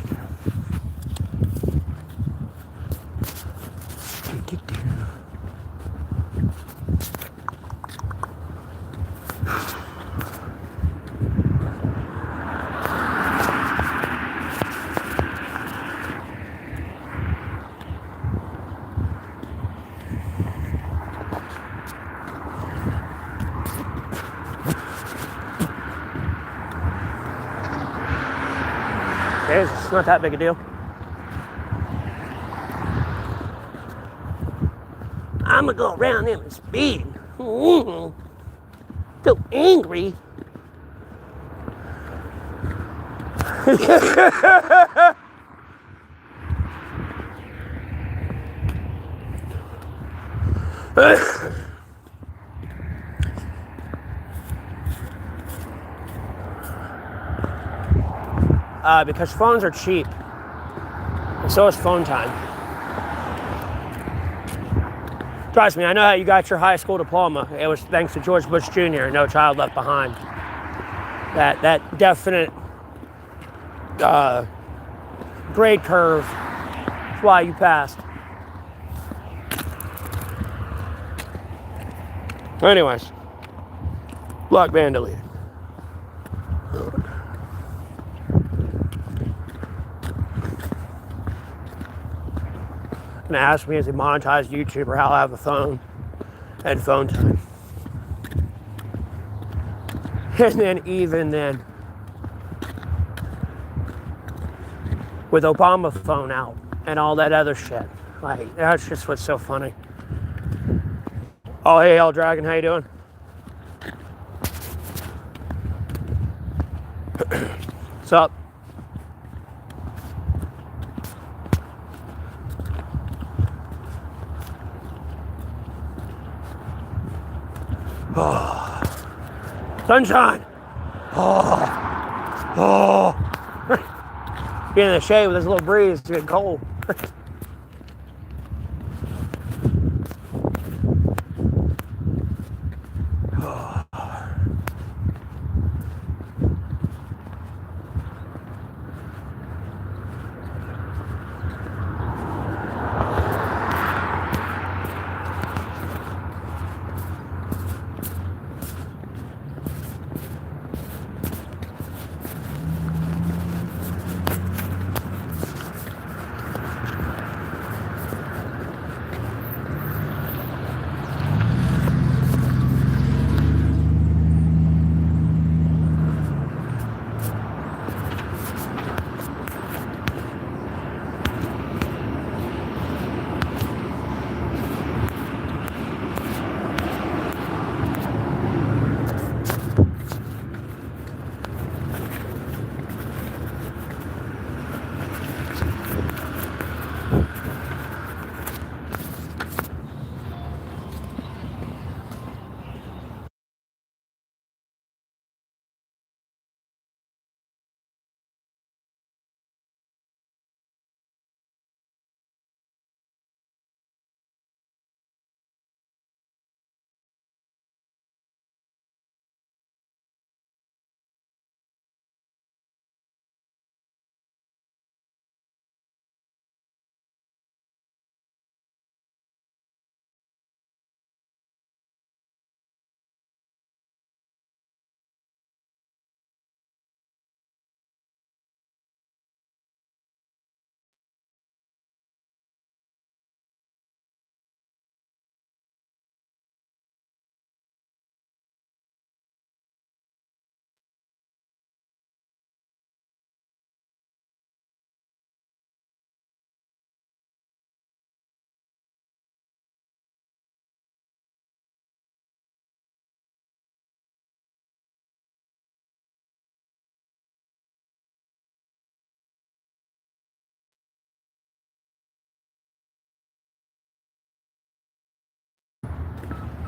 It's not that big a deal. I'm gonna go around them and speed. So angry. Because phones are cheap. And so is phone time. Trust me, I know how you got your high school diploma. It was thanks to George Bush Jr., No Child Left Behind. That definite grade curve. That's why you passed. Anyways, block ban deleted. Gonna ask me as a monetized YouTuber how I have a phone and phone time. And then even then, with Obama phone out and all that other shit, like that's just what's so funny. Oh, hey, L Dragon, how you doing? What's up? Oh, sunshine. Oh. Being in the shade with this little breeze, it's getting cold.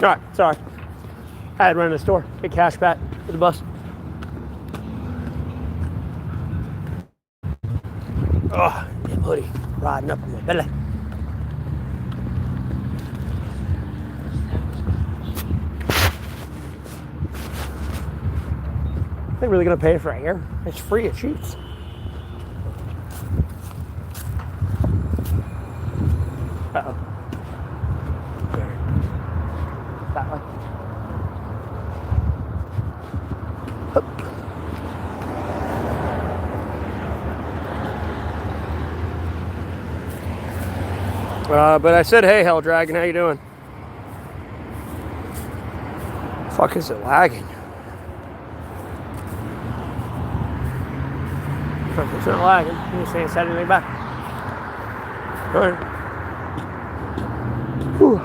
All right, sorry. I had to run in the store, get cash back for the bus. Oh, damn hoodie riding up on my belly. They're really gonna pay for air? It's free at Sheets. Uh-oh. That way. But I said, hey, Hell Dragon, how you doing? Fuck, is it lagging? It's not lagging. You just ain't said anything back. All right. Whew.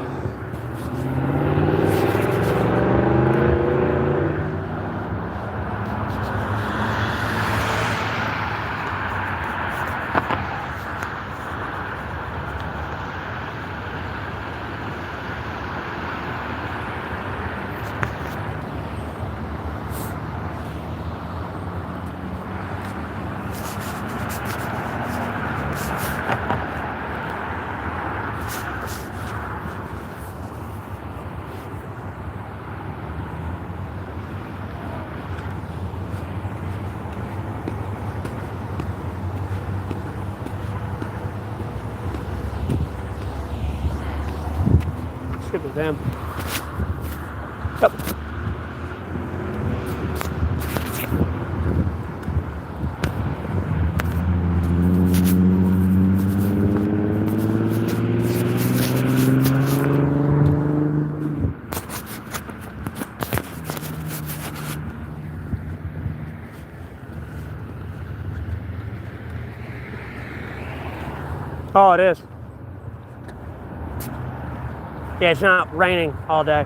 Skip it, damn. Yep. Oh, it is. Yeah, it's not raining all day.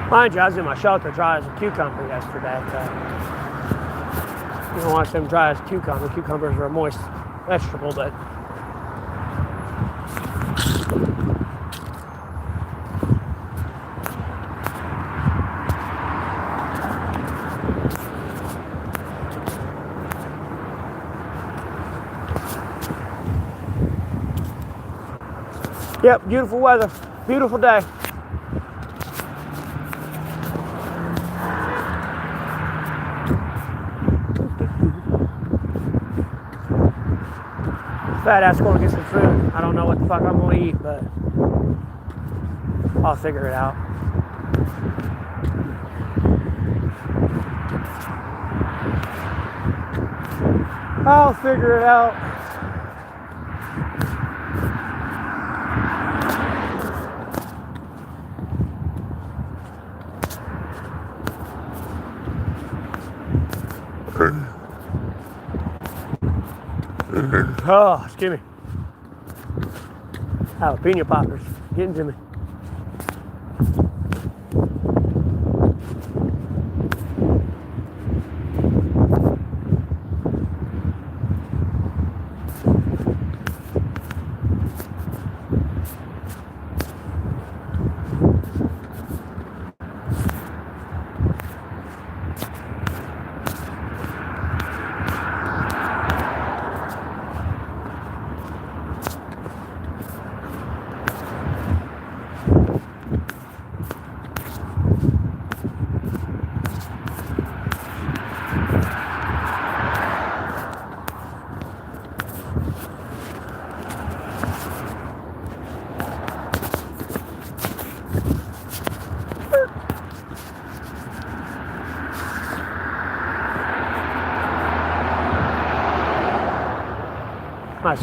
Mind you, I was in my shelter dry as a cucumber yesterday. You don't want them dry as a cucumber. Cucumbers are a moist vegetable, but yep, beautiful weather, beautiful day. Fat ass going to get some food. I don't know what the fuck I'm going to eat, but I'll figure it out. I'll figure it out. Oh, excuse me. Jalapeno poppers getting to me.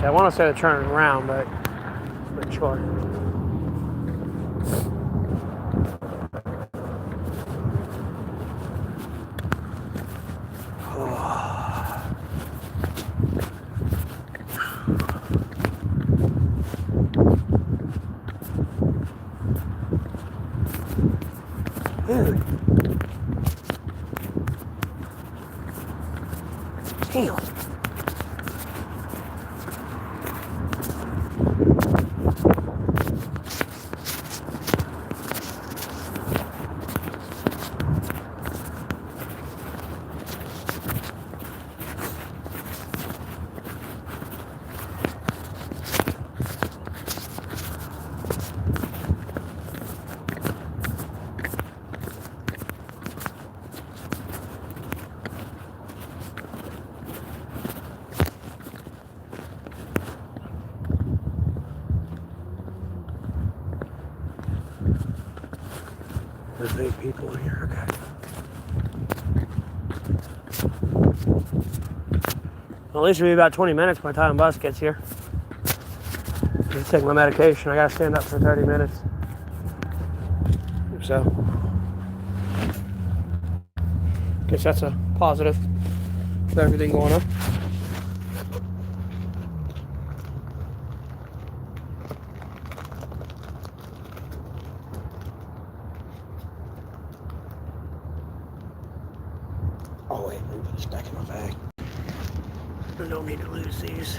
I want to say they're turning around, but I'm not sure. Dude. Damn. There's 8 people in here, okay. Well, at least it'll be about 20 minutes by the time the bus gets here. Just take my medication. I gotta stand up for 30 minutes. So, guess that's a positive with everything going on. Oh wait, let me put this back in my bag. I don't need to lose these.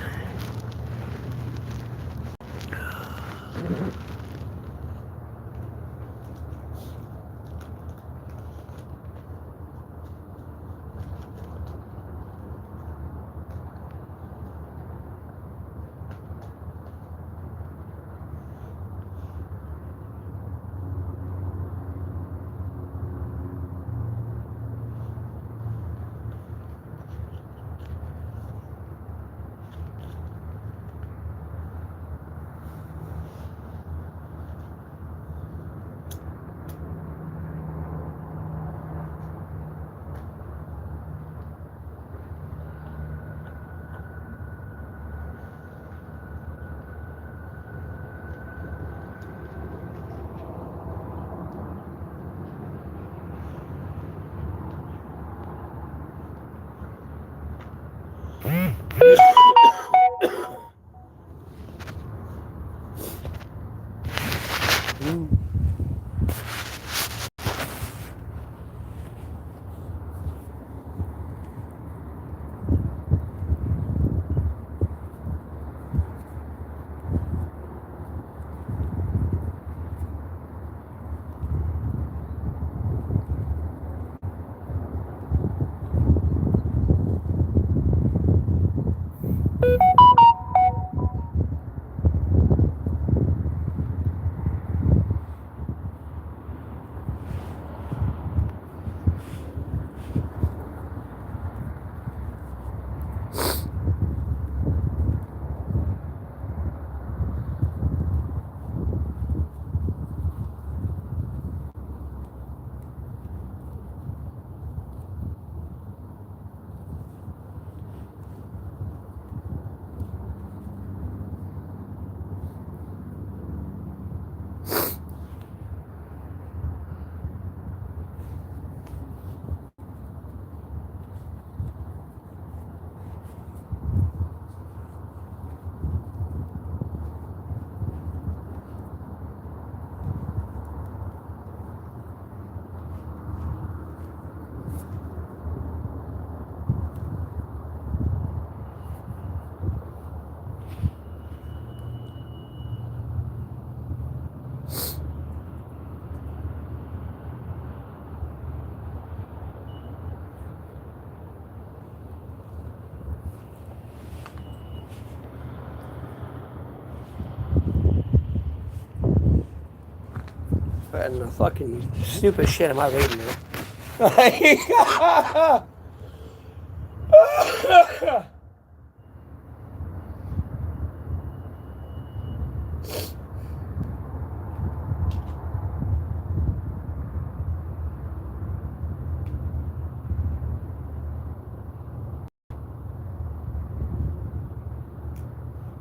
And the fucking stupid shit am I reading here?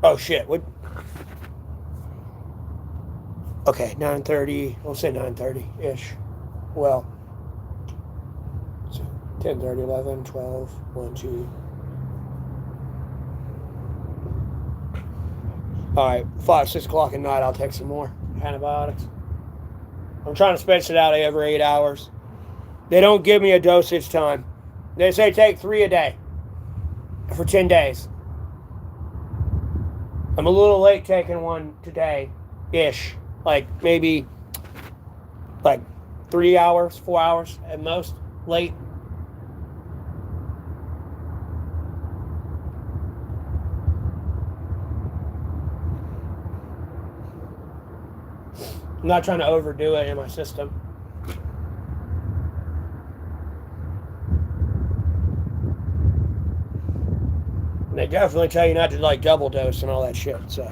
Oh shit, what? Okay, 9:30, we'll say 9:30-ish. Well, so 10:30, 11, 12, 1, 2. All right, 5, 6 o'clock at night, I'll take some more antibiotics. I'm trying to space it out every 8 hours. They don't give me a dosage time. They say take 3 a day for 10 days. I'm a little late taking one today-ish. Like maybe like 3 hours, 4 hours at most late. I'm not trying to overdo it in my system. And they definitely tell you not to like double dose and all that shit, so.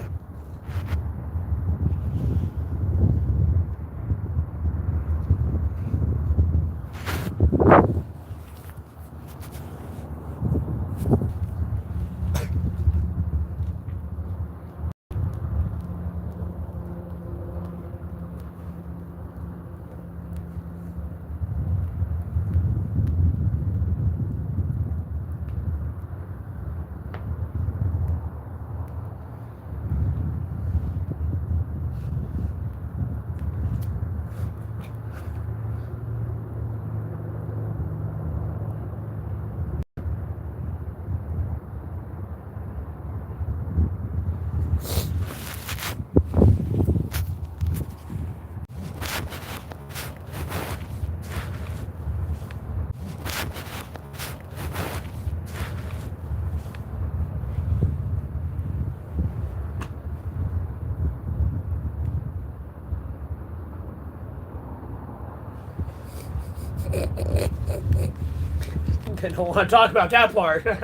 Didn't want to talk about that part. It's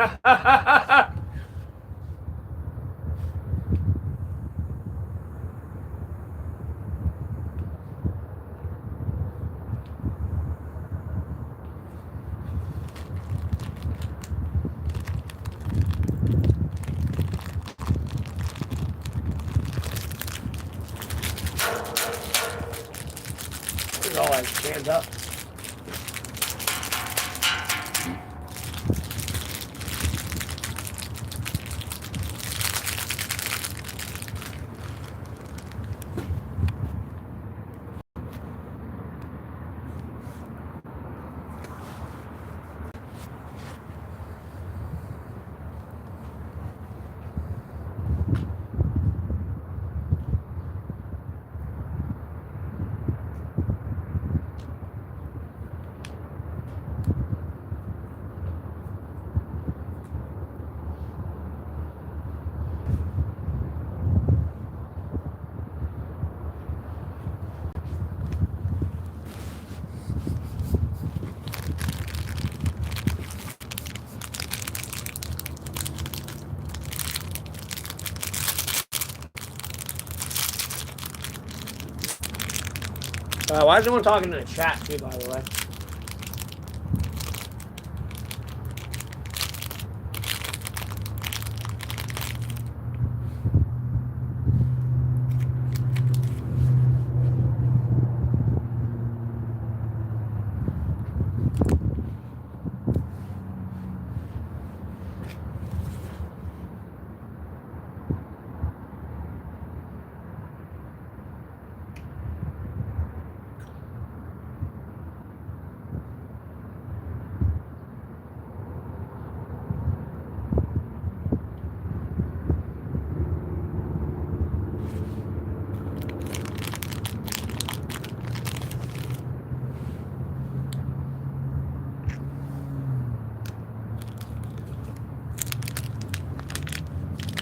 all like stands up. Why is everyone talking in the chat too, by the way?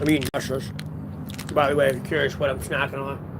I'm eating mushrooms. By the way, if you're curious what I'm snacking on.